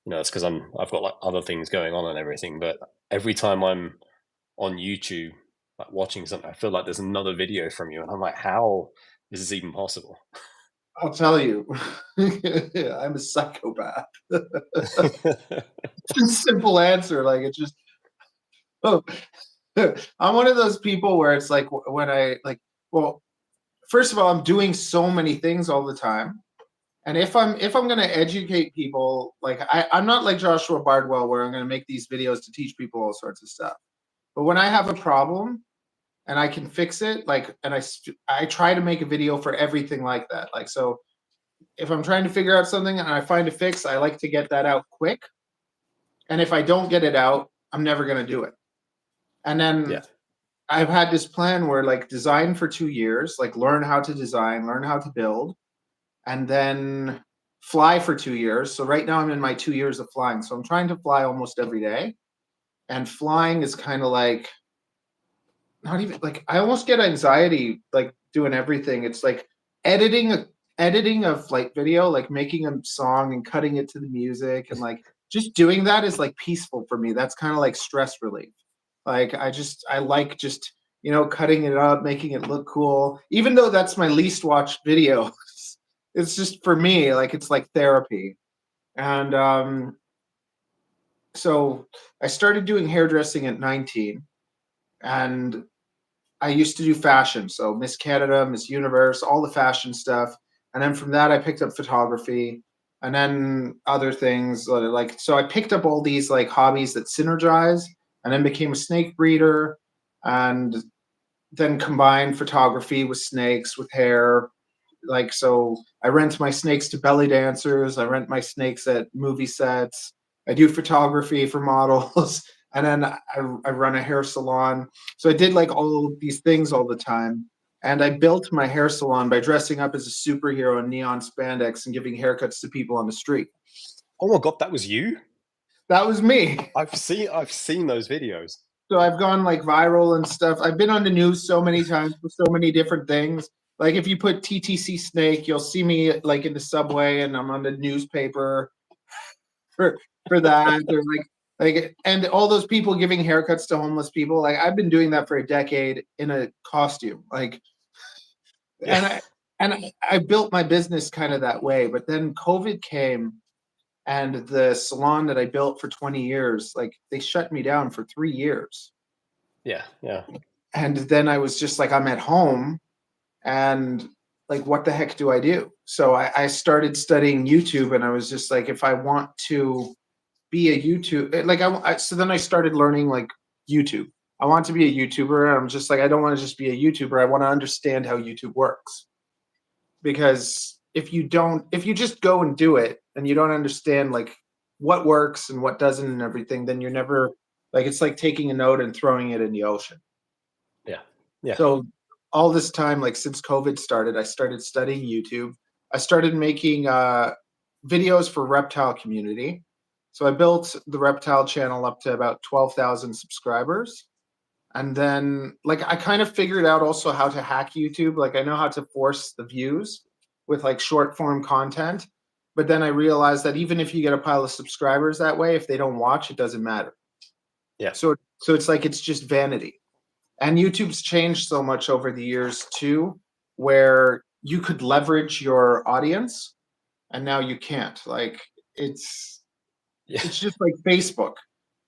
it's because I've got like other things going on and everything. But every time I'm on YouTube, like watching something, I feel like there's another video from you, and I'm like, how is this even possible? I'll tell you, I'm a psychopath. Simple answer. Like it's just. Oh, I'm one of those people where it's like when I like. Well, first of all, I'm doing so many things all the time. And if I'm going to educate people, like I'm not like Joshua Bardwell, where I'm going to make these videos to teach people all sorts of stuff. But when I have a problem and I can fix it, like, and I try to make a video for everything like that. Like, so if I'm trying to figure out something and I find a fix, I like to get that out quick. And if I don't get it out, I'm never going to do it. And then I've had this plan where like design for 2 years, like learn how to design, learn how to build, and then fly for 2 years. So right now I'm in my 2 years of flying. So I'm trying to fly almost every day. And flying is kind of like, not even like, I almost get anxiety like doing everything. It's like editing of like video, like making a song and cutting it to the music, and like just doing that is like peaceful for me. That's kind of like stress relief. Like I like just cutting it up, making it look cool, even though that's my least watched video. It's just for me, like it's like therapy. And so I started doing hairdressing at 19, and I used to do fashion, so Miss Canada, Miss Universe, all the fashion stuff. And then from that, I picked up photography, and then other things like so. I picked up all these like hobbies that synergize, and then became a snake breeder, and then combined photography with snakes with hair. Like so, I rent my snakes to belly dancers. I rent my snakes at movie sets. I do photography for models, and then I run a hair salon. So I did like all of these things all the time. And I built my hair salon by dressing up as a superhero in neon spandex and giving haircuts to people on the street. Oh my god, that was you? That was me. I've seen those videos. So I've gone like viral and stuff. I've been on the news so many times for so many different things. Like if you put TTC Snake, you'll see me like in the subway, and I'm on the newspaper for that. Or like and all those people giving haircuts to homeless people. Like I've been doing that for a decade in a costume. Like Yeah. and I built my business kind of that way. But then COVID came, and the salon that I built for 20 years, like they shut me down for 3 years. Yeah. And then I was just like, I'm at home, and like, what the heck do I do? So I started studying YouTube, and I was just like, if I want to be a YouTube, like so then I started learning like YouTube. I want to be a YouTuber. I'm just like, I don't want to just be a YouTuber. I want to understand how YouTube works. Because if you just go and do it and you don't understand like what works and what doesn't and everything, then you're never like, it's like taking a note and throwing it in the ocean. Yeah. So all this time, like since COVID started, I started studying YouTube. I started making videos for reptile community. So I built the reptile channel up to about 12,000 subscribers. And then like I kind of figured out also how to hack YouTube. Like I know how to force the views with like short form content. But then I realized that even if you get a pile of subscribers that way, if they don't watch, it doesn't matter. Yeah. So it's like it's just vanity. And YouTube's changed so much over the years too, where you could leverage your audience, and now you can't. Like it's just like Facebook.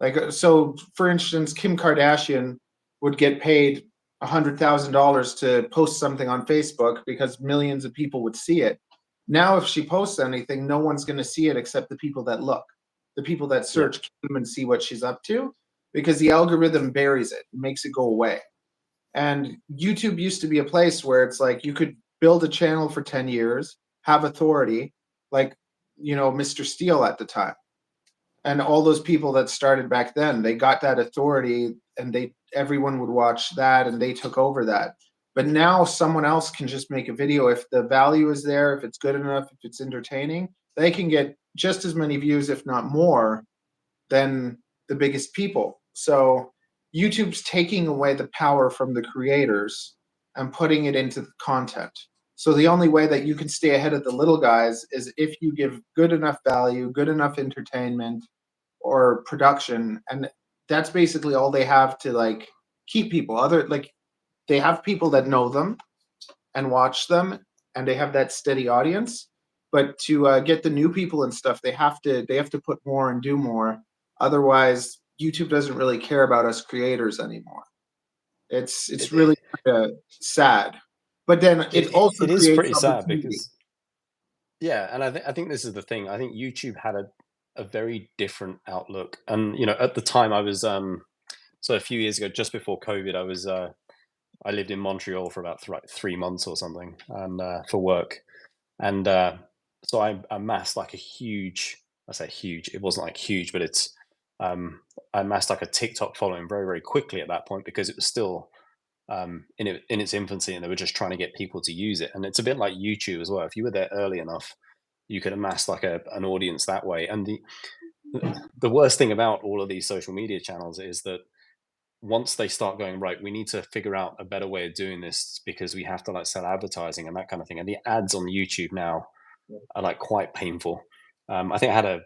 Like so, for instance, Kim Kardashian would get paid $100,000 to post something on Facebook because millions of people would see it. Now, if she posts anything, no one's going to see it except the people that look, the people that search Kim and see what she's up to, because the algorithm buries it, makes it go away. And YouTube used to be a place where it's like you could build a channel for 10 years, have authority, like, Mr. Steele at the time. And all those people that started back then, they got that authority, and everyone would watch that, and they took over that. But now someone else can just make a video. If the value is there, if it's good enough, if it's entertaining, they can get just as many views, if not more, than the biggest people. So YouTube's taking away the power from the creators and putting it into the content. So the only way that you can stay ahead of the little guys is if you give good enough value, good enough entertainment or production, and that's basically all they have to like keep people. They have people that know them and watch them, and they have that steady audience. But to get the new people and stuff, they have to put more and do more. Otherwise, YouTube doesn't really care about us creators anymore. It's really sad. But then it also is creates pretty sad opportunity. because and I think this is the thing. I think YouTube had a very different outlook, and at the time I was so a few years ago, just before COVID, I lived in Montreal for about 3 months or something, and for work, and so I amassed like a huge. I say huge. It wasn't like huge, but it's I amassed like a TikTok following very, very quickly at that point, because it was still in its infancy, and they were just trying to get people to use it. And it's a bit like YouTube as well. If you were there early enough, you could amass like an audience that way. And the worst thing about all of these social media channels is that once they start going, right, we need to figure out a better way of doing this, because we have to like sell advertising and that kind of thing. And the ads on YouTube now are like quite painful. I think I had a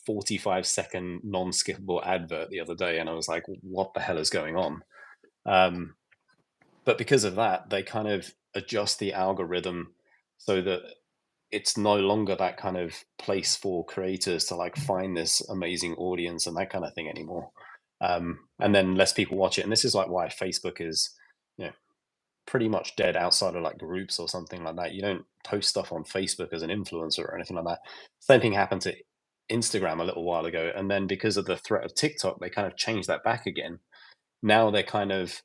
45-second non-skippable advert the other day, and I was like, what the hell is going on? But because of that, they kind of adjust the algorithm so that it's no longer that kind of place for creators to like find this amazing audience and that kind of thing anymore. and then less people watch it. And this is like why Facebook is, you know, pretty much dead outside of like groups or something like that. You don't post stuff on Facebook as an influencer or anything like that. Same thing happened to Instagram a little while ago, and then because of the threat of TikTok, they kind of changed that back again. Now they're kind of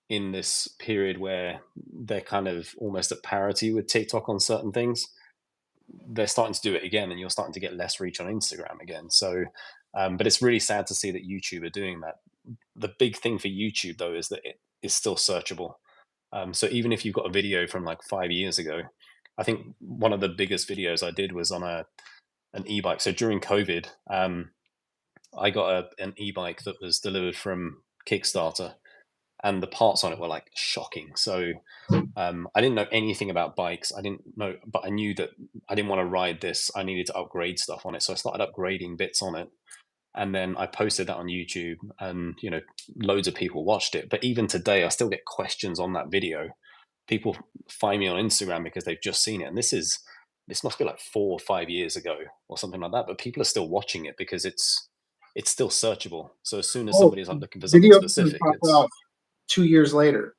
in this period where they're kind of almost at parity with TikTok on certain things. They're starting to do it again, and you're starting to get less reach on Instagram again. So, but it's really sad to see that YouTube are doing that. The big thing for YouTube though is that it is still searchable. So even if you've got a video from like 5 years ago, I think one of the biggest videos I did was on an e-bike. So during COVID, I got an e-bike that was delivered from Kickstarter, and the parts on it were like shocking. So I didn't know anything about bikes. I didn't know, but I knew that I didn't want to ride this. I needed to upgrade stuff on it. So I started upgrading bits on it. And then I posted that on YouTube, and you know, loads of people watched it. But even today, I still get questions on that video. People find me on Instagram because they've just seen it, and this must be like 4 or 5 years ago or something like that. But people are still watching it because it's still searchable. So as soon as somebody's like looking for something Video specific, pop it's up 2 years later.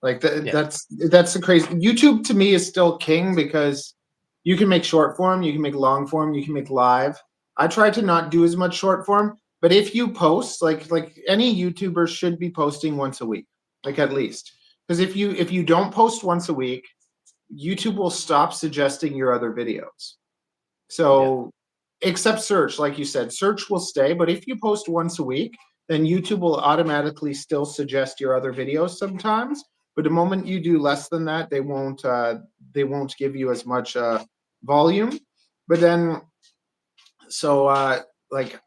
Like Yeah. that's the crazy. YouTube to me is still king because you can make short form, you can make long form, you can make live. I try to not do as much short form, but if you post, like any YouTuber should be posting once a week, like at least. Because if you don't post once a week, YouTube will stop suggesting your other videos. So except search, like you said, search will stay, but if you post once a week, then YouTube will automatically still suggest your other videos sometimes. But the moment you do less than that, they won't give you as much volume. But then like,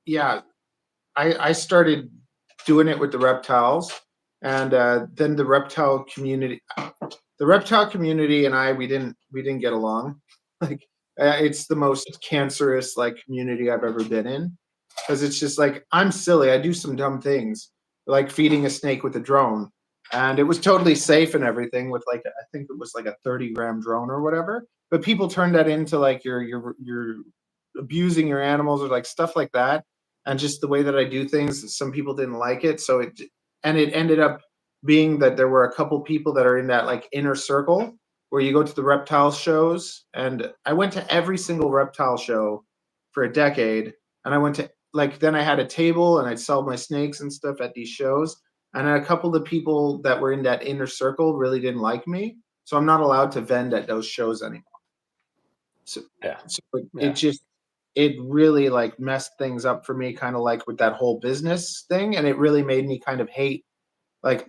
yeah, I started doing it with the reptiles, and then the reptile community and I, we didn't get along. Like, it's the most cancerous like community I've ever been in, because it's just like, I'm silly, I do some dumb things like feeding a snake with a drone, and it was totally safe and everything with like, I think it was like a 30-gram drone or whatever, but people turned that into like you're abusing your animals or like stuff like that. And just the way that I do things, some people didn't like it. So it ended up being that there were a couple people that are in that like inner circle where you go to the reptile shows, and I went to every single reptile show for a decade. And I went to like, then I had a table and I'd sell my snakes and stuff at these shows. And a couple of the people that were in that inner circle really didn't like me. So I'm not allowed to vend at those shows anymore. So it really like messed things up for me, kind of like with that whole business thing. And it really made me kind of hate, like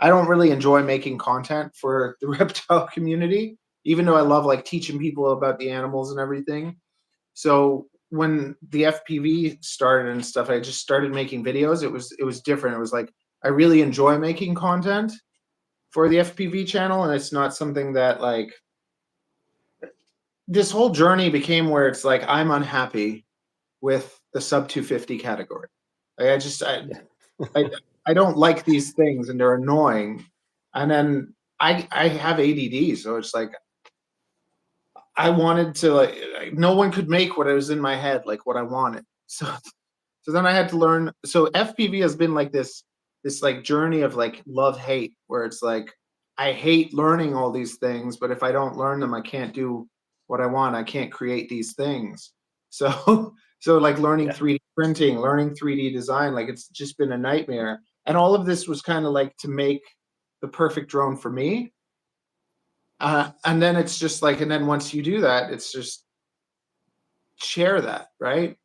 I don't really enjoy making content for the reptile community, even though I love like teaching people about the animals and everything. So when the FPV started and stuff, I just started making videos. It was different. It was like, I really enjoy making content for the FPV channel, and it's not something that like, this whole journey became where it's like, I'm unhappy with the sub 250 category. Like, I don't like these things, and they're annoying. And then I have ADD, so it's like, I wanted to like, no one could make what was in my head, like what I wanted. So then I had to learn. So FPV has been like this like journey of like love hate, where it's like, I hate learning all these things, but if I don't learn them, I can't do what I want. I can't create these things. So like learning 3D printing, learning 3D design, like it's just been a nightmare. And all of this was kind of like to make the perfect drone for me. And then it's just like, and then once you do that, it's just share that, right?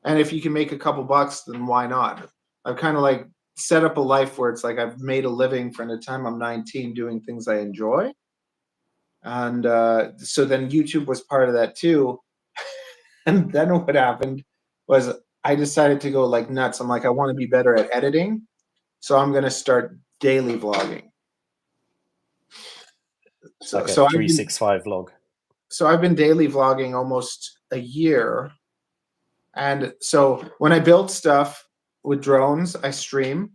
And if you can make a couple bucks, then why not? I've kind of like set up a life where it's like, I've made a living from the time I'm 19 doing things I enjoy. And so then YouTube was part of that too. And then what happened was I decided to go like nuts. I'm like, I want to be better at editing, so I'm going to start daily vlogging. So 365 vlog. So I've been daily vlogging almost a year. And so when I build stuff with drones, I stream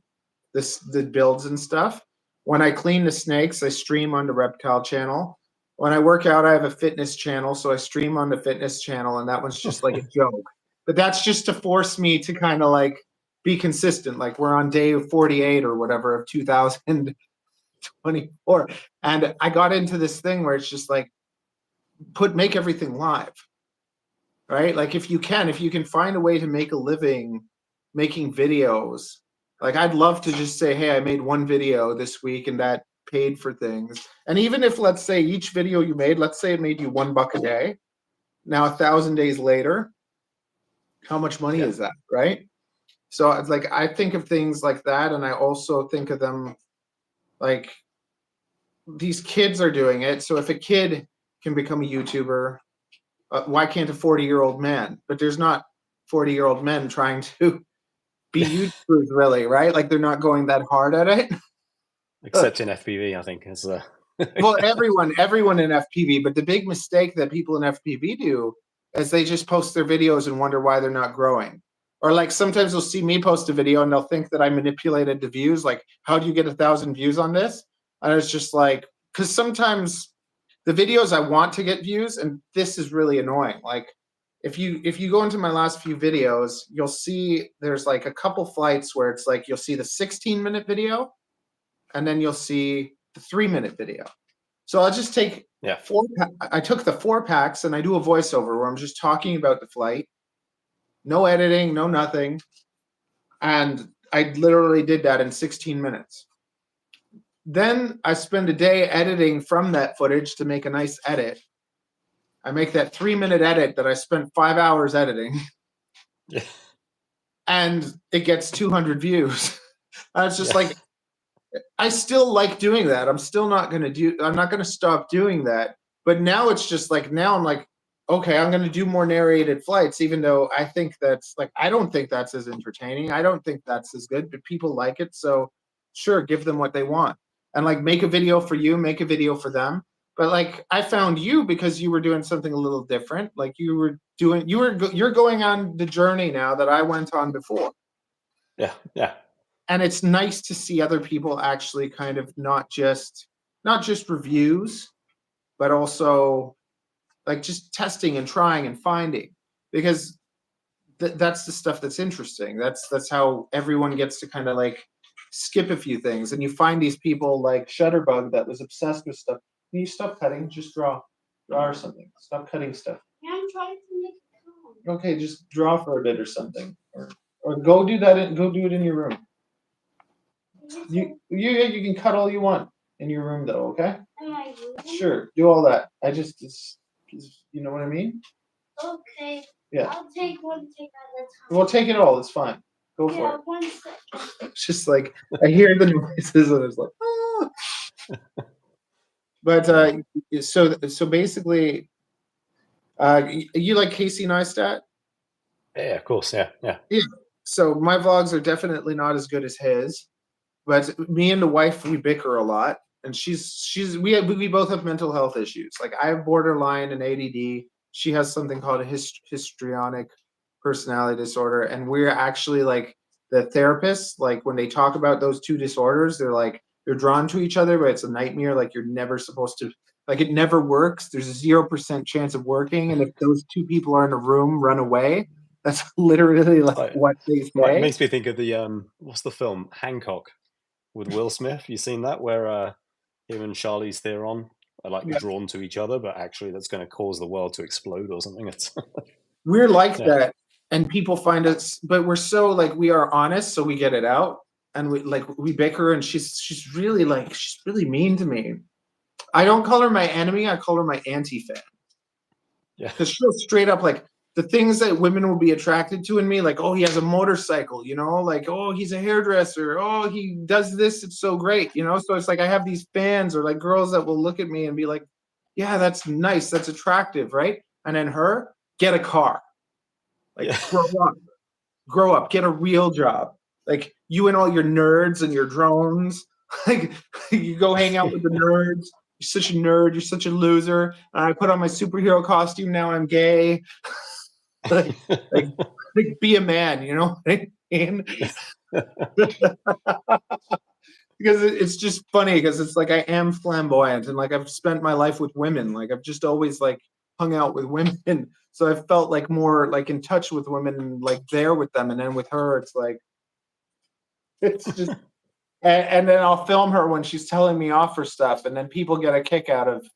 the builds and stuff. When I clean the snakes, I stream on the reptile channel. When I work out, I have a fitness channel, so I stream on the fitness channel, and that one's just like a joke. But that's just to force me to kind of like be consistent. Like we're on day 48 or whatever of 2024. And I got into this thing where it's just like, make everything live, right? Like if you can find a way to make a living making videos, like I'd love to just say, hey, I made one video this week and that paid for things. And even if, let's say, each video you made, let's say it made you $1 a day. Now 1,000 days later, how much money is that, right? So it's like I think of things like that, and I also think of them like these kids are doing it. So if a kid can become a YouTuber, why can't a 40-year-old man? But there's not 40-year-old men trying to be YouTubers, really, right? Like they're not going that hard at it. Except in FPV, I think. Well, everyone in FPV, but the big mistake that people in FPV do is they just post their videos and wonder why they're not growing. Or like sometimes they'll see me post a video and they'll think that I manipulated the views. Like, how do you get 1,000 views on this? And it's just like, because sometimes the videos I want to get views, and this is really annoying. Like, if you go into my last few videos, you'll see there's like a couple flights where it's like you'll see the 16-minute video, and then you'll see the 3-minute video. So I'll just take I took the 4 packs and I do a voiceover where I'm just talking about the flight, no editing, no nothing, and I literally did that in 16 minutes. Then I spend a day editing from that footage to make a nice edit. I make that 3-minute edit that I spent 5 hours editing. Yeah. And it gets 200 views. And it's just like, I still like doing that. I'm not going to stop doing that. But now it's just like, now I'm like, okay, I'm going to do more narrated flights, even though I think that's like, I don't think that's as entertaining. I don't think that's as good, but people like it. So sure, give them what they want. And like, make a video for you, make a video for them. But like, I found you because you were doing something a little different. Like you're going on the journey now that I went on before. Yeah. Yeah. And it's nice to see other people actually kind of not just reviews, but also like just testing and trying and finding, because that's the stuff that's interesting. That's how everyone gets to kind of like skip a few things. And you find these people like Shutterbug that was obsessed with stuff. Can you stop cutting? Just draw or something. Stop cutting stuff. Yeah, I'm trying to make it calm. Okay, just draw for a bit or something, or go do that. Go do it in your room. You can cut all you want in your room though. Okay. In my room? Sure, do all that. It's you know what I mean? Okay. Yeah. I'll take one thing at a time. Well, take it all. It's fine. Go for it. 1 second. It's just like I hear the noises and it's like, ah. But so basically, you like Casey Neistat? Yeah, of course. Yeah. So my vlogs are definitely not as good as his, but me and the wife, we bicker a lot, and we both have mental health issues. Like I have borderline and ADD. She has something called a histrionic personality disorder, and we're actually like the therapists. Like when they talk about those two disorders, they're drawn to each other, but it's a nightmare. Like you're never supposed to, like it never works. There's a 0% chance of working. And if those two people are in a room, run away. That's literally like what they say. It makes me think of the, what's the film? Hancock with Will Smith. You seen that where him and Charlize Theron are like drawn to each other, but actually that's going to cause the world to explode or something. We're like that. And people find us, but we're so like, we are honest. So we get it out. And we bicker, and she's really mean to me. I don't call her my enemy. I call her my anti-fan. Yeah. Because she'll straight up like the things that women will be attracted to in me, like, oh, he has a motorcycle, you know, like, oh, he's a hairdresser, oh, he does this, it's so great, you know. So it's like I have these fans or like girls that will look at me and be like, yeah, that's nice, that's attractive, right? And then her, get a car. Like grow up, get a real job. Like you and all your nerds and your drones, like you go hang out with the nerds. You're such a nerd. You're such a loser. I put on my superhero costume. Now I'm gay. like be a man, you know? Because it's just funny because it's like I am flamboyant and like I've spent my life with women. Like I've just always like hung out with women. So I felt like more like in touch with women and like there with them. And then with her, it's like It's just, and then I'll film her when she's telling me off for stuff, and then people get a kick out of.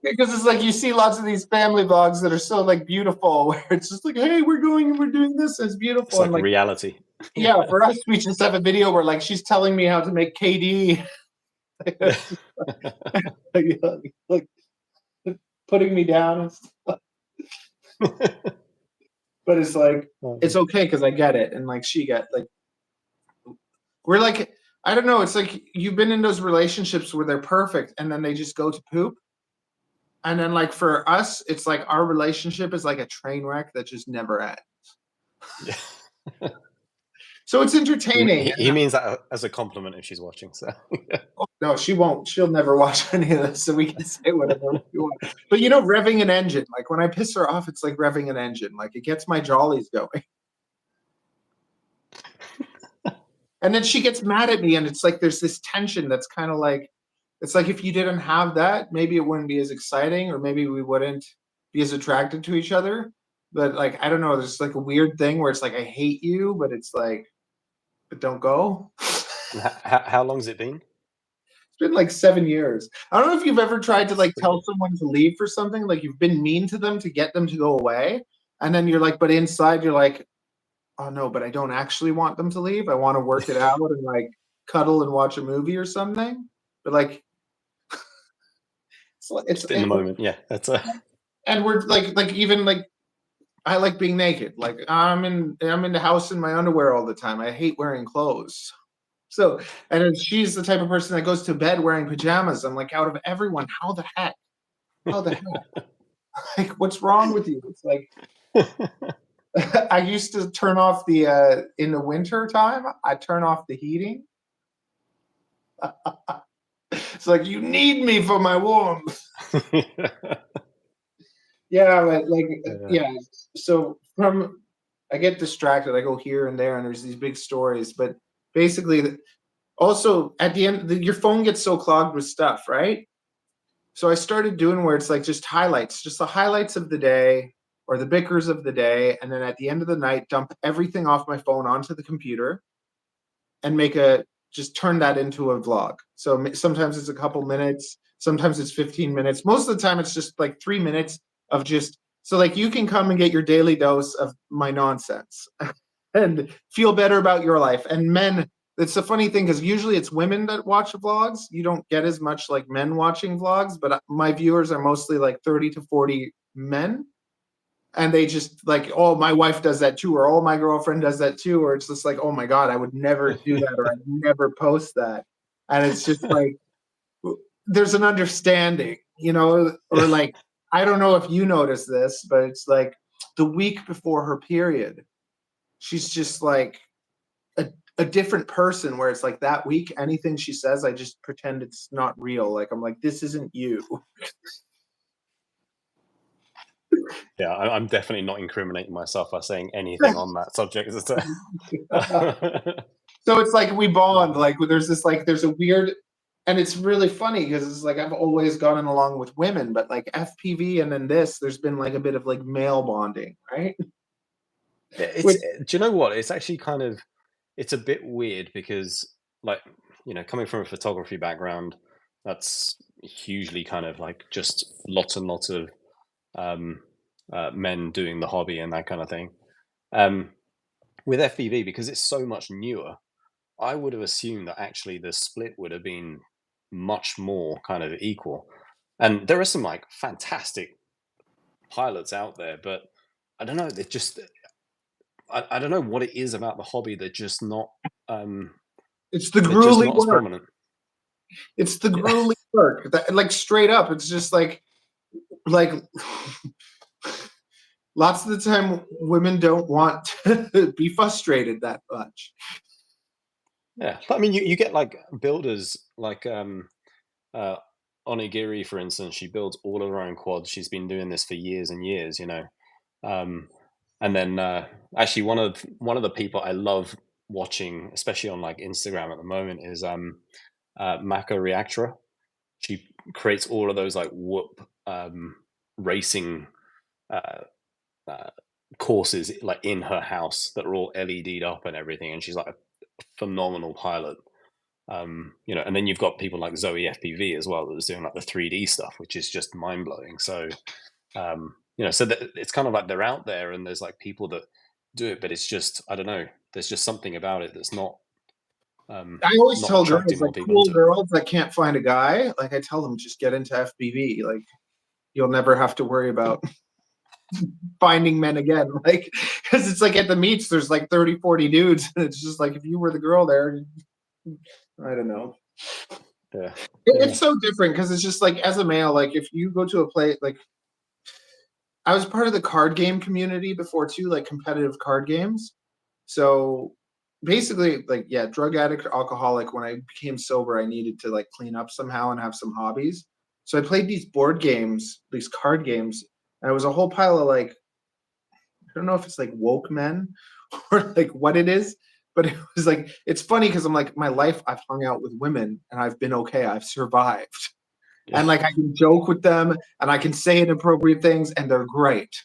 Because it's like you see lots of these family vlogs that are so like beautiful, where it's just like, hey, we're doing this, and it's beautiful. It's like and like reality. yeah, for us, we just have a video where like she's telling me how to make KD, like putting me down and stuff. But it's like it's okay because I get it, and like she get like we're like I don't know. It's like you've been in those relationships where they're perfect, and then they just go to poop. And then, like for us, it's like our relationship is like a train wreck that just never ends. Yeah. So it's entertaining. He means that as a compliment if she's watching. So No, she won't. She'll never watch any of this, so we can say whatever we want. But you know, revving an engine, like when I piss her off, it's like revving an engine. Like it gets my jollies going. And then she gets mad at me, and it's like there's this tension that's kind of like, it's like if you didn't have that, maybe it wouldn't be as exciting, or maybe we wouldn't be as attracted to each other. But like, I don't know, there's like a weird thing where it's like I hate you, but it's like, but don't go. how long's it been? It's been like 7 years. I don't know if you've ever tried to like tell someone to leave for something, like you've been mean to them to get them to go away, and then you're like, but inside you're like, oh no, but I don't actually want them to leave. I want to work it out and like cuddle and watch a movie or something. But like, it's in the moment, yeah. That's and we're like even like I like being naked. Like I'm in the house in my underwear all the time. I hate wearing clothes. So, and then she's the type of person that goes to bed wearing pajamas. I'm like, out of everyone, how the heck? How the heck? Like, what's wrong with you? It's like I used to turn off the in the winter time, I turn off the heating. It's like you need me for my warmth. Yeah, but like yeah. So from I get distracted. I go here and there, and there's these big stories. But basically, also at the end, your phone gets so clogged with stuff, right? So I started doing where it's like just highlights, just the highlights of the day or the bickers of the day, and then at the end of the night, dump everything off my phone onto the computer, and just turn that into a vlog. So sometimes it's a couple minutes, sometimes it's 15 minutes. Most of the time, it's just like 3 minutes of just so like you can come and get your daily dose of my nonsense and feel better about your life. And men, it's a funny thing because usually it's women that watch vlogs. You don't get as much like men watching vlogs, but my viewers are mostly like 30 to 40 men. And they just like, oh, my wife does that too, or oh, my girlfriend does that too, or it's just like, oh my God, I would never do that, or I'd never post that. And it's just like, there's an understanding, you know, or like, I don't know if you notice this, but it's like the week before her period, she's just like a different person where it's like that week, anything she says, I just pretend it's not real. Like, I'm like, this isn't you. Yeah, I'm definitely not incriminating myself by saying anything on that subject. So it's like we bond. Like there's a weird, and it's really funny because it's like I've always gotten along with women, but like FPV and then there's been like a bit of like male bonding, right? Do you know what? It's actually kind of, it's a bit weird because, like, you know, coming from a photography background, that's hugely kind of like just lots and lots of men doing the hobby and that kind of thing. With FPV, because it's so much newer, I would have assumed that actually the split would have been much more kind of equal. And there are some like fantastic pilots out there, but I don't know. They're just, I don't know what it is about the hobby. They're just not. It's the They're just grueling not as work. prominent. It's the grueling work. Like straight up, it's just like lots of the time women don't want to be frustrated that much. Yeah, but I mean, you get like builders like Onigiri, for instance. She builds all of her own quads. She's been doing this for years and years, you know. And then actually, one of the people I love watching, especially on like Instagram at the moment, is Maka Reactra. She creates all of those like whoop racing courses like in her house that are all LED'd up and everything, and she's like a phenomenal pilot. You know, and then you've got people like Zoe FPV as well that was doing like the 3D stuff, which is just mind blowing. So, you know, so that it's kind of like they're out there, and there's like people that do it, but it's just, I don't know, there's just something about it that's not. I always not tell attracting girls, more like people cool into it. girls that can't find a guy, like I tell them just get into FPV. Like you'll never have to worry about finding men again. Like, because it's like at the meets, there's like 30, 40 dudes, and it's just like if you were the girl there, I don't know. Yeah. It's so different because it's just like as a male, like if you go to a place, like I was part of the card game community before too, like competitive card games. So basically, like, yeah, drug addict, alcoholic. When I became sober, I needed to like clean up somehow and have some hobbies. So I played these board games, these card games, and it was a whole pile of like, I don't know if it's like woke men or like what it is, but it was like, it's funny because I'm like, my life, I've hung out with women and I've been okay. I've survived. Yeah. And like I can joke with them and I can say inappropriate things and they're great.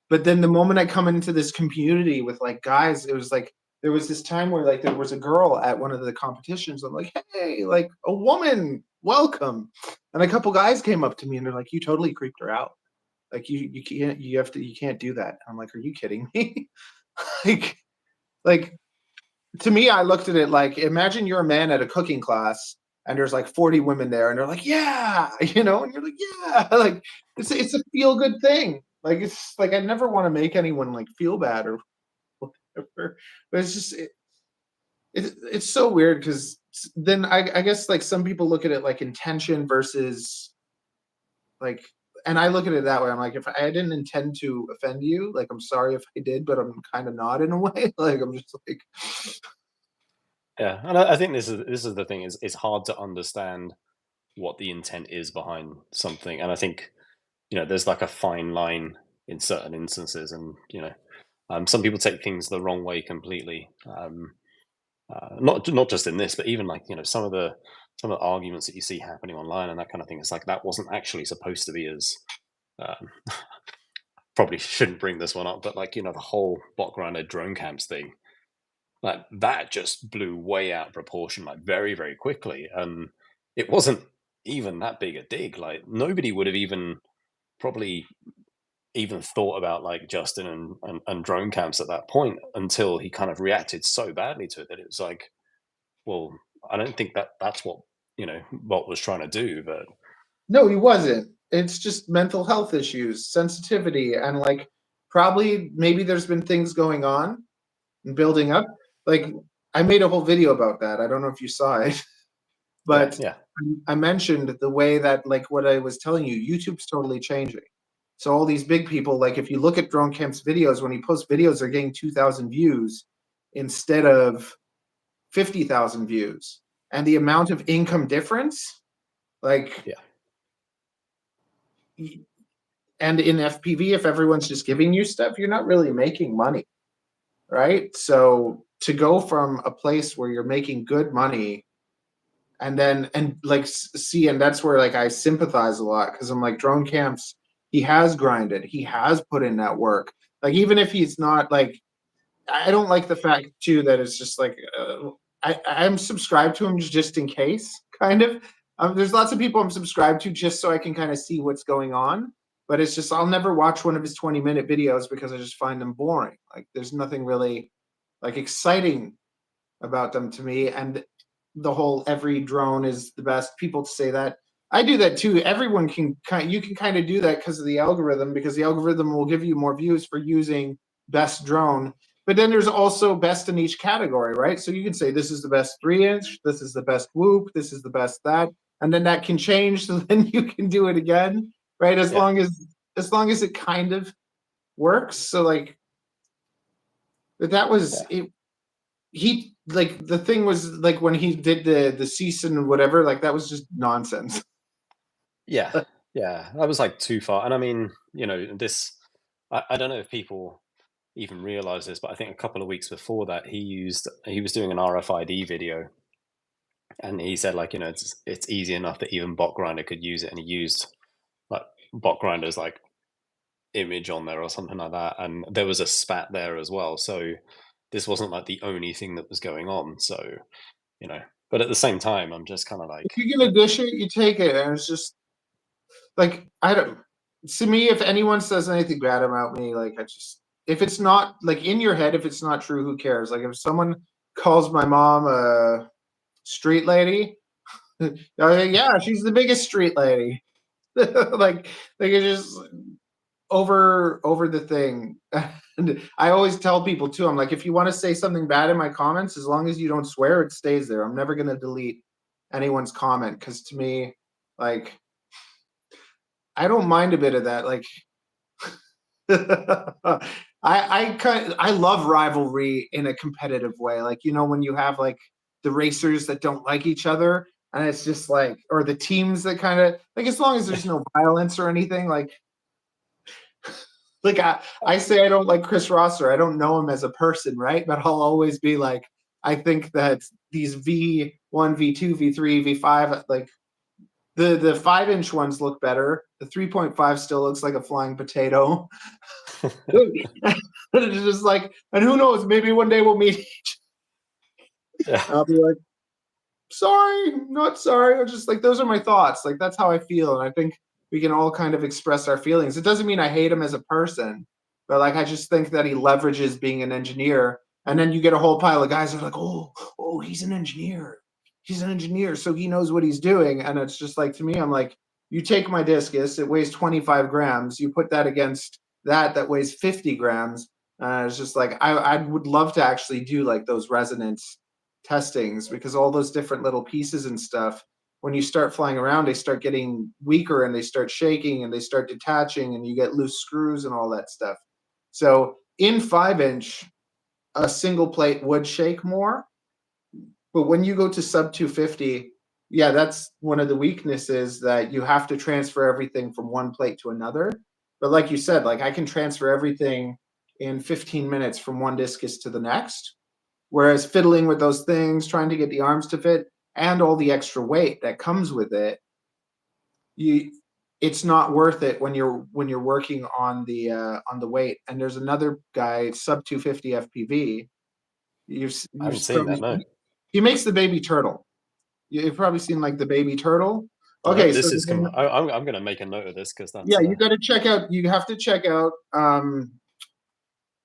But then the moment I come into this community with like guys, it was like there was this time where like there was a girl at one of the competitions. I'm like, hey, like a woman, welcome. And a couple guys came up to me and they're like, you totally creeped her out. Like you can't do that. I'm like, are you kidding me? like to me, I looked at it like imagine you're a man at a cooking class and there's like 40 women there and they're like, yeah, you know, and you're like, yeah, like it's a feel good thing. Like it's like I never want to make anyone like feel bad or whatever, but it's just it's so weird because then I guess like some people look at it like intention versus like, and I look at it that way. I'm like, if I didn't intend to offend you, like I'm sorry if I did, but I'm kind of not in a way. Like I'm just like, Yeah, and I think this is the thing, is it's hard to understand what the intent is behind something, and I think, you know, there's like a fine line in certain instances, and you know, some people take things the wrong way completely. Not just in this, but even like, you know, some of the arguments that you see happening online and that kind of thing. It's like that wasn't actually supposed to be as. Um, probably shouldn't bring this one up, but like, you know, the whole bot grinder drone camps thing, like that just blew way out of proportion, like very, very quickly. And it wasn't even that big a dig. Like nobody would have even probably even thought about like Justin and drone camps at that point until he kind of reacted so badly to it that it was like, well, I don't think that's what, you know, Bot was trying to do, but no, he wasn't. It's just mental health issues, sensitivity, and like probably maybe there's been things going on and building up. Like I made a whole video about that. I don't know if you saw it, but yeah. I mentioned the way that like what I was telling you, YouTube's totally changing. So all these big people, like if you look at Drone Camp's videos, when he posts videos, they're getting 2,000 views instead of 50,000 views. And the amount of income difference, like, Yeah. and in FPV, if everyone's just giving you stuff, you're not really making money, right? So to go from a place where you're making good money and then, and like, see, and that's where like I sympathize a lot because I'm like, Drone Camps, he has grinded, he has put in that work. Like, even if he's not like, I don't like the fact too that it's just like, I'm subscribed to him just in case, kind of. There's lots of people I'm subscribed to just so I can kind of see what's going on. But it's just I'll never watch one of his 20-minute videos because I just find them boring. Like there's nothing really like exciting about them to me. And the whole every drone is the best. People say that. I do that too. Everyone can you can kind of do that because of the algorithm, because the algorithm will give you more views for using best drone. But then there's also best in each category, right? So you can say this is the best 3-inch, this is the best whoop, this is the best that, and then that can change. So then you can do it again, right? As long as it kind of works. So like that was it. He like the thing was like when he did the season and whatever, like that was just nonsense. Yeah, that was like too far. And I mean, you know, this, I don't know if people even realize this, but I think a couple of weeks before that, he was doing an RFID video, and he said like, you know, it's easy enough that even Bot Grinder could use it, and he used like Bot Grinder's like image on there or something like that, and there was a spat there as well. So this wasn't like the only thing that was going on. So, you know, but at the same time, I'm just kind of like, If you get a dish it, you take it, and it's just like I don't. To me, if anyone says anything bad about me, like I just if it's not like in your head, if it's not true, who cares? Like if someone calls my mom a street lady, yeah, she's the biggest street lady. like it just over the thing. And I always tell people too, I'm like, if you want to say something bad in my comments, as long as you don't swear, it stays there. I'm never gonna delete anyone's comment because to me, like, I don't mind a bit of that. Like, I love rivalry in a competitive way. Like, you know, when you have like the racers that don't like each other, and it's just like, or the teams that kind of like, as long as there's no violence or anything, like I say I don't like Chris Rosser. I don't know him as a person, right? But I'll always be like, I think that these V1, V2, V3, V5, like the 5-inch ones look better. The 3.5 still looks like a flying potato. It's just like, and who knows? Maybe one day we'll meet. yeah. I'll be like, sorry, not sorry. Or just like, those are my thoughts. Like that's how I feel, and I think we can all kind of express our feelings. It doesn't mean I hate him as a person, but like I just think that he leverages being an engineer, and then you get a whole pile of guys that are like, oh, he's an engineer. He's an engineer, so he knows what he's doing. And it's just like, to me, I'm like, you take my discus, it weighs 25 grams. You put that against that weighs 50 grams. It's just like I would love to actually do like those resonance testings because all those different little pieces and stuff, when you start flying around, they start getting weaker and they start shaking and they start detaching and you get loose screws and all that stuff. So in 5-inch, a single plate would shake more. But when you go to sub 250, yeah, that's one of the weaknesses, that you have to transfer everything from one plate to another. But like you said, like I can transfer everything in 15 minutes from one discus to the next. Whereas fiddling with those things, trying to get the arms to fit, and all the extra weight that comes with it, it's not worth it when you're working on the weight. And there's another guy, sub 250 FPV. I haven't seen that, no. He makes the baby turtle. You've probably seen like the baby turtle. No, Okay, this so is I'm going to make a note of this because that's yeah, you got to check out. You have to check out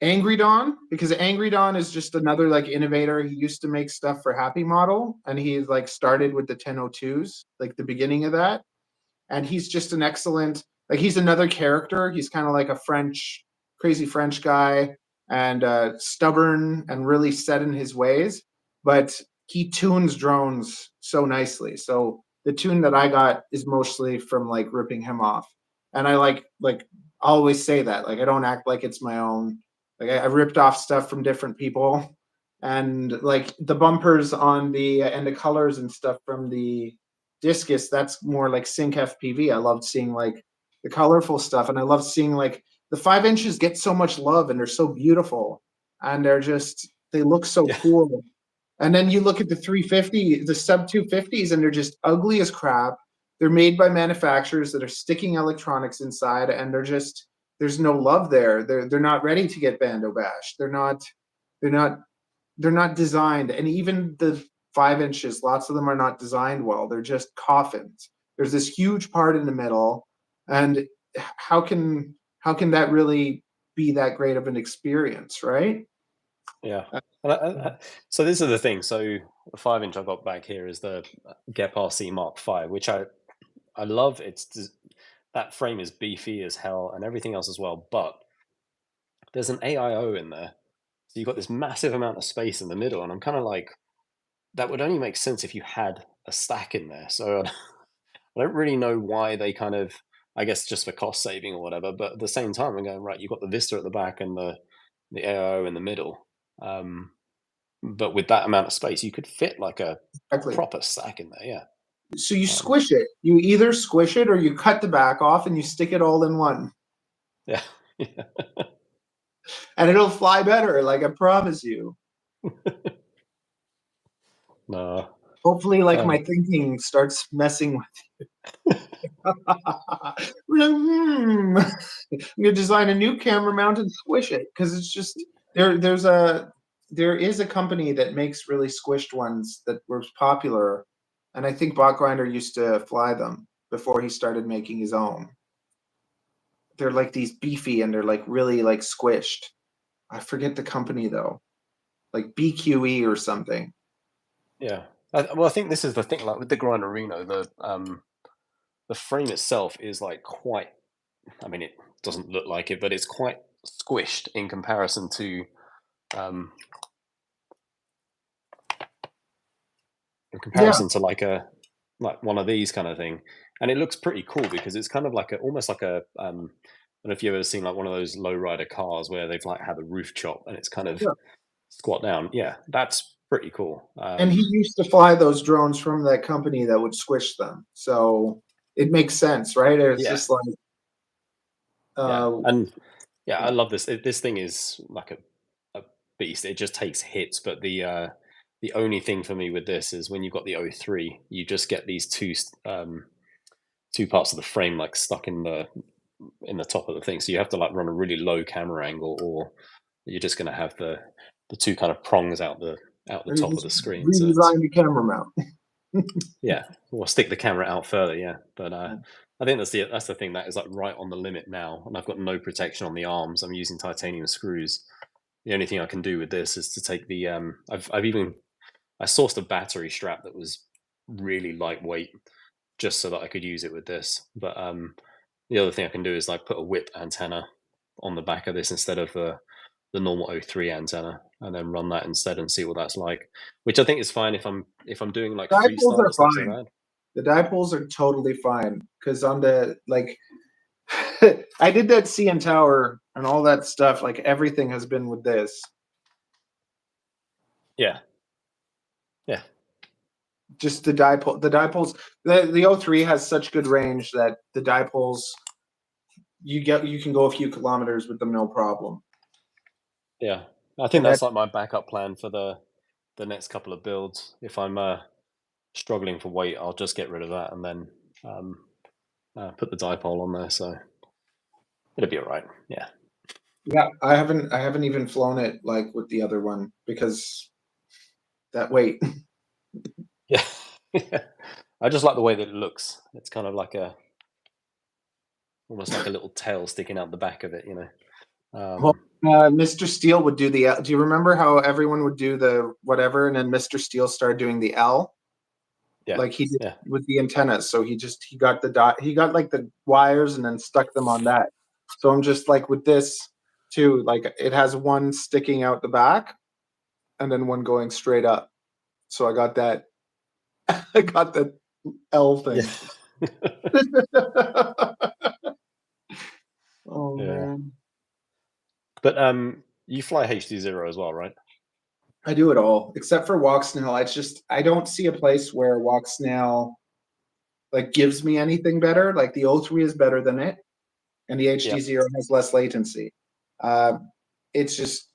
Angry Dawn, because Angry Dawn is just another like innovator. He used to make stuff for Happy Model, and he like started with the 1002s, like the beginning of that. And he's just an excellent, like he's another character. He's kind of like a crazy French guy, and stubborn and really set in his ways. But he tunes drones so nicely. So the tune that I got is mostly from like ripping him off. And I like I always say that, like I don't act like it's my own. Like I ripped off stuff from different people, and like the bumpers on the and the colors and stuff from the discus, that's more like sync FPV. I loved seeing like the colorful stuff, and I love seeing like the 5-inches get so much love, and they're so beautiful, and they look so cool. And then you look at the 350, the sub 250s, and they're just ugly as crap. They're made by manufacturers that are sticking electronics inside, and there's no love there. They're not ready to get bando bashed. They're not designed. And even the 5-inches, lots of them are not designed well. They're just coffins. There's this huge part in the middle, and how can that really be that great of an experience, right? Yeah. So this is the thing. So the 5-inch I got back here is the Gep RC Mark V, which I love. That frame is beefy as hell and everything else as well. But there's an AIO in there, so you've got this massive amount of space in the middle, and I'm kind of like, that would only make sense if you had a stack in there. So I don't really know why they kind of, I guess just for cost saving or whatever. But at the same time, I'm going, right, you've got the Vista at the back and the AIO in the middle. But with that amount of space, you could fit like a proper stack in there. Yeah. So you squish it. You either squish it or you cut the back off and you stick it all in one. Yeah. And it'll fly better, like I promise you. No. Hopefully, like my thinking starts messing with you. I'm gonna design a new camera mount and squish it because it's just there is a company that makes really squished ones that was popular, and I think Bot Grinder used to fly them before he started making his own. They're like these beefy and they're like really like squished. I forget the company though, like BQE or something. Yeah. Well, I think this is the thing. Like with the Grinderino, the frame itself is like quite. I mean, it doesn't look like it, but it's quite squished in comparison to. In comparison to like one of these kind of thing, and it looks pretty cool because it's kind of like almost like a I don't know if you've ever seen like one of those lowrider cars where they've like had a roof chop and it's kind of squat down. Yeah, that's pretty cool. And he used to fly those drones from that company that would squish them, so it makes sense, right? It's just like and I love this. This thing is like a beast. It just takes hits, but the only thing for me with this is when you've got the 03, you just get these two parts of the frame like stuck in the top of the thing. So you have to like run a really low camera angle, or you're just going to have the two kind of prongs out the top of the screen. So redesign the camera mount. Yeah, or stick the camera out further. Yeah, but I think that's the thing that is like right on the limit now, and I've got no protection on the arms. I'm using titanium screws. The only thing I can do with this is to take the I sourced a battery strap that was really lightweight just so that I could use it with this. But the other thing I can do is like put a whip antenna on the back of this instead of the normal 03 antenna, and then run that instead and see what that's like. Which I think is fine if I'm doing like freestyle. Dipoles are It's not so fine. bad. The dipoles are totally fine because on the like, I did that CN Tower and all that stuff. Like everything has been with this. Yeah. Just the dipoles. The 03 has such good range that the dipoles you can go a few kilometers with them no problem. Yeah, I think that's like my backup plan for the next couple of builds. If I'm struggling for weight, I'll just get rid of that and then put the dipole on there. So it'll be all right. Yeah. Yeah, I haven't even flown it like with the other one because that weight. Yeah. I just like the way that it looks. It's kind of like almost like a little tail sticking out the back of it, you know. Mr. Steele would do the L. Do you remember how everyone would do the whatever, and then Mr. Steele started doing the L? Yeah. Like he did with the antennas. So he got like the wires and then stuck them on that. So I'm just like with this too, like it has one sticking out the back and then one going straight up. So I got that. I got the L thing. Oh man. But you fly HD0 as well, right? I do it all except for walk snail. It's just I don't see a place where walk snail like gives me anything better. Like the 03 is better than it, and the HD0 has less latency. It's just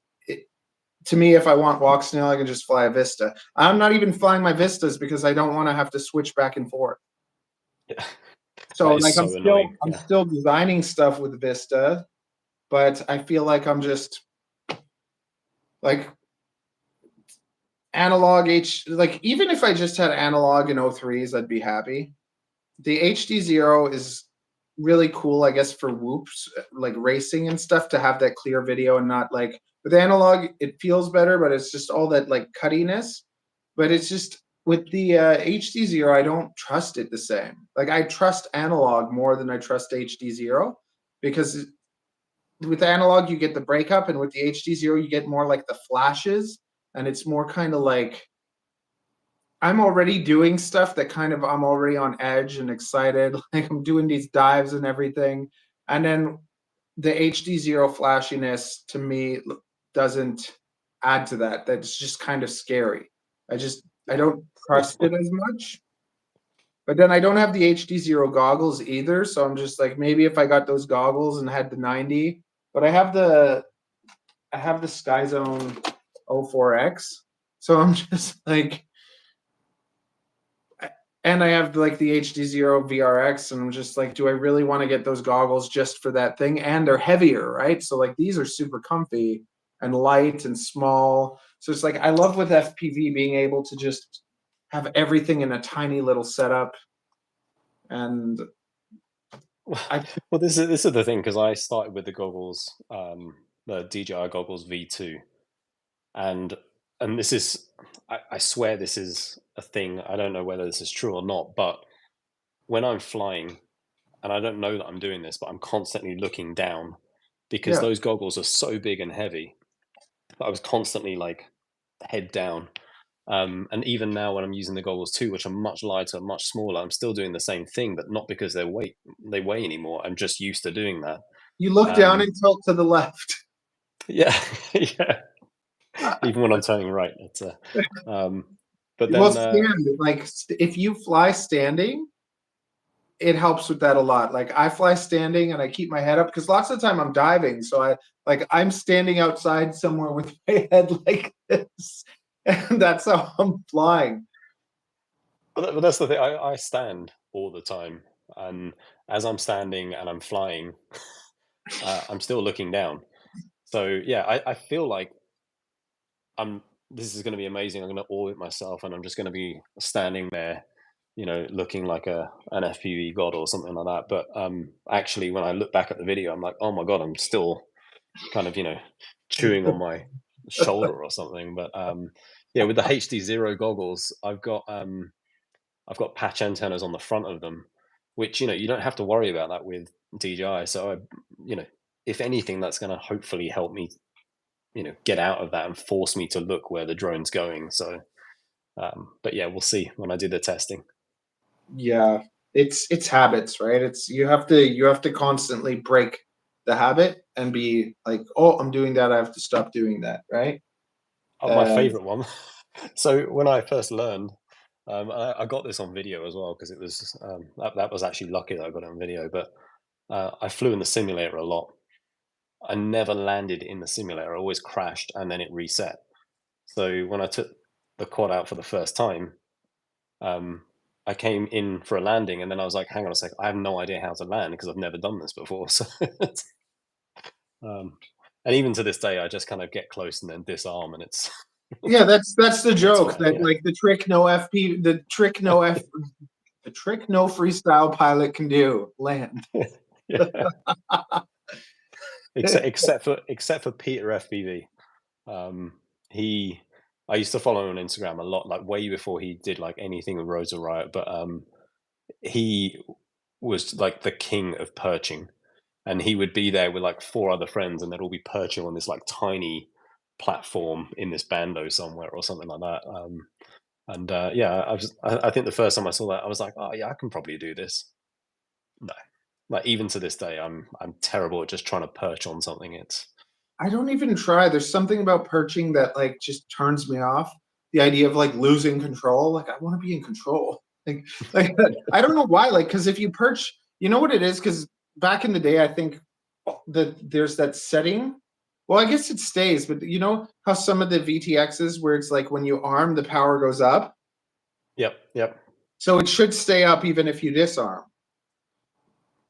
to me, if I want walk snail, I can just fly a Vista. I'm not even flying my Vistas because I don't want to have to switch back and forth. Yeah. So like I'm still designing stuff with Vista, but I feel like I'm just like analog like even if I just had analog in 03s, I'd be happy. The HD0 is really cool, I guess, for whoops, like racing and stuff, to have that clear video and not like with analog, it feels better, but it's just all that like cuttiness. But it's just with the HD0, I don't trust it the same. Like I trust analog more than I trust HD0 because with analog you get the breakup, and with the HD0 you get more like the flashes, and it's more kind of like I'm already doing stuff that kind of I'm already on edge and excited. Like I'm doing these dives and everything. And then the HD0 flashiness to me doesn't add to that. That's just kind of scary. I don't trust it as much. But then I don't have the HD0 goggles either. So I'm just like, maybe if I got those goggles and had the 90, but I have the Skyzone 04X. So I'm just like, And I have like the HD0 VRX, and I'm just like, do I really want to get those goggles just for that thing? And they're heavier, right? So like these are super comfy and light and small. So it's like I love with FPV being able to just have everything in a tiny little setup. And I Well, this is the thing, because I started with the goggles, the DJI goggles V2, and this is, I swear this is a thing. I don't know whether this is true or not, but when I'm flying, and I don't know that I'm doing this, but I'm constantly looking down because yeah. those goggles are so big and heavy that I was constantly like head down. And even now, when I'm using the goggles too, which are much lighter, much smaller, I'm still doing the same thing, but not because they weigh anymore. I'm just used to doing that. You look down Um, and tilt to the left. yeah, yeah. Even when I'm turning right, it's but Well, then stand like if you fly standing, it helps with that a lot. Like I fly standing and I keep my head up because lots of the time I'm diving, so I'm standing outside somewhere with my head like this, and that's how I'm flying. but that's the thing. I stand all the time, and as I'm standing and I'm flying, I'm still looking down. So yeah, I feel like I'm. This is going to be amazing. I'm going to orbit myself, and I'm just going to be standing there, looking like an FPV god or something like that. But actually, when I look back at the video, I'm like, oh my god, I'm still kind of chewing on my shoulder or something. But yeah, with the HD0 goggles, I've got patch antennas on the front of them, which you don't have to worry about that with DJI. So if anything, that's going to hopefully help me get out of that and force me to look where the drone's going. So but yeah, we'll see when I do the testing. Yeah, it's habits, right? It's you have to constantly break the habit and be like, oh, I'm doing that. I have to stop doing that, right? My favorite one. So when I first learned, I got this on video as well, because it was that was actually lucky that I got it on video. But I flew in the simulator a lot. I never landed in the simulator. I always crashed and then it reset. So when I took the quad out for the first time, I came in for a landing, and then I was like, hang on a sec, I have no idea how to land because I've never done this before. So and even to this day, I just kind of get close and then disarm, and it's Yeah, that's the joke fine, that yeah. like the trick no freestyle pilot can do, land. Yeah. except for Peter FPV. I used to follow him on Instagram a lot, like way before he did like anything with Rosa Riot, but he was like the king of perching, and he would be there with like 4 other friends, and they'd all be perching on this like tiny platform in this bando somewhere or something like that. And yeah, I think the first time I saw that, I was like, oh yeah, I can probably do this. No, like even to this day, I'm terrible at just trying to perch on something. I don't even try. There's something about perching that like just turns me off. The idea of like losing control. Like I want to be in control. Like I don't know why. Like because if you perch, you know what it is. Because back in the day, I think that there's that setting. Well, I guess it stays, but you know how some of the VTXs where it's like when you arm, the power goes up. Yep. So it should stay up even if you disarm.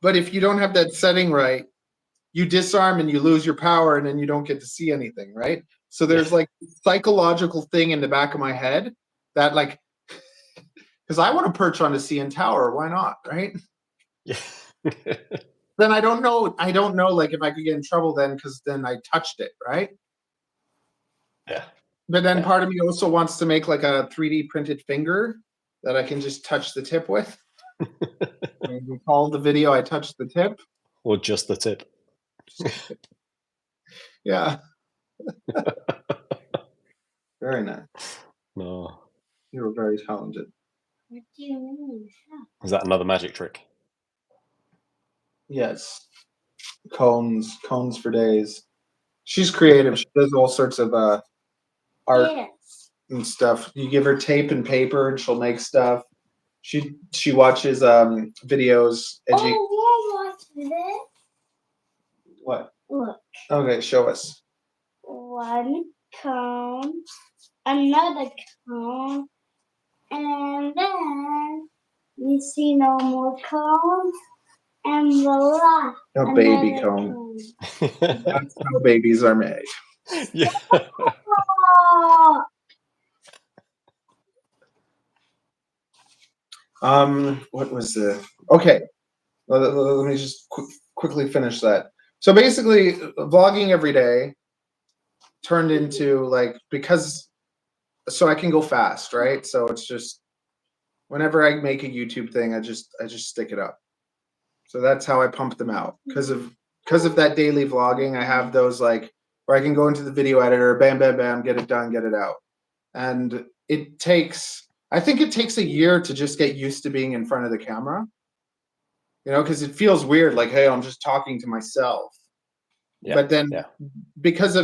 But if you don't have that setting right, you disarm and you lose your power and then you don't get to see anything, right? So there's like psychological thing in the back of my head that like, because I want to perch on the CN Tower, why not, right? Yeah. Then I don't know like if I could get in trouble then because then I touched it, right? Yeah. But then Yeah. part of me also wants to make like a 3D printed finger that I can just touch the tip with. We call the video I touched the tip. Or just the tip. Yeah. Very nice. No. You were very talented. What do you mean? Is that another magic trick? Yes. Cones for days. She's creative. She does all sorts of art Yes. and stuff. You give her tape and paper and she'll make stuff. She watches videos. Oh, watch this. What? Look. Okay, show us. One cone, another cone, and then You see no more clouds and the last. A baby cone. That's how babies are made. Yeah. What was the okay? Let me just quickly finish that. So basically, vlogging every day turned into like so I can go fast, right? So it's just whenever I make a YouTube thing, I just stick it up. So that's how I pump them out because of that daily vlogging. I have those like where I can go into the video editor, bam, bam, bam, get it done, get it out, and it takes. I think it takes a year to just get used to being in front of the camera. You know, because it feels weird, like, hey, I'm just talking to myself. Yeah, but then yeah. because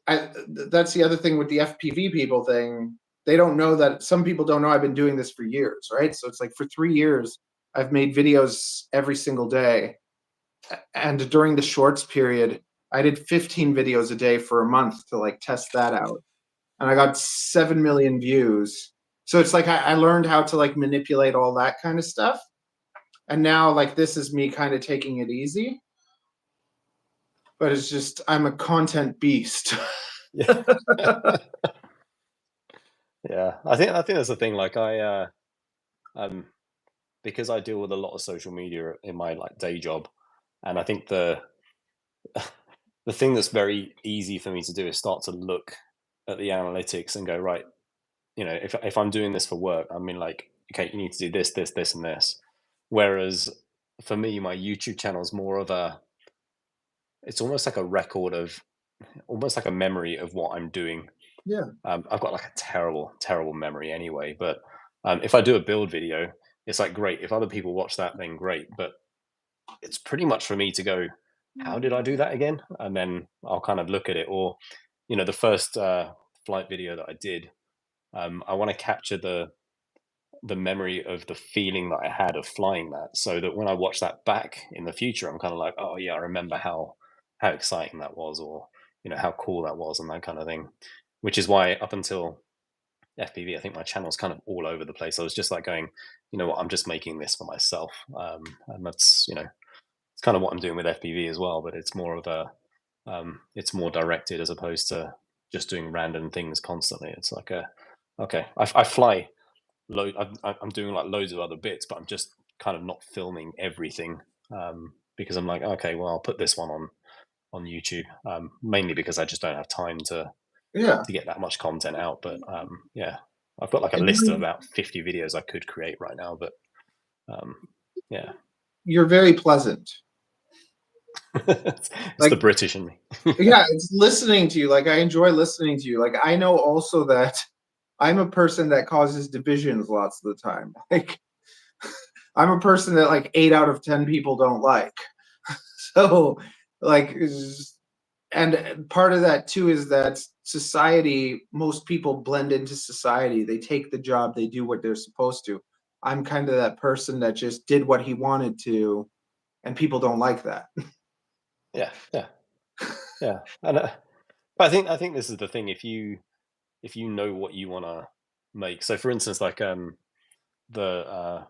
that's the other thing with the FPV people thing. They don't know that some people don't know I've been doing this for years, right? So it's like for 3 years, I've made videos every single day. And during the shorts period, I did 15 videos a day for a month to like test that out. And I got 7 million views. So it's like I learned how to like manipulate all that kind of stuff. And now like this is me kind of taking it easy. But it's just I'm a content beast. Yeah. Yeah. I think that's the thing. Like because I deal with a lot of social media in my like day job, and I think the thing that's very easy for me to do is start to look at the analytics and go, right, you know, if I'm doing this for work, I mean, like, okay, you need to do this, this, this, and this. Whereas for me, my YouTube channel is more of it's almost like a record of, almost like a memory of what I'm doing. Yeah. I've got like a terrible, terrible memory anyway. But if I do a build video, it's like great. If other people watch that, then great. But it's pretty much for me to go, how did I do that again? And then I'll kind of look at it. Or, you know, the first flight video that I did, I want to capture the memory of the feeling that I had of flying that, so that when I watch that back in the future, I'm kind of like, oh yeah, I remember how exciting that was, or you know how cool that was, and that kind of thing. Which is why up until FPV, I think my channel's kind of all over the place. I was just like going, you know what, I'm just making this for myself, and that's, you know, it's kind of what I'm doing with FPV as well, but it's more of it's more directed as opposed to just doing random things constantly. It's like okay, I fly I'm doing like loads of other bits, but I'm just kind of not filming everything, because I'm like, okay, well, I'll put this one on YouTube, mainly because I just don't have time to get that much content out. But yeah, I've got like a list of about 50 videos I could create right now. But yeah, you're very pleasant. it's like, the British in me. Yeah, it's listening to you. Like I enjoy listening to you. Like I know also that I'm a person that causes divisions lots of the time. Like I'm a person that like 8 out of 10 people don't like. So like, and part of that too is that society, most people blend into society. They take the job, they do what they're supposed to. I'm kind of that person that just did what he wanted to, and people don't like that. Yeah. And but I think this is the thing. If you know what you want to make, so for instance, like the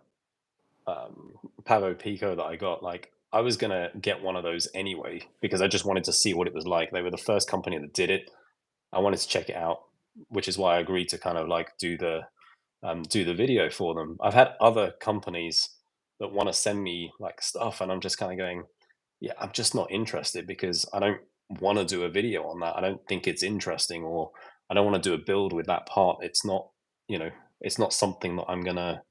Pavo Pico that I got, like I was gonna get one of those anyway because I just wanted to see what it was like. They were the first company that did it. I wanted to check it out, which is why I agreed to kind of like do the video for them. I've had other companies that want to send me like stuff, and I'm just kind of going, yeah, I'm just not interested because I don't want to do a video on that. I don't think it's interesting, or I don't want to do a build with that part. It's not, you know, it's not something that I'm gonna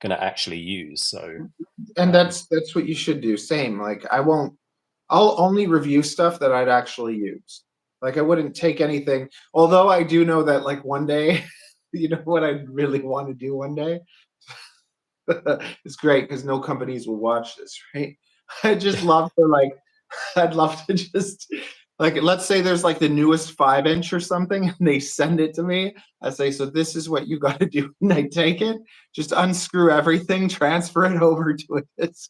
actually use. So, and that's what you should do. Same. Like I'll only review stuff that I'd actually use. Like I wouldn't take anything. Although I do know that like one day, you know what I really want to do one day? It's great because no companies will watch this, right? I just love to like, I'd love to just like, let's say there's like the newest 5-inch or something, and they send it to me. I say, so this is what you got to do. And I take it, just unscrew everything, transfer it over to a disc.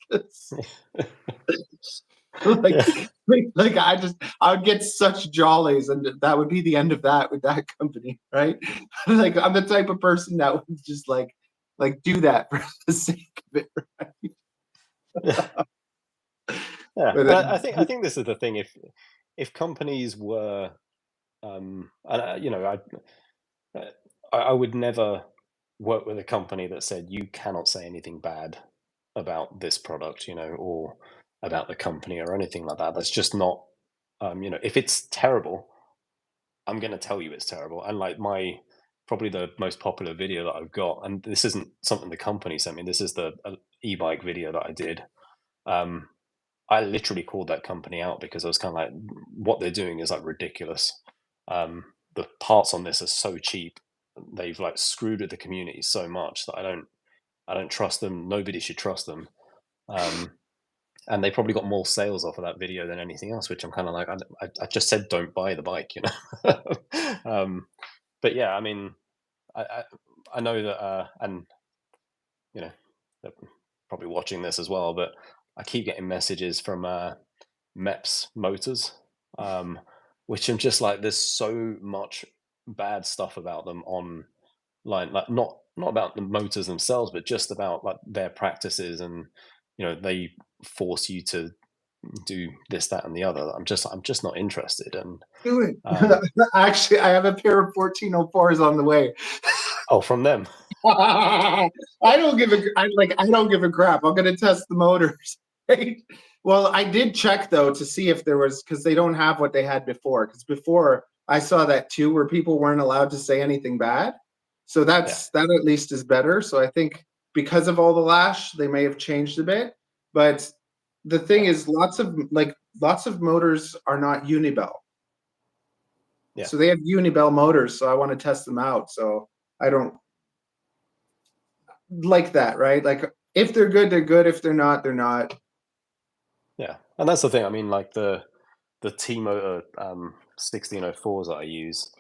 like I would get such jollies, and that would be the end of that with that company, right? Like I'm the type of person that would just like like do that for the sake of it. Yeah. Yeah, But, but I think this is the thing. If companies were, you know, I would never work with a company that said you cannot say anything bad about this product, you know, or about the company or anything like that. That's just not, you know, if it's terrible, I'm going to tell you it's terrible. And like probably the most popular video that I've got, and this isn't something the company sent me. This is the e-bike video that I did. I literally called that company out because I was kind of like, what they're doing is like ridiculous. The parts on this are so cheap. They've like screwed with the community so much that I don't trust them. Nobody should trust them. And they probably got more sales off of that video than anything else, which I'm kind of like, I just said, don't buy the bike, you know? But yeah, I mean, I know that, and you know, they're probably watching this as well, but I keep getting messages from MEPS Motors, which I'm just like, there's so much bad stuff about them online, like not about the motors themselves, but just about like their practices, and you know, they force you to do this, that, and the other. I'm just not interested. And do it. Actually, I have a pair of 1404s on the way. Oh, from them. I don't give a crap. I'm gonna test the motors. Right? Well, I did check though to see if there was, because they don't have what they had before. Because before I saw that too, where people weren't allowed to say anything bad. So that at least is better. So I think because of all the lash, they may have changed a bit. But the thing is, lots of motors are not Unibel. Yeah. So they have Unibel motors. So I want to test them out. So I don't like that, right? Like if they're good, they're good. If they're not, they're not. Yeah, and that's the thing. I mean, like the T-Motor 1604s that I use.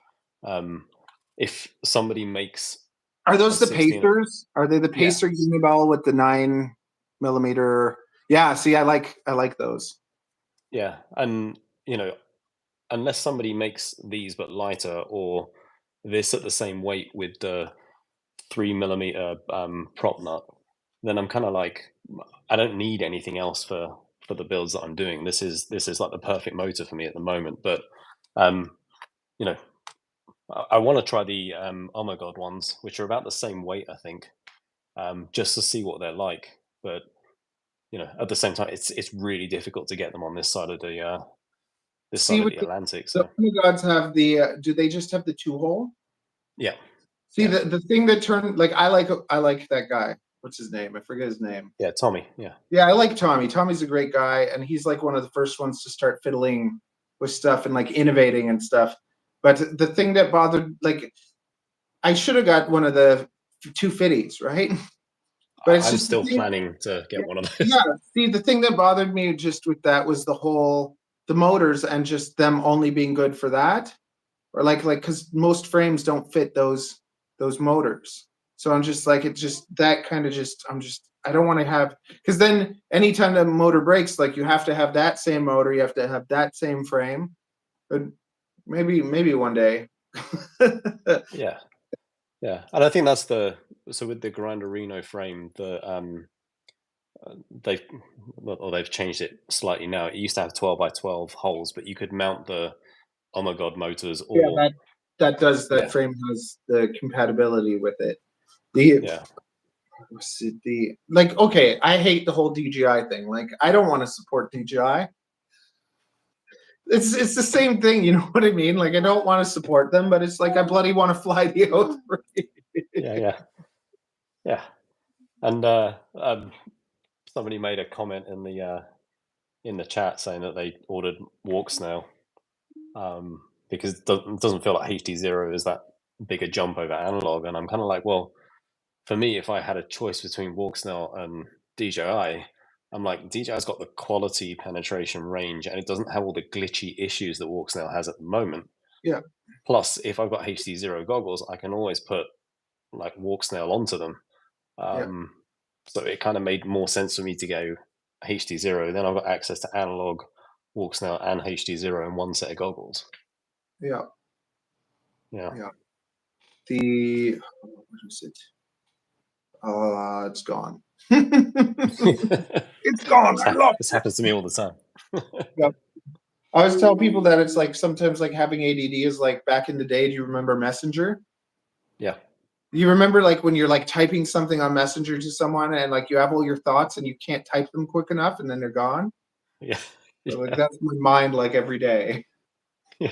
If somebody makes, Are those a the 16 Pacers? Are they the Yeah. Pacer Unibel with the 9mm? Yeah. See, I like those. yeah, and you know, unless somebody makes these but lighter, or this at the same weight with the 3mm prop nut, then I'm kind of like, I don't need anything else for the builds that I'm doing. This is like the perfect motor for me at the moment. But you know, I want to try the Oh My God ones, which are about the same weight, I think, just to see what they're like. But you know, at the same time, it's really difficult to get them on this side of the See, with Atlantic. the So Oh My Gods have the. Do they just have the 2-hole? yeah, See, Yeah. the thing that turned, like, I like that guy. What's his name? I forget his name. yeah, Tommy, yeah, Yeah, I like Tommy. Tommy's a great guy, and he's like one of the first ones to start fiddling with stuff and like innovating and stuff. But the thing that bothered, like, I should have got one of the 250s, right? But it's I'm just still planning to get one of those. yeah. See, the thing that bothered me just with that was the motors and just them only being good for that, or like because most frames don't fit those motors. So I'm just like, it just that kind of just I don't want to have, because then anytime the motor breaks, like you have to have that same motor, you have to have that same frame. But maybe one day. Yeah, yeah, and I think that's so with the Granderino frame, they've changed it slightly now. It used to have 12x12 holes, but you could mount the Oh My God motors, or that frame has the compatibility with it. The yeah, like, okay, I hate the whole DJI thing. Like, I don't want to support DJI. It's the same thing, you know what I mean? Like, I don't want to support them, but it's like I bloody want to fly the Osprey. yeah. And somebody made a comment in the chat saying that they ordered Walk Snail because it doesn't feel like HD0 is that big a jump over analog. And I'm kind of like, well, for me, if I had a choice between Walk Snail and DJI, I'm like, DJI's got the quality, penetration, range, and it doesn't have all the glitchy issues that Walk Snail has at the moment. Yeah. Plus, if I've got HD0 goggles, I can always put like Walk Snail onto them. So it kind of made more sense for me to go HD0. Then I've got access to analog, Walk Snail, and HD0 in one set of goggles. Yeah. Yeah. The what is it? It's gone. It's gone. I lost This happens to me all the time. it. I always tell people that it's like sometimes like having ADD is like back in the day. Do you remember Messenger? Yeah. You remember like when you're like typing something on Messenger to someone and like you have all your thoughts and you can't type them quick enough and then they're gone? Yeah. So, like that's my mind like every day. Yeah.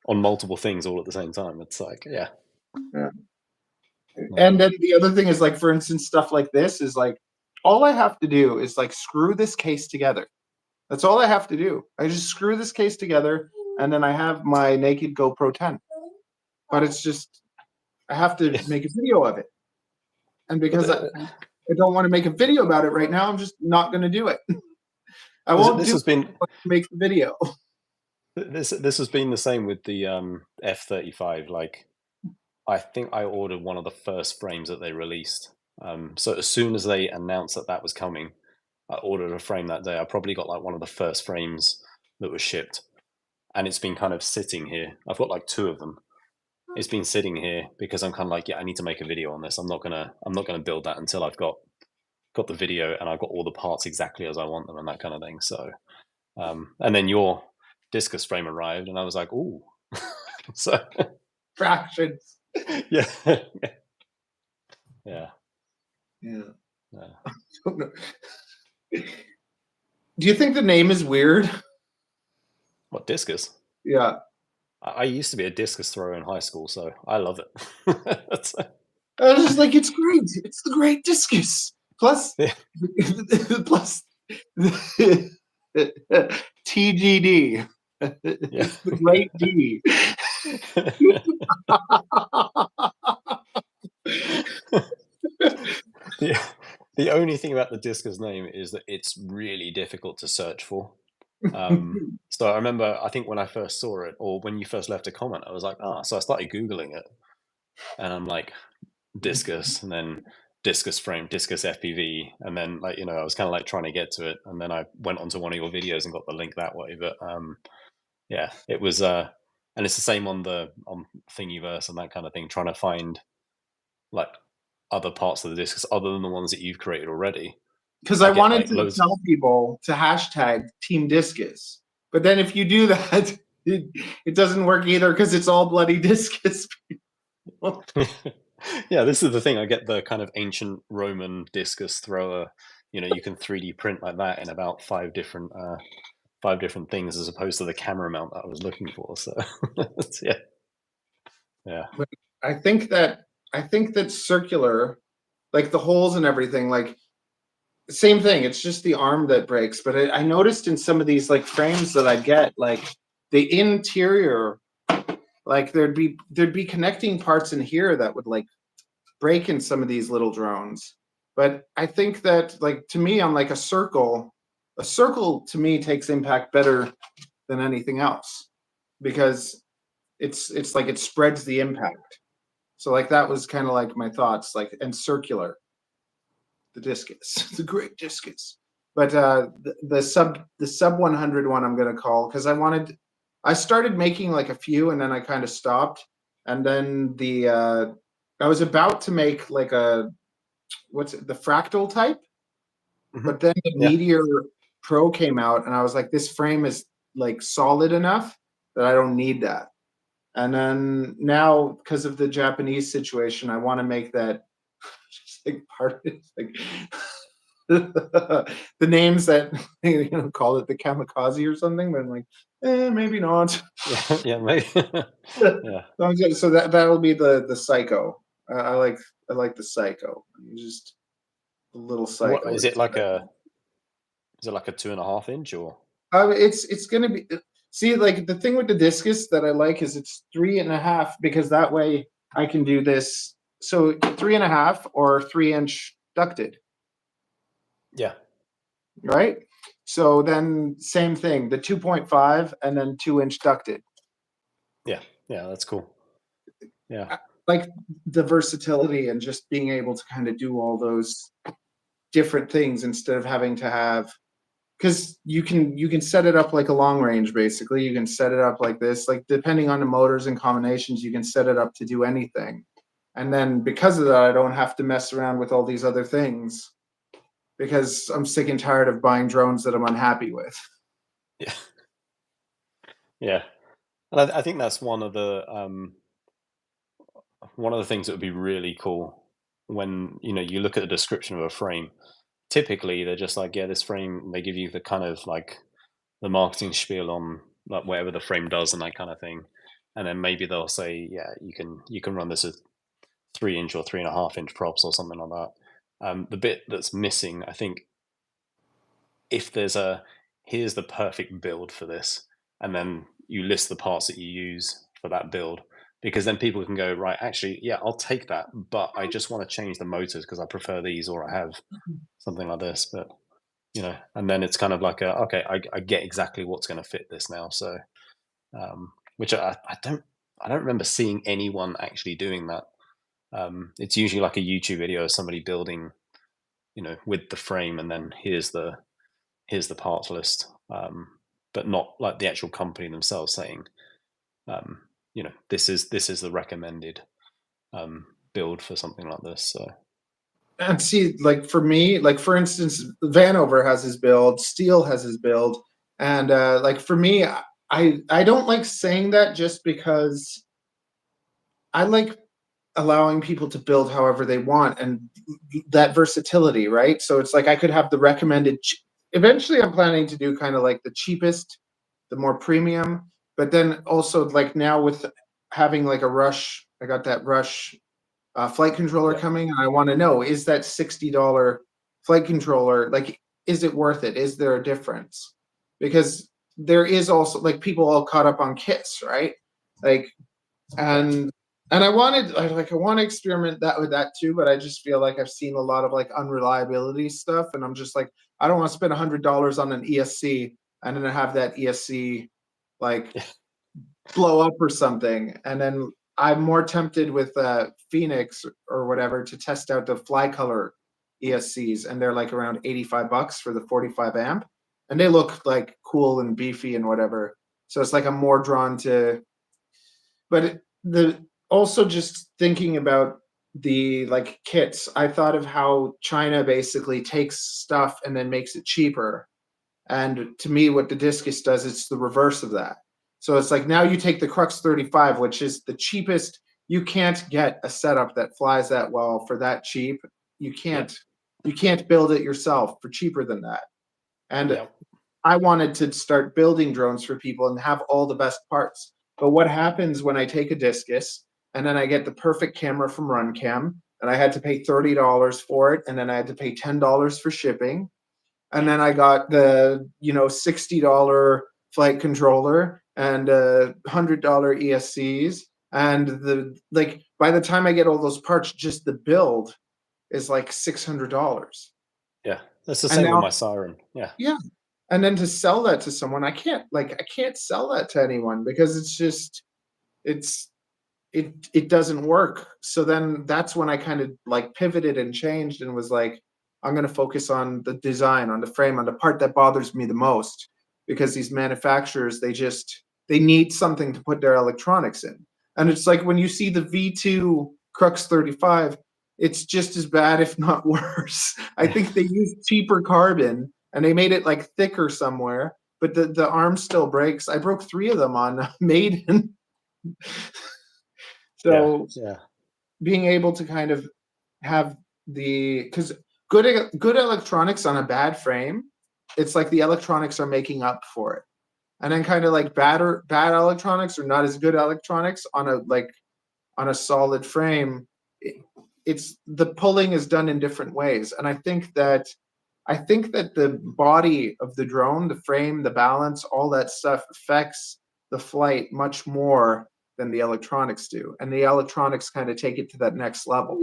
On multiple things all at the same time. It's like, yeah. And then the other thing is like, for instance, stuff like this is like, all I have to do is like screw this case together. That's all I have to do. I just screw this case together and then I have my naked GoPro 10. But it's just, I have to make a video of it. And because I don't want to make a video about it right now, I'm just not going to do it. I won't make the video. This has been the same with the F-35. Like, I think I ordered one of the first frames that they released. So as soon as they announced that that was coming, I ordered a frame that day. I probably got like one of the first frames that was shipped, and it's been kind of sitting here. I've got like 2 of them. It's been sitting here because I'm kind of like, yeah, I need to make a video on this. I'm not gonna build that until I've got the video and I've got all the parts exactly as I want them and that kind of thing. So, and then your discus frame arrived, and I was like, ooh, so Fractions. yeah, yeah. Do you think the name is weird? What, discus? Yeah. I used to be a discus thrower in high school, so I love it. I was just like, it's great. It's the great discus. Plus, plus TGD. It's the great D. The only thing about the discus name is that it's really difficult to search for. So I remember, I think when I first saw it, or when you first left a comment, I was like, so I started Googling it, and I'm like, discus, and then discus frame, discus FPV, and then like, I was kind of like trying to get to it, and then I went onto one of your videos and got the link that way. But yeah, it was, and it's the same on Thingiverse and that kind of thing, trying to find like other parts of the discus other than the ones that you've created already. Because I wanted to tell people to hashtag Team Discus, but then if you do that, it doesn't work either because it's all bloody discus people. Yeah, this is the thing. I get the kind of ancient Roman discus thrower. You can 3D print like that in about 5 different things, as opposed to the camera mount that I was looking for. So yeah. But I think that circular, like the holes and everything, like same thing. It's just the arm that breaks. But I noticed in some of these like frames that I get, like the interior, like there'd be connecting parts in here that would like break in some of these little drones. But I think that, like, to me, on like a circle to me takes impact better than anything else, because it's like it spreads the impact. So like that was kind of like my thoughts, like, and circular, the discus, the great discus. But the sub 100 one I'm gonna call, because I started making like a few and then I kind of stopped, and then I was about to make like the fractal type, but then the Meteor Pro came out and I was like, this frame is like solid enough that I don't need that. And then now, because of the Japanese situation, I want to make that just like part of it, like the names that call it the kamikaze or something, but I'm like, maybe not. Yeah, maybe. Yeah. So that'll be the psycho. I like the psycho. Just a little psycho. What, is it like a 2.5 inch or? It's gonna be. See, like the thing with the discus that I like is it's 3.5, because that way I can do this. So 3.5 or 3-inch ducted. Yeah. Right. So then same thing, the 2.5 and then 2-inch ducted. Yeah, that's cool. Yeah. Like the versatility and just being able to kind of do all those different things instead of having to have, because you can set it up like a long range. Basically, you can set it up like this, like depending on the motors and combinations, you can set it up to do anything. And then because of that, I don't have to mess around with all these other things because I'm sick and tired of buying drones that I'm unhappy with. Yeah. Yeah. And I think that's one of the things that would be really cool when, you know, you look at the description of a frame. Typically they're just like, yeah, this frame, they give you the kind of like the marketing spiel on like whatever the frame does and that kind of thing. And then maybe they'll say, yeah, you can run this at 3-inch or 3.5-inch props or something like that. The bit that's missing, I think, if there's here's the perfect build for this, and then you list the parts that you use for that build, because then people can go, right, actually, yeah, I'll take that, but I just want to change the motors because I prefer these, or I have something like this. But you know, and then it's kind of like okay, I get exactly what's going to fit this now. So, which I don't remember seeing anyone actually doing that. It's usually like a YouTube video of somebody building, you know, with the frame, and then here's the parts list, but not like the actual company themselves saying, you know, this is the recommended build for something like this. So, and see, like for me, like for instance, Vanover has his build, Steel has his build, and like for me, I don't like saying that just because I like allowing people to build however they want and that versatility, right? So it's like I could have the recommended. Eventually, I'm planning to do kind of like the cheapest, the more premium, but then also like now with having like a Rush, I got that Rush flight controller coming, and I want to know, is that $60 flight controller, like, is it worth it? Is there a difference? Because there is also like people all caught up on kits, right? Like, and I want to experiment that with that too, but I just feel like I've seen a lot of like unreliability stuff, and I'm just like, I don't want to spend $100 on an ESC and then have that ESC like blow up or something. And then I'm more tempted with Phoenix or whatever to test out the fly color ESCs, and they're like around $85 for the 45 amp, and they look like cool and beefy and whatever. So it's like I'm more drawn to, but the also just thinking about the like kits, I thought of how China basically takes stuff and then makes it cheaper. And to me, what the Discus does, it's the reverse of that. So it's like now you take the Crux 35, which is the cheapest. You can't get a setup that flies that well for that cheap. You can't build it yourself for cheaper than that. And I wanted to start building drones for people and have all the best parts. But what happens when I take a Discus and then I get the perfect camera from Runcam, and I had to pay $30 for it, and then I had to pay $10 for shipping, and then I got the $60 flight controller and $100 ESCs, and the like by the time I get all those parts, just the build is like $600. Yeah, that's the same with my Siren. Yeah, and then to sell that to someone, I can't sell that to anyone because it's just it doesn't work. So then that's when I kind of like pivoted and changed and was like, I'm going to focus on the design, on the frame, on the part that bothers me the most, because these manufacturers, they need something to put their electronics in. And it's like when you see the V2 Crux 35, it's just as bad, if not worse. I think they used cheaper carbon and they made it like thicker somewhere, but the arm still breaks. I broke 3 of them on Maiden. So being able to kind of have because good electronics on a bad frame, it's like the electronics are making up for it. And then kind of like bad electronics or not as good electronics on a solid frame, it's the pulling is done in different ways. And I think that the body of the drone, the frame, the balance, all that stuff affects the flight much more than the electronics do. And the electronics kind of take it to that next level.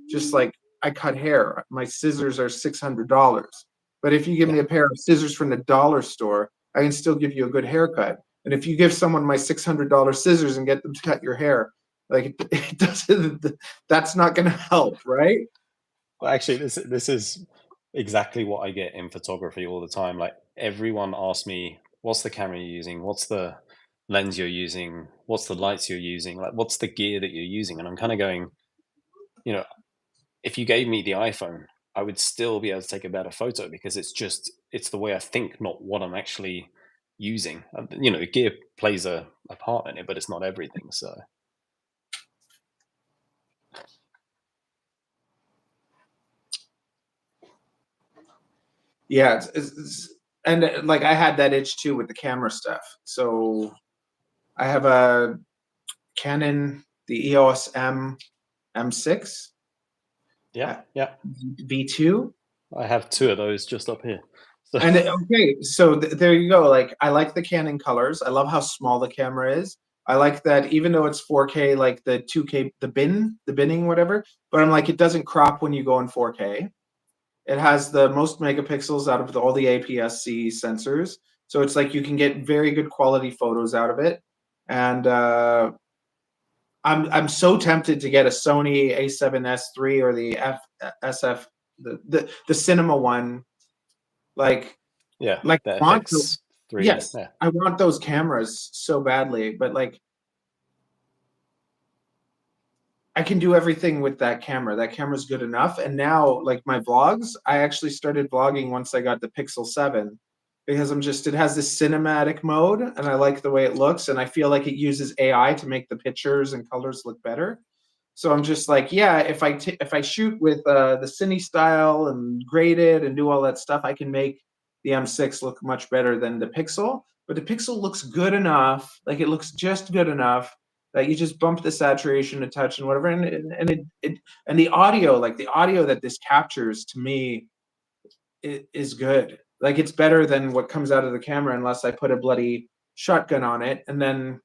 Just like I cut hair, my scissors are $600. But if you give me a pair of scissors from the dollar store, I can still give you a good haircut. And if you give someone my $600 scissors and get them to cut your hair, like it doesn't, that's not going to help, right? Well, actually, this is exactly what I get in photography all the time. Like everyone asks me, what's the camera you're using? What's the lens you're using? What's the lights you're using? Like, what's the gear that you're using? And I'm kind of going, you know, if you gave me the iPhone, I would still be able to take a better photo because it's the way I think, not what I'm actually using. You know, gear plays a part in it, but it's not everything. So Yeah, and like I had that itch too with the camera stuff. So I have a Canon, the EOS M6 yeah, yeah. V2. I have 2 of those just up here. So And okay, so there you go. Like I like the Canon colors. I love how small the camera is. I like that even though it's 4K, like the 2K, the binning, whatever. But I'm like, it doesn't crop when you go in 4K. It has the most megapixels out of all the APS-C sensors. So it's like you can get very good quality photos out of it. And I'm so tempted to get a Sony A7S III or the SF, the cinema one. Like yeah, I the want FX3. yes, Yeah. I want those cameras so badly, but like I can do everything with that camera. That camera's good enough. And now, like my vlogs, I actually started vlogging once I got the Pixel 7 because it has this cinematic mode and I like the way it looks. And I feel like it uses AI to make the pictures and colors look better. So I'm just like, yeah, if I shoot with the Cine style and grade it and do all that stuff, I can make the M6 look much better than the Pixel. But the Pixel looks good enough, like it looks just good enough that you just bump the saturation a touch and whatever, and the audio, like the audio that this captures to me is good. Like it's better than what comes out of the camera unless I put a bloody shotgun on it, and then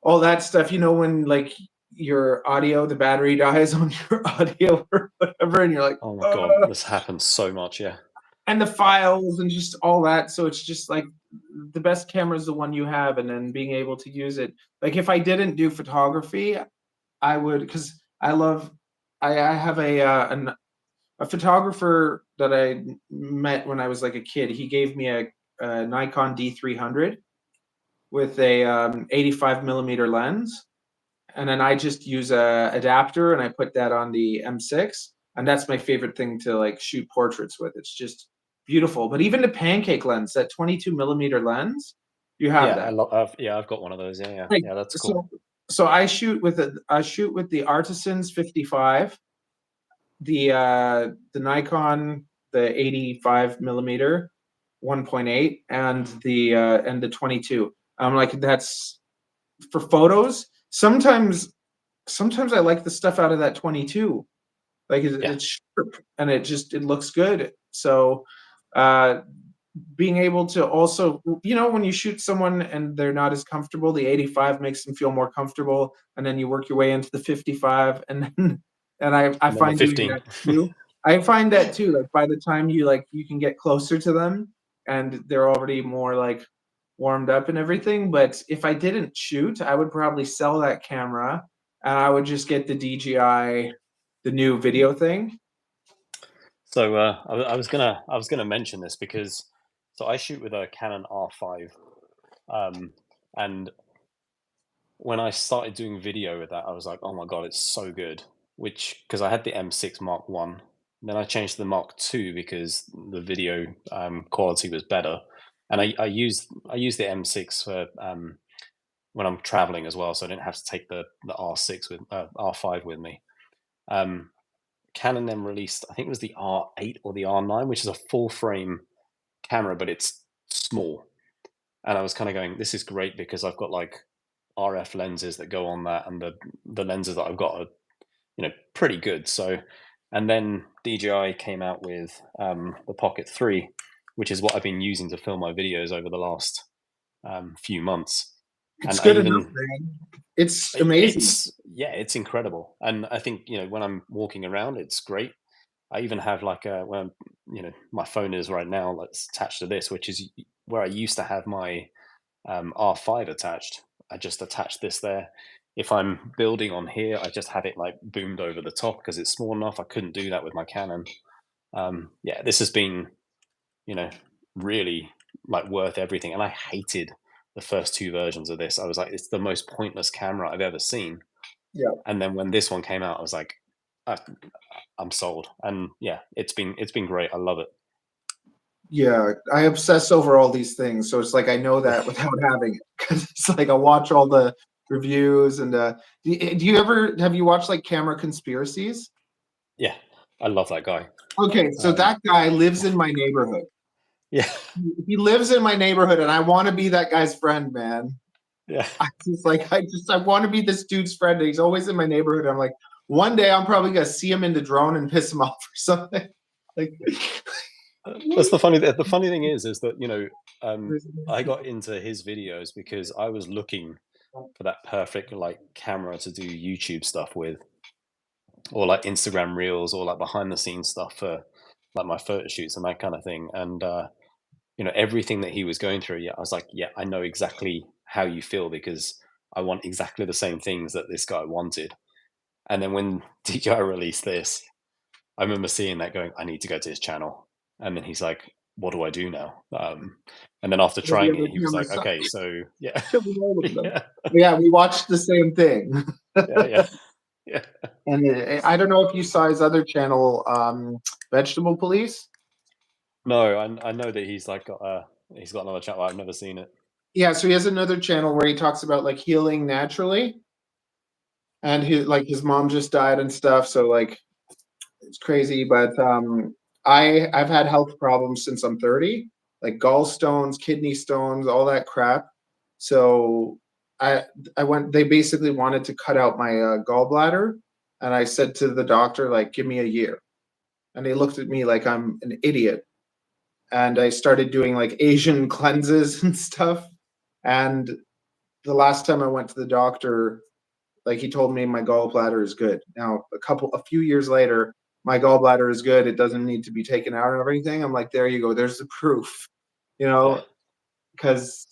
all that stuff. You know when like your audio, the battery dies on your audio or whatever, and you're like, Oh my god, this happens so much. Yeah. and the files and just all that. So it's just like the best camera is the one you have, and then being able to use it. Like if I didn't do photography, I would, because I have a photographer that I met when I was like a kid. He gave me a Nikon D300 with a 85 millimeter lens, and then I just use a adapter and I put that on the M6, and that's my favorite thing to like shoot portraits with. It's just beautiful. But even the pancake lens, that 22 millimeter lens, you have Yeah, that. I've got one of those. Yeah, Like, yeah, that's cool. so I shoot with the Artisans 55, the Nikon, the 85 millimeter 1.8, and the 22. I'm like, that's for photos. Sometimes I like the stuff out of that 22. Like Yeah. it's sharp and it looks good. So being able to also, when you shoot someone and they're not as comfortable, the 85 makes them feel more comfortable, and then you work your way into the 55, and then I And then the find doing 15. that too. I find that too. Like by the time you can get closer to them, and they're already more like warmed up and everything. But if I didn't shoot, I would probably sell that camera, and I would just get the DJI, the new video thing. So I was gonna mention this because I shoot with a Canon R5, and when I started doing video with that, I was like, oh my god, it's so good. Which because I had the M6 Mark One, then I changed to the Mark II because the video quality was better, and I use the M6 for when I'm traveling as well, so I didn't have to take the R6 with R5 with me. Canon then released, I think it was the R8 or the R9, which is a full frame camera, but it's small. And I was kind of going, this is great because I've got like RF lenses that go on that, and the lenses that I've got are pretty good. So, and then DJI came out with the Pocket 3, which is what I've been using to film my videos over the last few months. It's And good enough, man. It's amazing. It's incredible. And I think when I'm walking around, it's great. I even have like my phone is right now that's attached to this, which is where I used to have my R5 attached. I just attach this there. If I'm building on here, I just have it like boomed over the top because it's small enough. I couldn't do that with my Canon. This has been, really like worth everything. And I hated the first 2 versions of this. I was like, it's the most pointless camera I've ever seen. Yeah. And then when this one came out, I was like, I'm sold. And yeah, it's been great. I love it. Yeah, I obsess over all these things, so it's like I know that without having it, because it's like I watch all the reviews and have you watched like Camera Conspiracies? Yeah, I love that guy. Okay, so that guy lives in my neighborhood. Yeah. He lives in my neighborhood, and I want to be that guy's friend, man. Yeah. I want to be this dude's friend. He's always in my neighborhood. I'm like, one day I'm probably gonna see him in the drone and piss him off or something. Like, that's the funny thing is that I got into his videos because I was looking for that perfect like camera to do YouTube stuff with, or like Instagram reels, or like behind the scenes stuff for like my photo shoots and that kind of thing. And everything that he was going through, yeah, I was like, yeah, I know exactly how you feel, because I want exactly the same things that this guy wanted. And then when DJI released this, I remember seeing that, going, I need to go to his channel. And then he's like, what do I do now? And then after trying it, he was like, okay, so yeah. Yeah, we watched the same thing. Yeah. And I don't know if you saw his other channel, Vegetable Police. No, I know that he's like he's got another channel. I've never seen it. Yeah, so he has another channel where he talks about like healing naturally, and his mom just died and stuff. So like, it's crazy. But I've had health problems since I'm 30, like gallstones, kidney stones, all that crap. So I went. They basically wanted to cut out my gallbladder, and I said to the doctor, like, give me a year. And they looked at me like I'm an idiot. And I started doing like Asian cleanses and stuff. And the last time I went to the doctor, like he told me my gallbladder is good. Now, a few years later, my gallbladder is good. It doesn't need to be taken out or everything. I'm like, there you go. There's the proof, because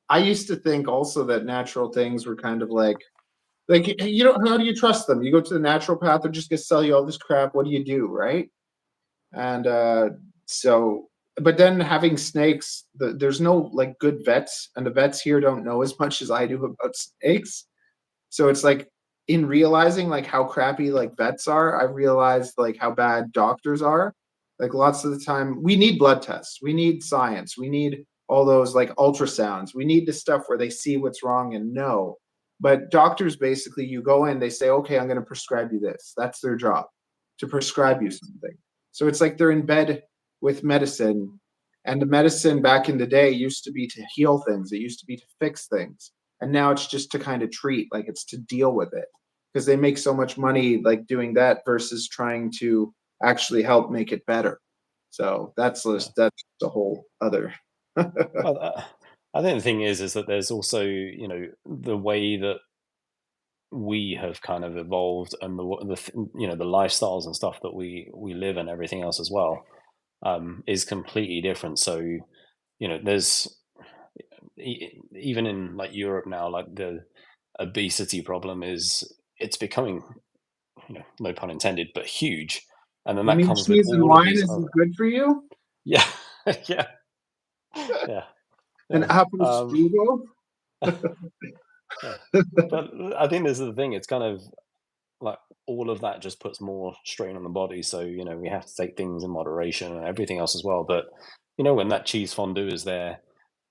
I used to think also that natural things were kind of like, how do you trust them? You go to the naturopath, they're just going to sell you all this crap. What do you do, right? And but then having snakes, there's no like good vets, and the vets here don't know as much as I do about snakes. So it's like, in realizing like how crappy like vets are, I realized like how bad doctors are. Like lots of the time, we need blood tests, we need science, we need all those like ultrasounds, we need the stuff where they see what's wrong and know. But doctors, basically, you go in, they say, okay, I'm going to prescribe you this. That's their job, to prescribe you something. So it's like they're in bed with medicine, and the medicine back in the day used to be to heal things. It used to be to fix things. And now it's just to kind of treat, like it's to deal with it, because they make so much money like doing that versus trying to actually help make it better. So that's a whole other. Well, I think the thing is that there's also, the way that we have kind of evolved, and the lifestyles and stuff that we live and everything else as well, is completely different. So, there's even in like Europe now, like the obesity problem it's becoming, no pun intended, but huge. And then You that mean comes with cheese and all of wine these isn't good for you? Yeah. Yeah. Yeah. And apple strudel? Yeah. But I think this is the thing. It's kind of like all of that just puts more strain on the body. So, we have to take things in moderation and everything else as well. But, when that cheese fondue is there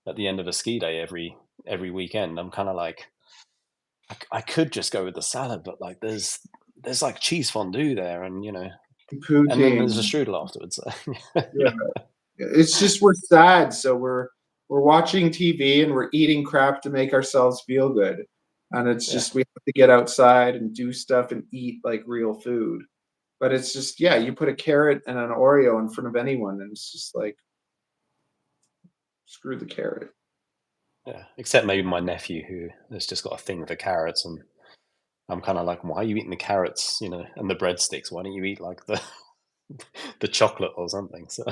at the end of a ski day every weekend, I'm kind of like, I could just go with the salad, but like there's like cheese fondue there, and and then there's a strudel afterwards. Yeah. It's just, we're sad, so we're watching TV and we're eating crap to make ourselves feel good. And it's just, we have to get outside and do stuff and eat like real food. But it's just, you put a carrot and an Oreo in front of anyone, and it's just like, screw the carrot. Yeah, except maybe my nephew, who has just got a thing for carrots, and I'm kind of like, why are you eating the carrots, and the breadsticks? Why don't you eat like the chocolate or something? So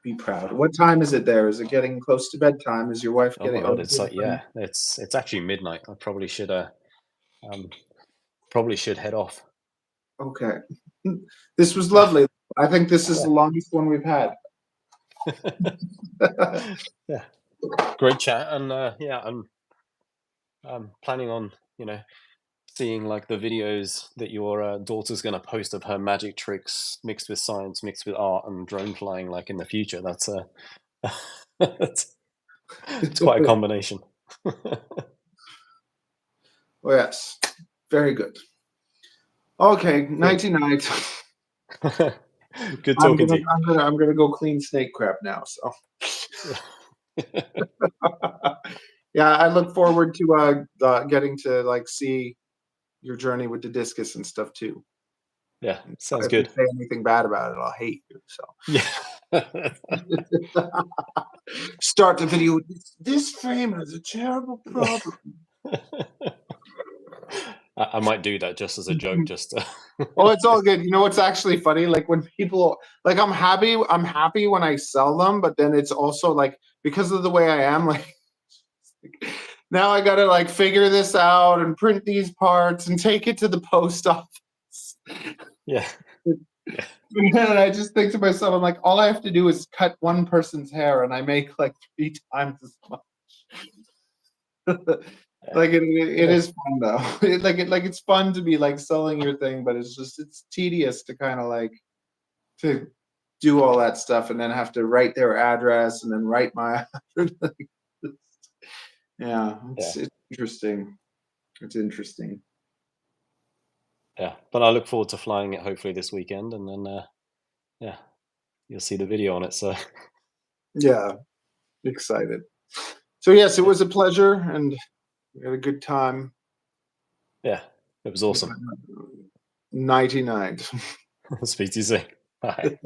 be proud. What time is it there? Is it getting close to bedtime? Is your wife getting? Oh my god, it's like, it's actually midnight. I probably should head off. Okay, this was lovely. I think this is the longest one we've had. Yeah, great chat, and I'm planning on seeing like the videos that your daughter's going to post of her magic tricks mixed with science, mixed with art and drone flying, like in the future. That's it's quite a combination. Oh, yes, very good. Okay, nighty night. Good talking to you. I'm gonna go clean snake crap now. So yeah, I look forward to getting to like see your journey with the discus and stuff too. Yeah, sounds if good. you say anything bad about it, I'll hate you. So Yeah. start the video with this frame has a terrible problem. I might do that just as a joke. Just Oh, it's all good. You know what's actually funny? Like when people like I'm happy when I sell them, but then it's also like because of the way I am, like now I gotta like figure this out and print these parts and take it to the post office. yeah. And I just think to myself, I'm like, all I have to do is cut one person's hair, and I make like 3 times as much. Like it is fun though. It's fun to be like selling your thing, but it's tedious to kind of like to do all that stuff and then have to write their address and then write my address. Yeah, it's interesting. It's interesting. Yeah, but I look forward to flying it hopefully this weekend, and then yeah, you'll see the video on it. So yeah, excited. So yes, it was a pleasure, and we had a good time. Yeah, it was awesome. Nighty night. Speak to you soon. Bye.